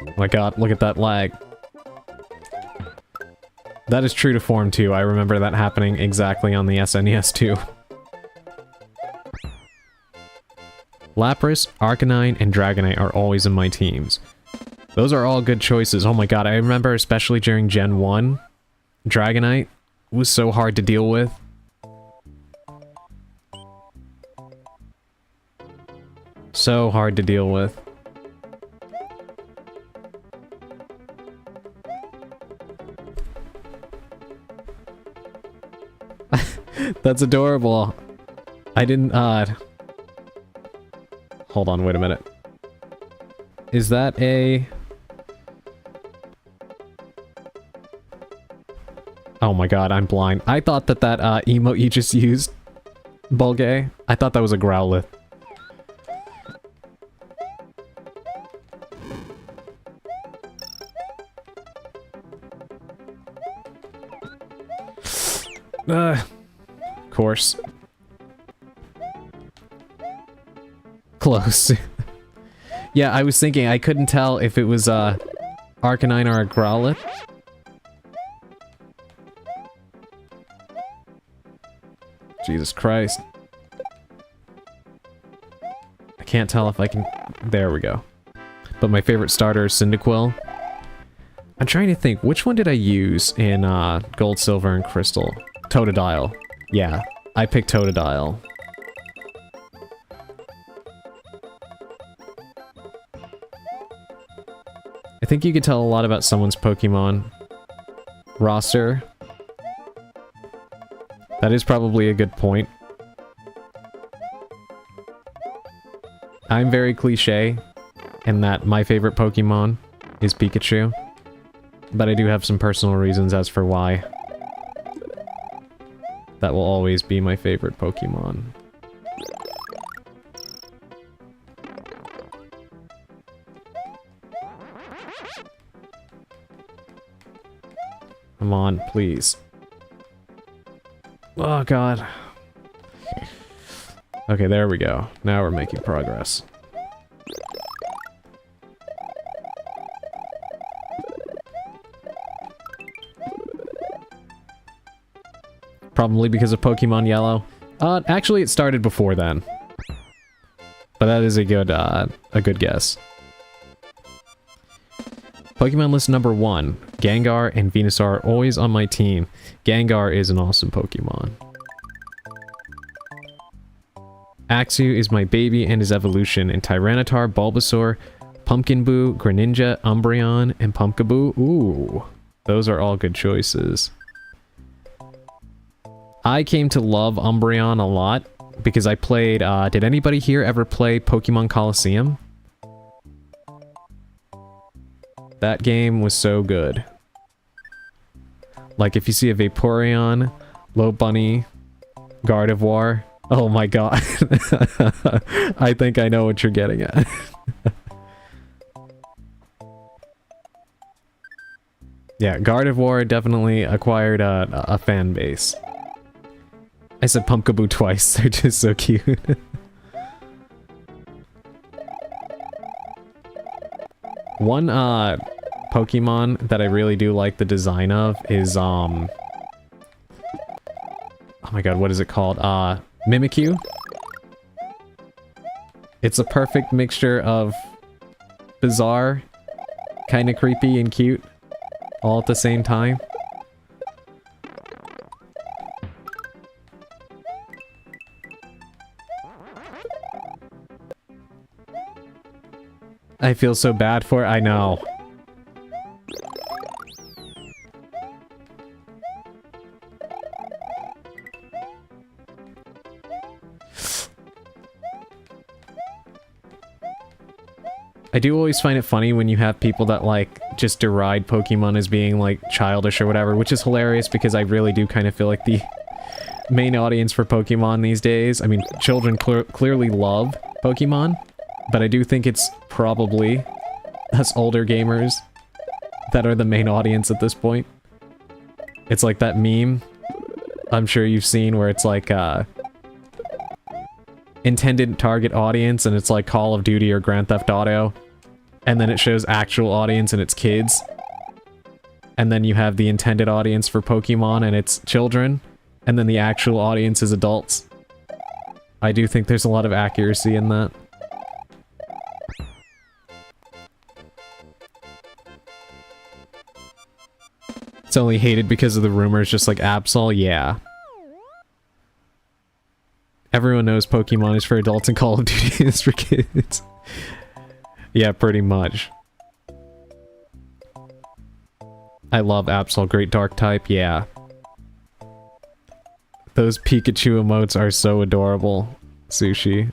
Oh my god, look at that lag. That is true to form too. I remember that happening exactly on the SNES too. Lapras, Arcanine, and Dragonite are always in my teams. Those are all good choices. Oh my god, I remember especially during Gen 1, Dragonite was so hard to deal with. So hard to deal with. That's adorable. I didn't, hold on, wait a minute. Is that a... Oh my god, I'm blind. I thought that emote you just used, Bulgay, I thought that was a Growlithe. Of course. Close. Yeah, I was thinking, I couldn't tell if it was, Arcanine or a Growlithe. Jesus Christ. I can't tell if I can... There we go. But my favorite starter is Cyndaquil. I'm trying to think, which one did I use in, Gold, Silver, and Crystal? Totodile. Yeah, I picked Totodile. I think you could tell a lot about someone's Pokemon roster. That is probably a good point. I'm very cliche in that my favorite Pokemon is Pikachu, but I do have some personal reasons as for why. That will always be my favorite Pokemon. Come on, please. Oh god. Okay, there we go. Now we're making progress. Probably because of Pokemon Yellow. Actually, it started before then. But that is a good guess. Pokemon list number 1. Gengar and Venusaur are always on my team. Gengar is an awesome Pokemon. Axew is my baby and his evolution in Tyranitar, Bulbasaur, Pumpkinboo, Greninja, Umbreon, and Pumpkaboo. Ooh, those are all good choices. I came to love Umbreon a lot because I played, did anybody here ever play Pokemon Coliseum? That game was so good. Like, if you see a Vaporeon, Lopunny, Gardevoir, oh my god. I think I know what you're getting at. Yeah, Gardevoir definitely acquired a fan base. I said Pumpkaboo twice, they're just so cute. One, Pokemon that I really do like the design of is, oh my god, what is it called? Mimikyu? It's a perfect mixture of bizarre, kinda creepy and cute, all at the same time. I feel so bad for it, I know. I do always find it funny when you have people that, like, just deride Pokemon as being, like, childish or whatever, which is hilarious because I really do kind of feel like the main audience for Pokemon these days. I mean, children clearly love Pokemon, but I do think it's probably us older gamers that are the main audience at this point. It's like that meme I'm sure you've seen where it's like, intended target audience and it's like Call of Duty or Grand Theft Auto, and then it shows actual audience and it's kids. And then you have the intended audience for Pokemon and it's children, and then the actual audience is adults. I do think there's a lot of accuracy in that. It's only hated because of the rumors, just like Absol, yeah. Everyone knows Pokemon is for adults and Call of Duty is for kids. Yeah, pretty much. I love Absol, great dark type, yeah. Those Pikachu emotes are so adorable, Sushi.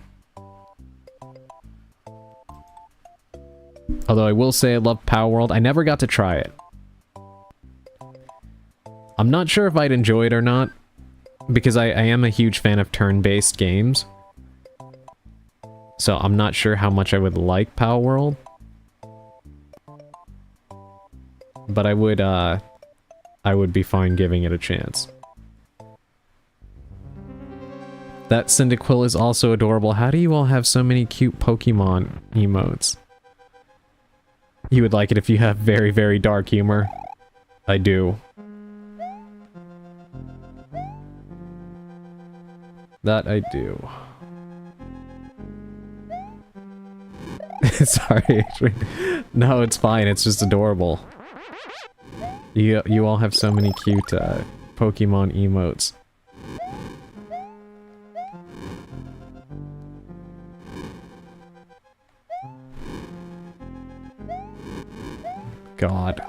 Although I will say I love Power World, I never got to try it. I'm not sure if I'd enjoy it or not, because I am a huge fan of turn-based games. So I'm not sure how much I would like Power World. But I would be fine giving it a chance. That Cyndaquil is also adorable. How do you all have so many cute Pokemon emotes? You would like it if you have very, very dark humor. I do. That I do. Sorry, actually. No, it's fine. It's just adorable. You all have so many cute Pokemon emotes. God.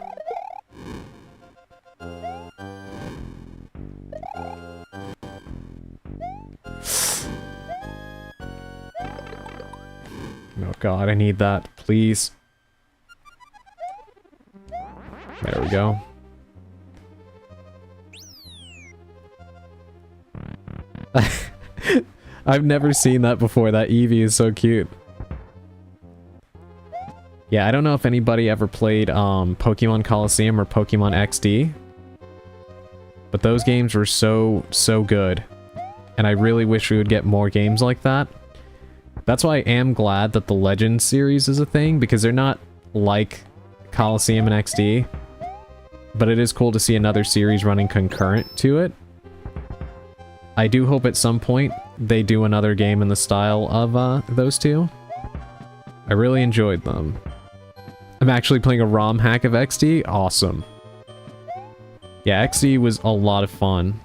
Oh god, I need that, please. There we go. I've never seen that before. That Eevee is so cute. Yeah, I don't know if anybody ever played Pokemon Coliseum or Pokemon XD. But those games were so good. And I really wish we would get more games like that. That's why I am glad that the Legends series is a thing, because they're not like Coliseum and XD. But it is cool to see another series running concurrent to it. I do hope at some point they do another game in the style of those two. I really enjoyed them. I'm actually playing a ROM hack of XD. Awesome. Yeah, XD was a lot of fun.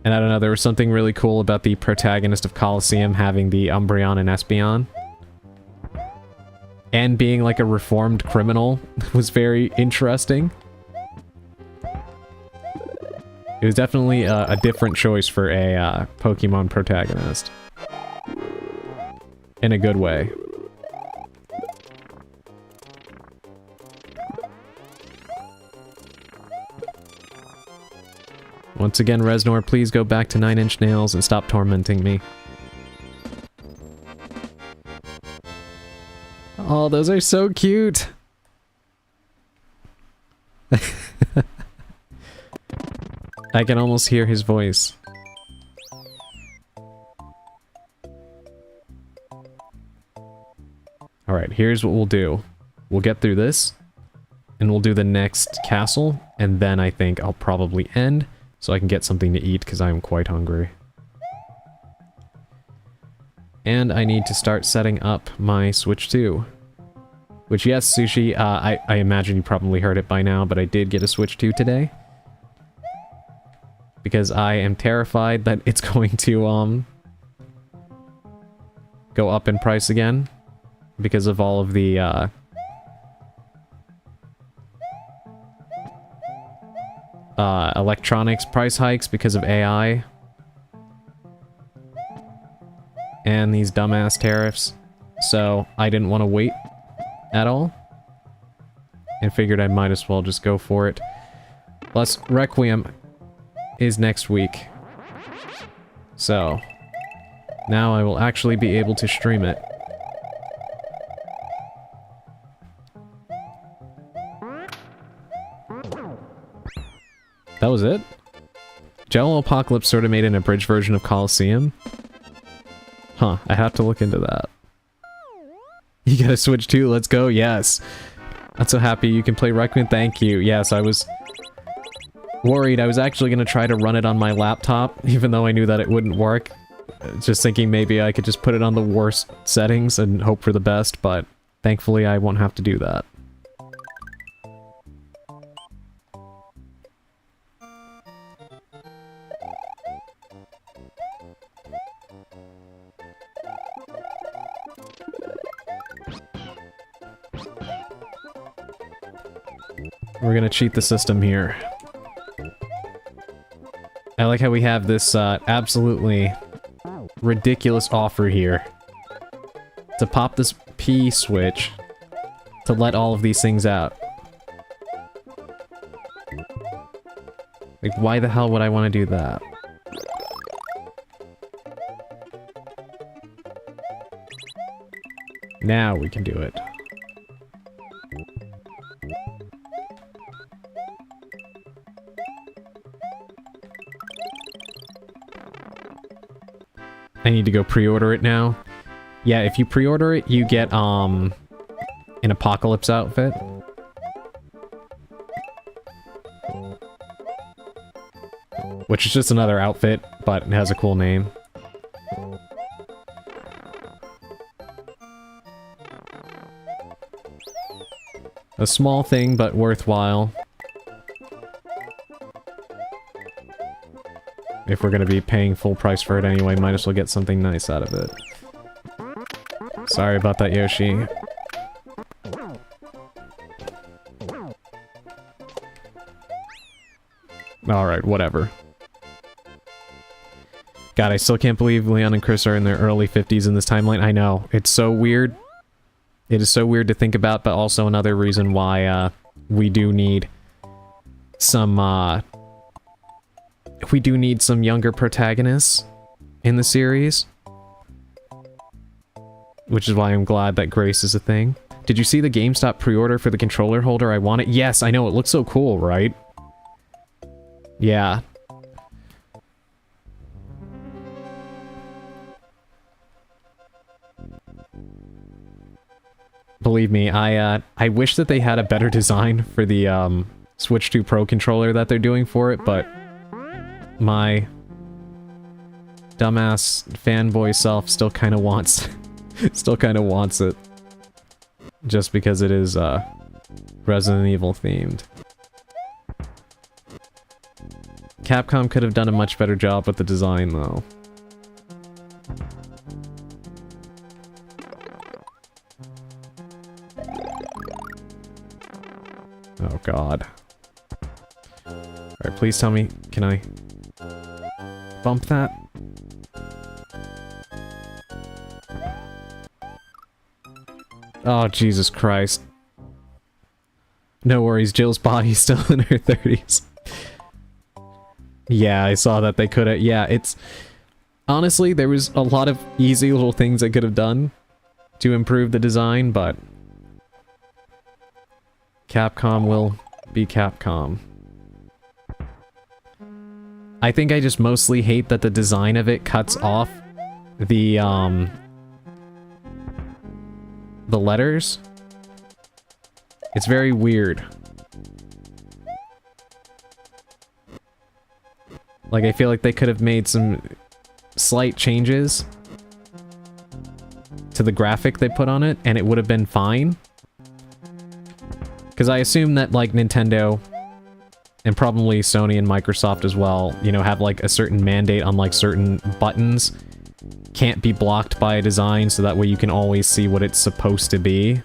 And I don't know, there was something really cool about the protagonist of Coliseum having the Umbreon and Espeon. And being like a reformed criminal was very interesting. It was definitely a different choice for a Pokemon protagonist. In a good way. Once again, Reznor, please go back to 9 Inch Nails and stop tormenting me. Oh, those are so cute! I can almost hear his voice. Alright, here's what we'll do. We'll get through this, and we'll do the next castle, and then I think I'll probably end, so I can get something to eat, because I am quite hungry. And I need to start setting up my Switch 2. Which, yes, Sushi, I imagine you probably heard it by now, but I did get a Switch 2 today. Because I am terrified that it's going to, go up in price again. Because of all of the, electronics price hikes because of AI. And understand these dumbass tariffs, so I didn't want to wait at all. And figured I might as well just go for it. Plus, Requiem is next week. So, now I will actually be able to stream it. That was it? Jello Apocalypse sort of made an abridged version of Coliseum? Huh, I have to look into that. You gotta Switch too, let's go, yes! I'm so happy you can play Requiem, thank you. Yes, I was worried. I was actually gonna try to run it on my laptop, even though I knew that it wouldn't work. Just thinking maybe I could just put it on the worst settings and hope for the best, but thankfully I won't have to do that. We're gonna cheat the system here. I like how we have this absolutely ridiculous offer here. To pop this P switch to let all of these things out. Like, why the hell would I want to do that? Now we can do it. I need to go pre-order it now. Yeah, if you pre-order it, you get, an Apocalypse outfit. Which is just another outfit, but it has a cool name. A small thing, but worthwhile. If we're gonna be paying full price for it anyway, might as well get something nice out of it. Sorry about that, Yoshi. Alright, whatever. God, I still can't believe Leon and Chris are in their early 50s in this timeline. I know, it's so weird. It is so weird to think about, but also another reason why, we do need some, we do need some younger protagonists in the series. Which is why I'm glad that Grace is a thing. Did you see the GameStop pre-order for the controller holder I wanted? Yes, I know, it looks so cool, right? Yeah. Believe me, I wish that they had a better design for the, Switch 2 Pro controller that they're doing for it, but my dumbass fanboy self still kind of wants it. Just because it is, Resident Evil themed. Capcom could have done a much better job with the design, though. Oh god. Alright, please tell me, can I bump that? Oh, Jesus Christ. No worries, Jill's body's still in her 30s. Yeah, I saw that they could've, yeah, it's... Honestly, there was a lot of easy little things they could have done to improve the design, but... Capcom will be Capcom. I think I just mostly hate that the design of it cuts off the letters. It's very weird. Like, I feel like they could have made some slight changes to the graphic they put on it, and it would have been fine. Because I assume that, like, Nintendo, and probably Sony and Microsoft as well, you know, have, like, a certain mandate on, like, certain buttons can't be blocked by a design, so that way you can always see what it's supposed to be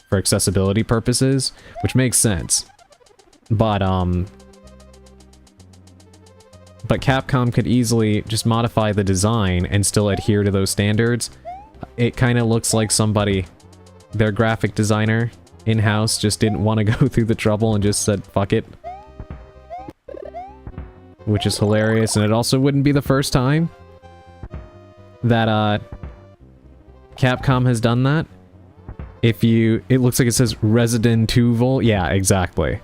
for accessibility purposes, which makes sense. But Capcom could easily just modify the design and still adhere to those standards, it kind of looks like somebody, their graphic designer in-house, just didn't want to go through the trouble and just said, fuck it. Which is hilarious, and it also wouldn't be the first time that, Capcom has done that. It looks like it says Resident Evil. Yeah, exactly.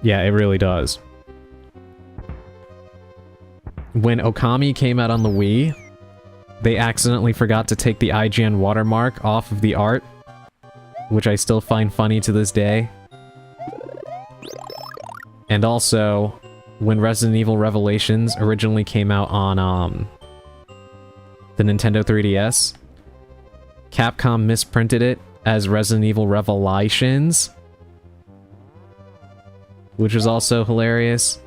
Yeah, it really does. When Okami came out on the Wii, they accidentally forgot to take the IGN watermark off of the art, which I still find funny to this day. And also, when Resident Evil Revelations originally came out on the Nintendo 3DS, Capcom misprinted it as Resident Evil Revelations, which was also hilarious.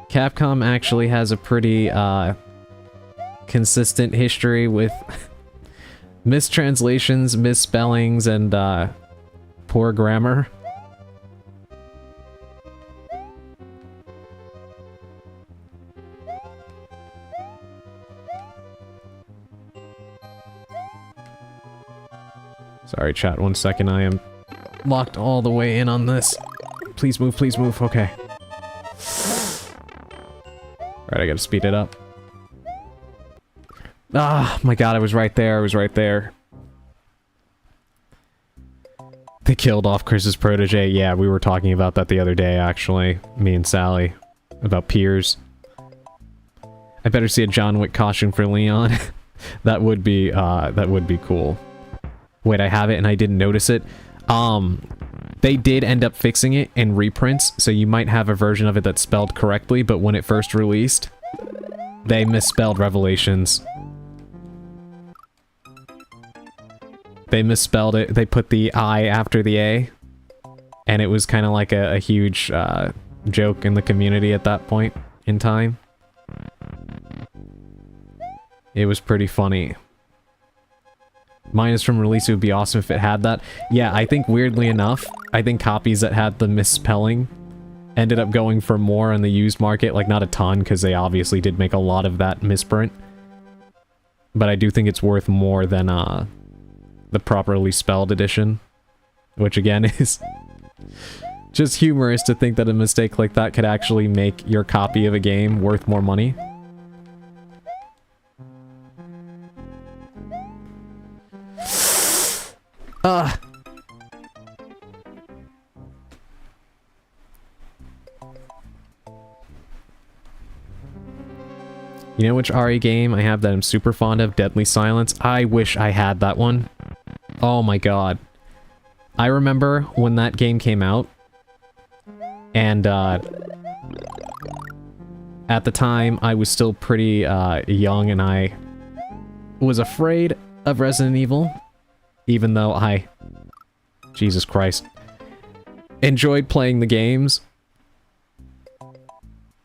Capcom actually has a pretty consistent history with mistranslations, misspellings, and poor grammar. Sorry, chat, 1 second. I am locked all the way in on this. Please move, please move. Okay. Alright, I gotta speed it up. Ah, my god, I was right there. I was right there. They killed off Chris's protege. Yeah, we were talking about that the other day, actually. Me and Sally. About Piers. I better see a John Wick costume for Leon. That would be cool. Wait, I have it and I didn't notice it. They did end up fixing it in reprints, so you might have a version of it that's spelled correctly, but when it first released, they misspelled Revelations. They misspelled it, they put the I after the A, and it was kind of like a huge joke in the community at that point in time. It was pretty funny. Minus from release, it would be awesome if it had that. Yeah, I think weirdly enough, I think copies that had the misspelling ended up going for more on the used market. Like, not a ton, because they obviously did make a lot of that misprint. But I do think it's worth more than the properly spelled edition. Which again is just humorous to think that a mistake like that could actually make your copy of a game worth more money. You know which RE game I have that I'm super fond of? Deadly Silence. I wish I had that one. Oh my god. I remember when that game came out, and at the time I was still pretty young, and I was afraid of Resident Evil, even though I, Jesus Christ, enjoyed playing the games.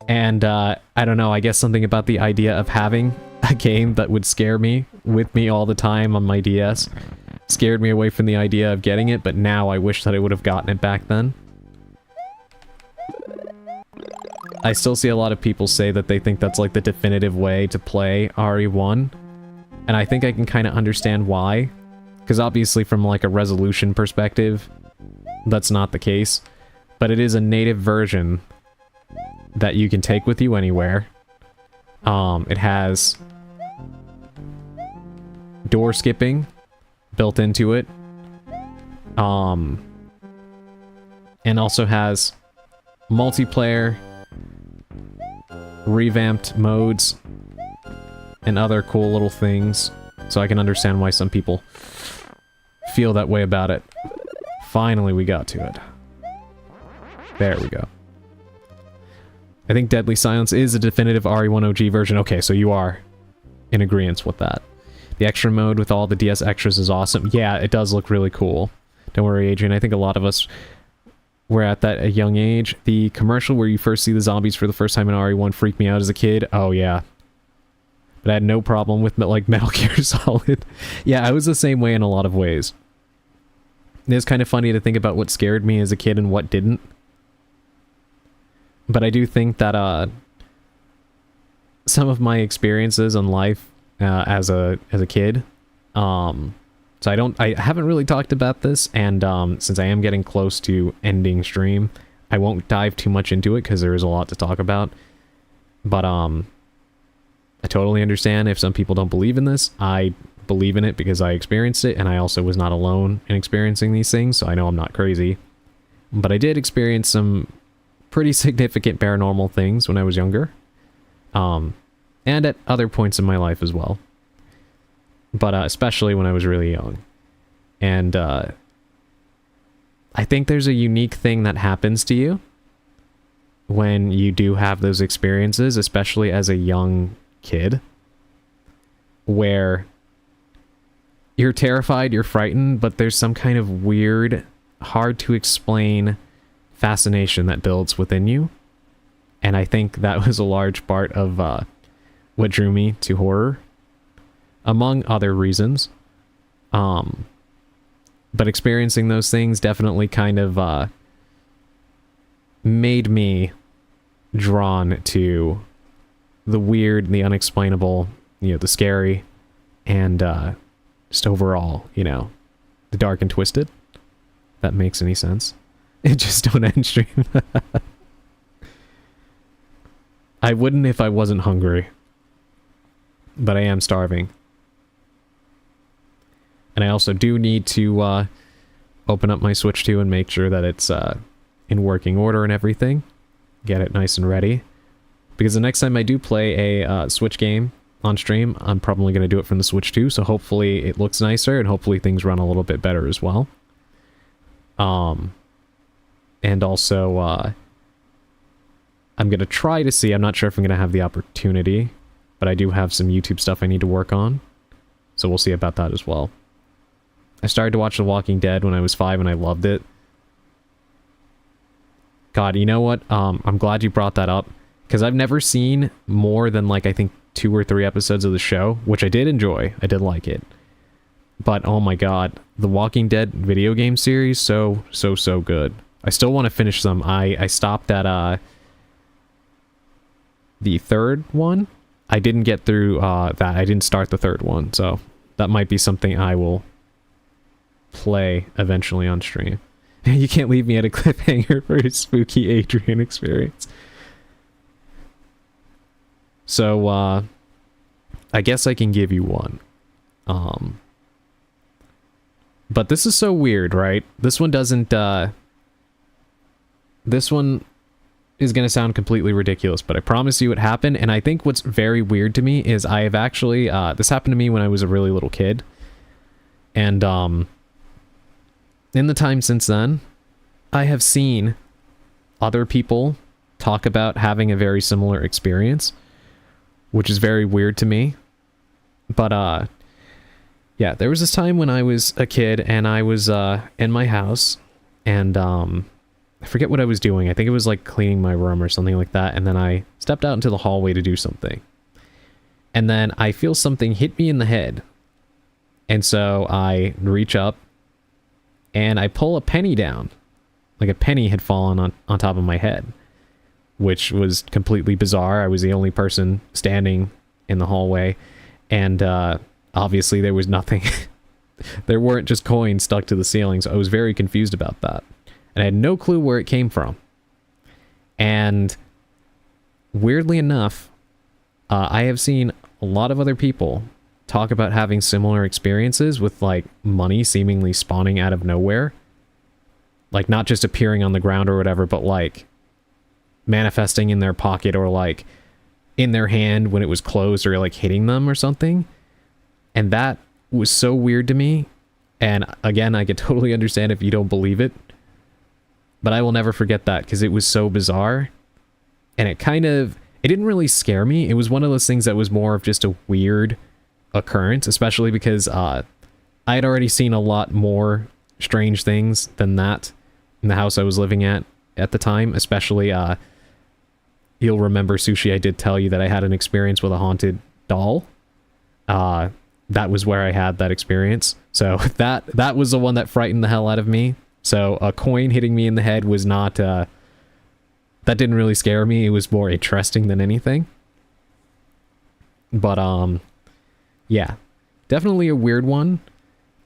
And, I don't know, I guess something about the idea of having a game that would scare me with me all the time on my DS scared me away from the idea of getting it, but now I wish that I would have gotten it back then. I still see a lot of people say that they think that's like the definitive way to play RE1, and I think I can kind of understand why, because obviously from like a resolution perspective, that's not the case, but it is a native version that you can take with you anywhere. It has door skipping built into it. And also has multiplayer, revamped modes, and other cool little things. So I can understand why some people feel that way about it. Finally, we got to it. There we go. I think Deadly Silence is a definitive RE1 OG version. Okay, so you are in agreement with that. The extra mode with all the DS extras is awesome. Yeah, it does look really cool. Don't worry, Adrian. I think a lot of us were at that a young age. The commercial where you first see the zombies for the first time in RE1 freaked me out as a kid. Oh, yeah. But I had no problem with, like, Metal Gear Solid. Yeah, I was the same way in a lot of ways. It's kind of funny to think about what scared me as a kid and what didn't. But I do think that, some of my experiences in life as a kid. So I haven't really talked about this, and since I am getting close to ending stream, I won't dive too much into it because there is a lot to talk about. But I totally understand if some people don't believe in this. I believe in it because I experienced it, and I also was not alone in experiencing these things, so I know I'm not crazy. But I did experience some pretty significant paranormal things when I was younger. And at other points in my life as well. But especially when I was really young. And I think there's a unique thing that happens to you when you do have those experiences, especially as a young kid, where you're terrified, you're frightened, but there's some kind of weird, hard to explain fascination that builds within you. And I think that was a large part of what drew me to horror, among other reasons. But experiencing those things definitely kind of made me drawn to the weird, the unexplainable, the scary, and just overall, the dark and twisted. If that makes any sense. It just don't end stream. I wouldn't if I wasn't hungry. But I am starving. And I also do need to open up my Switch 2 and make sure that it's in working order and everything. Get it nice and ready. Because the next time I do play a Switch game on stream, I'm probably going to do it from the Switch 2, so hopefully it looks nicer and hopefully things run a little bit better as well. And also, I'm going to try to see, I'm not sure if I'm going to have the opportunity, but I do have some YouTube stuff I need to work on, so we'll see about that as well. I started to watch The Walking Dead when I was 5 and I loved it. God, you know what? I'm glad you brought that up, because I've never seen more than, like, I think 2 or 3 episodes of the show, which I did enjoy. I did like it. But, oh my god, The Walking Dead video game series, so good. I still want to finish them. I stopped at, the 3rd one. I didn't get through, that. I didn't start the 3rd one, so that might be something I will play eventually on stream. You can't leave me at a cliffhanger for a spooky Adrian experience. So, I guess I can give you one. But this is so weird, right? This one doesn't, this one is going to sound completely ridiculous, but I promise you it happened, and I think what's very weird to me is I have actually, this happened to me when I was a really little kid, and, in the time since then, I have seen other people talk about having a very similar experience, which is very weird to me. But, yeah, there was this time when I was a kid and I was in my house, and I forget what I was doing. I think it was like cleaning my room or something like that, and then I stepped out into the hallway to do something. And then I feel something hit me in the head. And so I reach up and I pull a penny down. Like a penny had fallen on top of my head, which was completely bizarre. I was the only person standing in the hallway, and obviously there was nothing. There weren't just coins stuck to the ceiling, so I was very confused about that. And I had no clue where it came from. And weirdly enough, I have seen a lot of other people talk about having similar experiences with, like, money seemingly spawning out of nowhere. Like, not just appearing on the ground or whatever, but, like, manifesting in their pocket or, like, in their hand when it was closed or, like, hitting them or something. And that was so weird to me. And, again, I could totally understand if you don't believe it. But I will never forget that, because it was so bizarre. And it didn't really scare me. It was one of those things that was more of just a weird occurrence, especially because I had already seen a lot more strange things than that in the house I was living at the time. Especially, you'll remember, Sushi, I did tell you that I had an experience with a haunted doll. That was where I had that experience. So that was the one that frightened the hell out of me. So a coin hitting me in the head was not, that didn't really scare me. It was more interesting than anything. But, Yeah, definitely a weird one.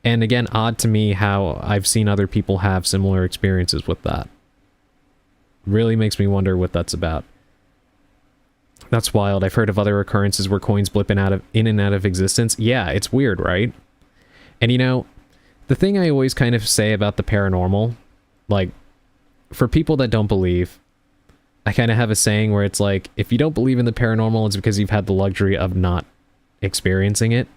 And again, odd to me how I've seen other people have similar experiences with that. Really makes me wonder what that's about. That's wild. I've heard of other occurrences where coins blip in and out of existence. Yeah, it's weird, right? And you know, the thing I always kind of say about the paranormal, like, for people that don't believe, I kind of have a saying where it's like, if you don't believe in the paranormal, it's because you've had the luxury of not experiencing it.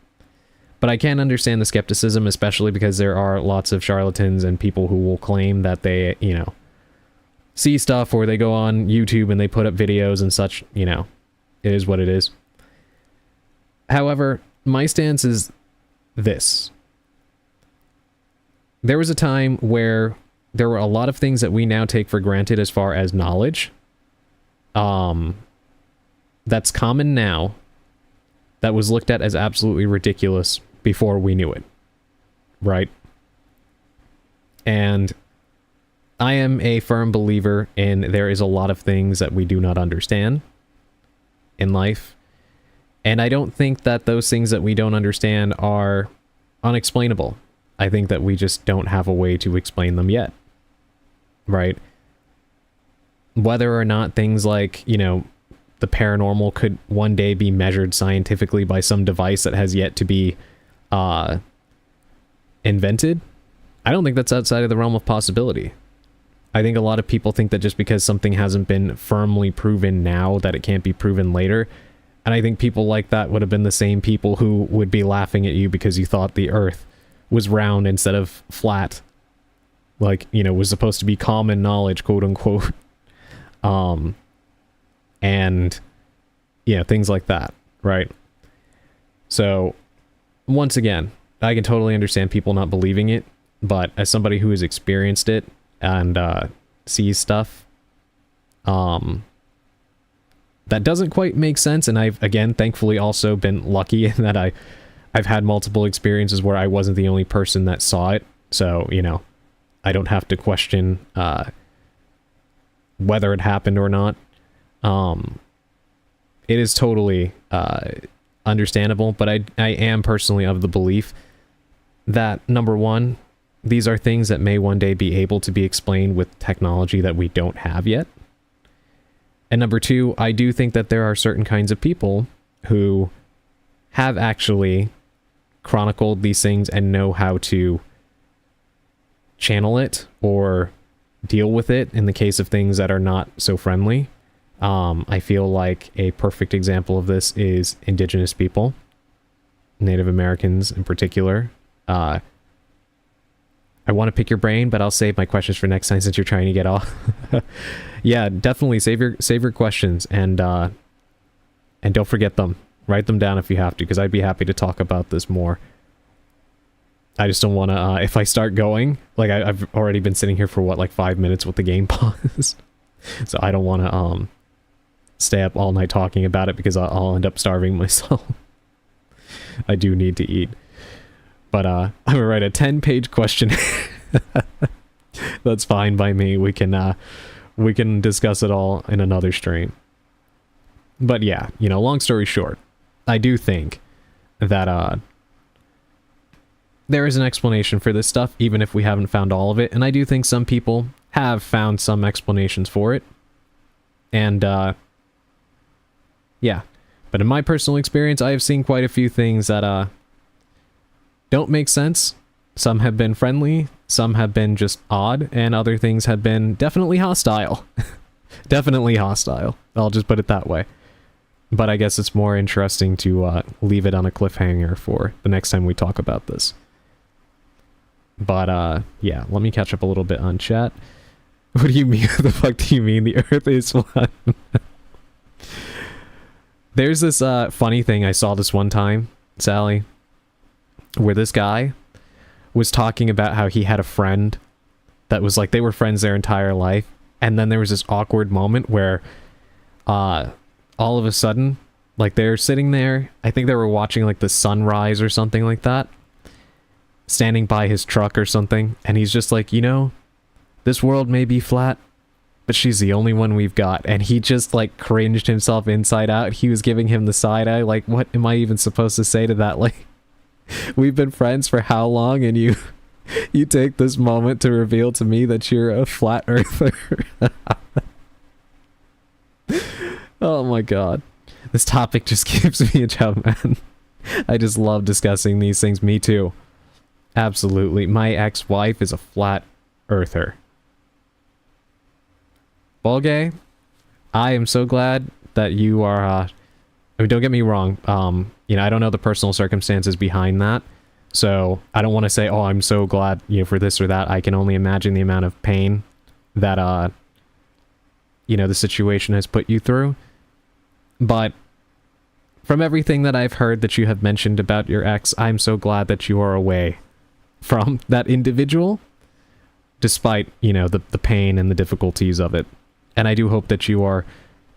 But I can understand the skepticism, especially because there are lots of charlatans and people who will claim that they, you know, see stuff, or they go on YouTube and they put up videos and such, you know. It is what it is. However, my stance is this. There was a time where there were a lot of things that we now take for granted as far as knowledge. That's common now, that was looked at as absolutely ridiculous before we knew it. Right? And I am a firm believer in there is a lot of things that we do not understand in life. And I don't think that those things that we don't understand are unexplainable. I think that we just don't have a way to explain them yet. Right? Whether or not things like, you know, the paranormal could one day be measured scientifically by some device that has yet to be invented, I don't think that's outside of the realm of possibility. I think a lot of people think that just because something hasn't been firmly proven now, that it can't be proven later. And I think people like that would have been the same people who would be laughing at you because you thought the Earth was round instead of flat. Like, you know, was supposed to be common knowledge, quote unquote. And, you know, things like that, right? So, once again, I can totally understand people not believing it, but as somebody who has experienced it and sees stuff, that doesn't quite make sense. And I've, again, thankfully also been lucky in that I've had multiple experiences where I wasn't the only person that saw it. So, you know, I don't have to question whether it happened or not. It is totally understandable, but I am personally of the belief that, number one, these are things that may one day be able to be explained with technology that we don't have yet. And number two, I do think that there are certain kinds of people who have actually chronicled these things and know how to channel it or deal with it in the case of things that are not so friendly. I feel like a perfect example of this is indigenous people, Native Americans in particular. I want to pick your brain, but I'll save my questions for next time since you're trying to get off. Yeah, definitely save your questions and don't forget them. Write them down if you have to, because I'd be happy to talk about this more. I just don't want to, if I start going, like I've already been sitting here for what, like 5 minutes with the game paused. So I don't want to stay up all night talking about it because I'll end up starving myself. I do need to eat. But I'm gonna write a 10-page question. That's fine by me. We can discuss it all in another stream. But yeah, you know, long story short, I do think that there is an explanation for this stuff, even if we haven't found all of it. And I do think some people have found some explanations for it. And yeah. But in my personal experience, I have seen quite a few things that don't make sense. Some have been friendly, some have been just odd, and other things have been definitely hostile. Definitely hostile. I'll just put it that way. But I guess it's more interesting to leave it on a cliffhanger for the next time we talk about this. But yeah, let me catch up a little bit on chat. What do you mean? What the fuck do you mean the Earth is flat? There's this funny thing I saw this one time, Sally, where this guy was talking about how he had a friend that was like, they were friends their entire life, and then there was this awkward moment where all of a sudden, like, they're sitting there, I think they were watching like the sunrise or something like that, standing by his truck or something, and he's just like, you know, this world may be flat, but she's the only one we've got. And he just, like, cringed himself inside out. He was giving him the side eye. Like, what am I even supposed to say to that? Like, we've been friends for how long, and you take this moment to reveal to me that you're a flat earther. Oh my god. This topic just gives me a job, man. I just love discussing these things. Me too. Absolutely. My ex-wife is a flat earther. Bolgay, I am so glad that you are, I mean, don't get me wrong, you know, I don't know the personal circumstances behind that, so I don't want to say, oh, I'm so glad, you know, for this or that. I can only imagine the amount of pain that, you know, the situation has put you through. But from everything that I've heard that you have mentioned about your ex, I'm so glad that you are away from that individual, despite, you know, the pain and the difficulties of it. And I do hope that you are,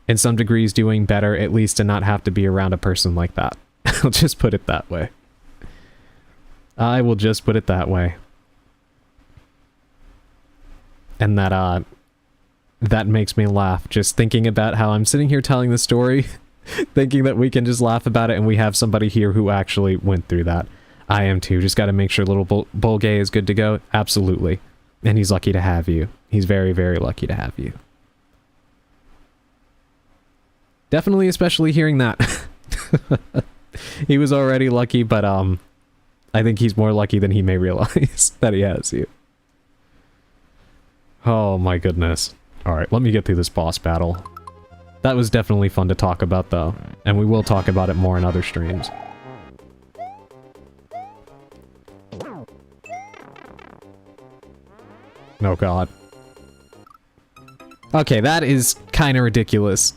in some degrees, doing better, at least to not have to be around a person like that. I'll just put it that way. I will just put it that way. And that, that makes me laugh, just thinking about how I'm sitting here telling the story, thinking that we can just laugh about it, and we have somebody here who actually went through that. I am too. Just got to make sure little Bolgay is good to go. Absolutely. And he's lucky to have you. He's very, very lucky to have you. Definitely, especially hearing that. He was already lucky, but I think he's more lucky than he may realize that he has you. Oh my goodness. Alright, let me get through this boss battle. That was definitely fun to talk about, though. And we will talk about it more in other streams. Oh god. Okay, that is kind of ridiculous.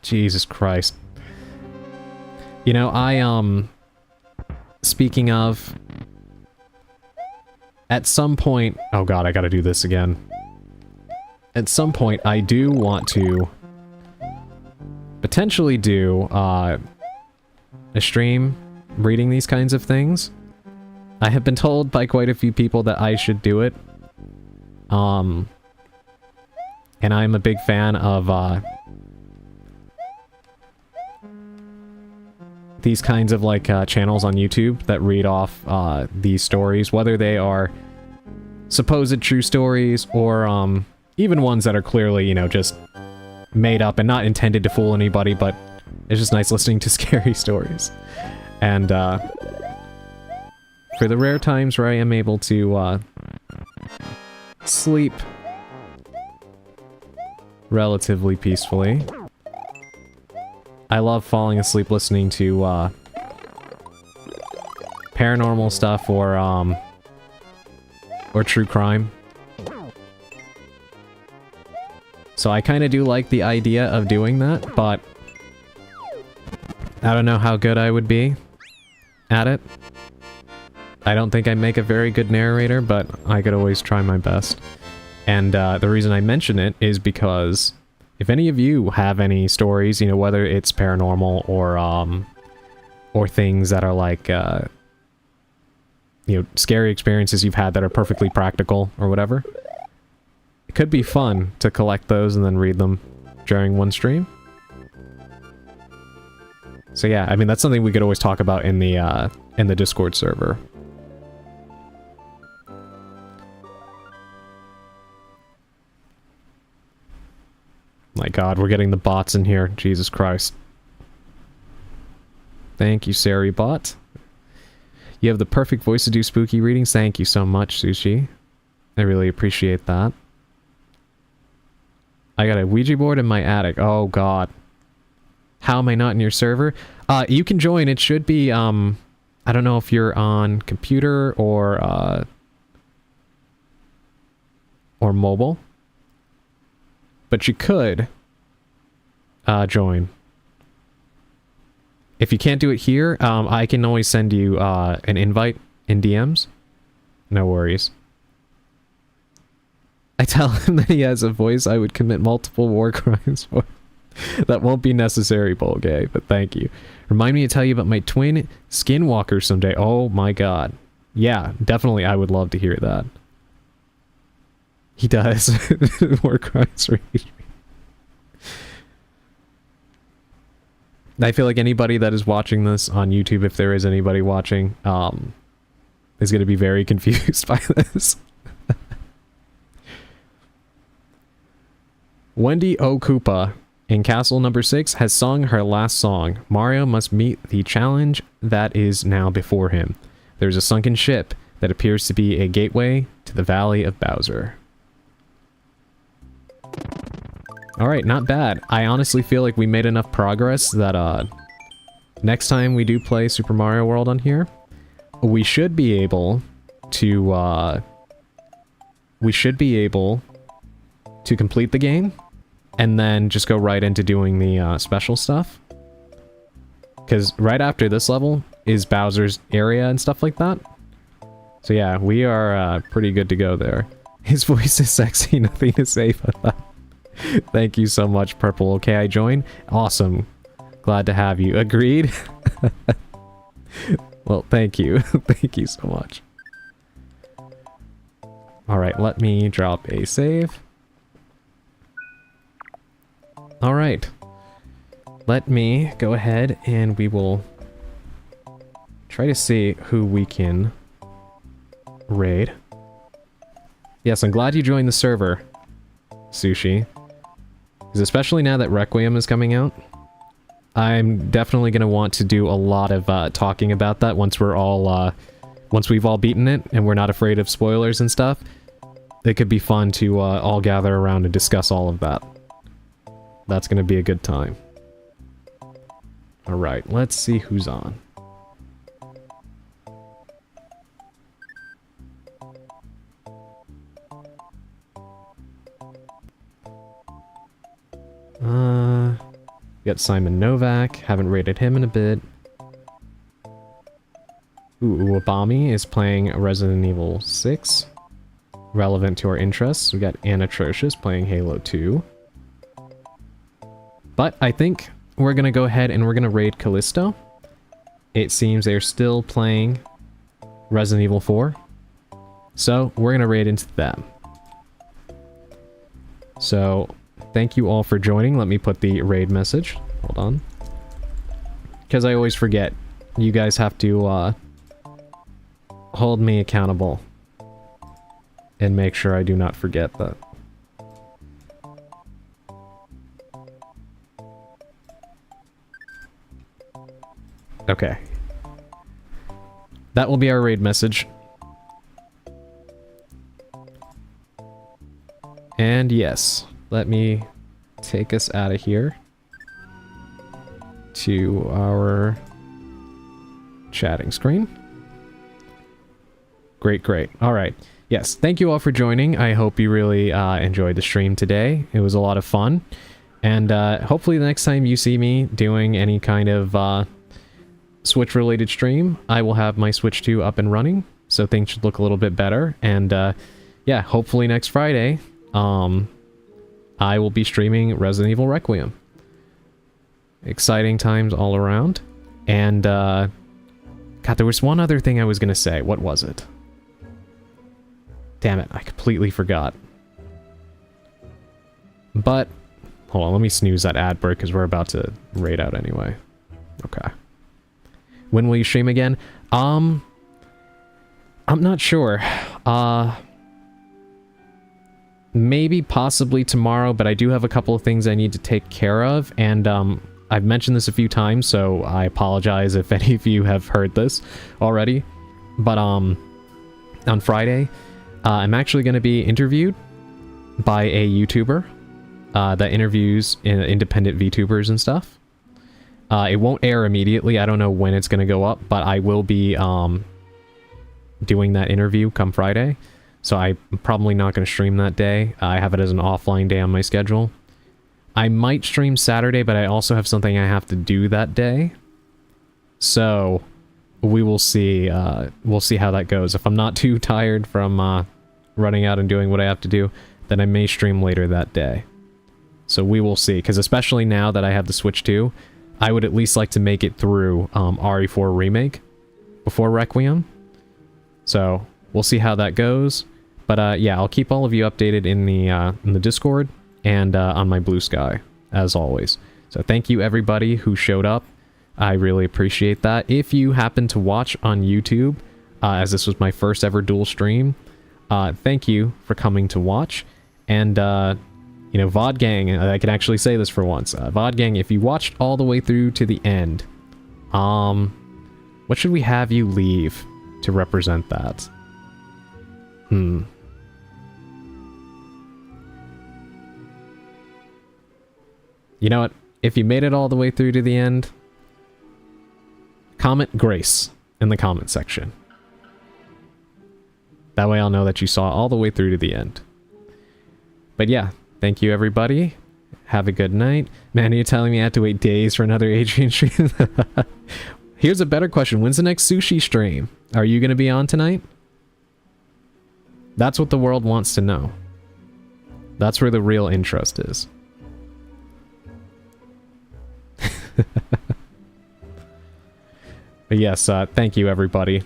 Jesus Christ. You know, speaking of... At some point... Oh god, I gotta do this again. At some point, I do want to... potentially do, a stream reading these kinds of things. I have been told by quite a few people that I should do it. And I'm a big fan of, these kinds of, like, channels on YouTube that read off, these stories, whether they are supposed true stories or, even ones that are clearly, you know, just made up and not intended to fool anybody, but it's just nice listening to scary stories. And, for the rare times where I am able to, sleep relatively peacefully, I love falling asleep listening to, paranormal stuff or true crime. So I kind of do like the idea of doing that, but I don't know how good I would be at it. I don't think I make a very good narrator, but I could always try my best. And the reason I mention it is because if any of you have any stories, you know, whether it's paranormal or things that are like, you know, scary experiences you've had that are perfectly practical or whatever, it could be fun to collect those and then read them during one stream. So yeah, I mean, that's something we could always talk about in the Discord server. My god, we're getting the bots in here. Jesus Christ. Thank you, SariBot. You have the perfect voice to do spooky readings. Thank you so much, Sushi. I really appreciate that. I got a Ouija board in my attic. Oh god. How am I not in your server? You can join. It should be, I don't know if you're on computer or mobile. But you could join. If you can't do it here, I can always send you an invite in DMs. No worries. I tell him that he has a voice I would commit multiple war crimes for. That won't be necessary, Bolgay, but thank you. Remind me to tell you about my twin skinwalkers someday. Oh my god. Yeah, definitely I would love to hear that. He does. More crimes for HP. I feel like anybody that is watching this on YouTube, if there is anybody watching, is going to be very confused by this. Wendy O. Koopa in Castle Number 6 has sung her last song. Mario must meet the challenge that is now before him. There's a sunken ship that appears to be a gateway to the Valley of Bowser. Alright, not bad. I honestly feel like we made enough progress that next time we do play Super Mario World on here, we should be able to complete the game and then just go right into doing the special stuff. Because right after this level is Bowser's area and stuff like that. So yeah, we are pretty good to go there. His voice is sexy, nothing to say but that. Thank you so much, Purple. Okay, I join. Awesome. Glad to have you. Agreed? Well, thank you. Thank you so much. Alright, let me drop a save. Alright. Let me go ahead and we will try to see who we can raid. Yes, I'm glad you joined the server, Sushi. Because especially now that Requiem is coming out, I'm definitely going to want to do a lot of talking about that once we're all, once we've all beaten it and we're not afraid of spoilers and stuff. It could be fun to all gather around and discuss all of that. That's going to be a good time. Alright, let's see who's on. We got Simon Novak, haven't rated him in a bit. Ooh, Uwabami is playing Resident Evil 6. Relevant to our interests. We got Anatrocious playing Halo 2. But I think we're gonna go ahead and we're gonna raid Callisto. It seems they're still playing Resident Evil 4. So we're gonna raid into them. So thank you all for joining. Let me put the raid message. Hold on. Because I always forget. You guys have to hold me accountable. And make sure I do not forget that. Okay. That will be our raid message. And yes, let me take us out of here to our chatting screen. Great, great. All right. Yes, thank you all for joining. I hope you really enjoyed the stream today. It was a lot of fun. And hopefully the next time you see me doing any kind of Switch-related stream, I will have my Switch 2 up and running, so things should look a little bit better. And yeah, hopefully next Friday, I will be streaming Resident Evil Requiem. Exciting times all around. And, God, there was one other thing I was going to say. What was it? Damn it, I completely forgot. But, hold on, let me snooze that ad break because we're about to raid out anyway. Okay. When will you stream again? I'm not sure. Maybe possibly tomorrow, but I do have a couple of things I need to take care of, and I've mentioned this a few times, so I apologize if any of you have heard this already. But on Friday, I'm actually going to be interviewed by a YouTuber that interviews independent VTubers and stuff. It won't air immediately. I don't know when it's going to go up, but I will be doing that interview come Friday. So I'm probably not going to stream that day. I have it as an offline day on my schedule. I might stream Saturday, but I also have something I have to do that day. So we will see. We'll see how that goes. If I'm not too tired from running out and doing what I have to do, then I may stream later that day. So we will see. Because especially now that I have the Switch 2, I would at least like to make it through RE4 Remake before Requiem. So we'll see how that goes. But yeah, I'll keep all of you updated in the Discord and on my Blue Sky, as always. So thank you everybody who showed up. I really appreciate that. If you happen to watch on YouTube, as this was my first ever dual stream, thank you for coming to watch. And, you know, VOD Gang, I can actually say this for once. VOD Gang, if you watched all the way through to the end, what should we have you leave to represent that? You know what? If you made it all the way through to the end, comment Grace in the comment section. That way I'll know that you saw all the way through to the end. But yeah, thank you everybody. Have a good night. Man, you're telling me I have to wait days for another Adrian stream? Here's a better question. When's the next sushi stream? Are you going to be on tonight? That's what the world wants to know. That's where the real interest is. But yes, thank you everybody.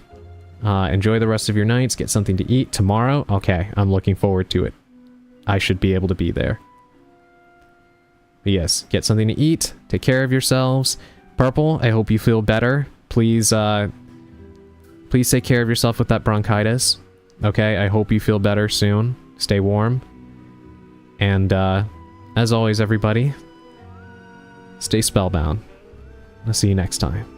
Enjoy the rest of your nights. Get something to eat tomorrow. Okay, I'm looking forward to it. I should be able to be there. But yes, get something to eat. Take care of yourselves. Purple, I hope you feel better. Please, please take care of yourself with that bronchitis. Okay, I hope you feel better soon. Stay warm. And, as always, everybody, stay spellbound. I'll see you next time.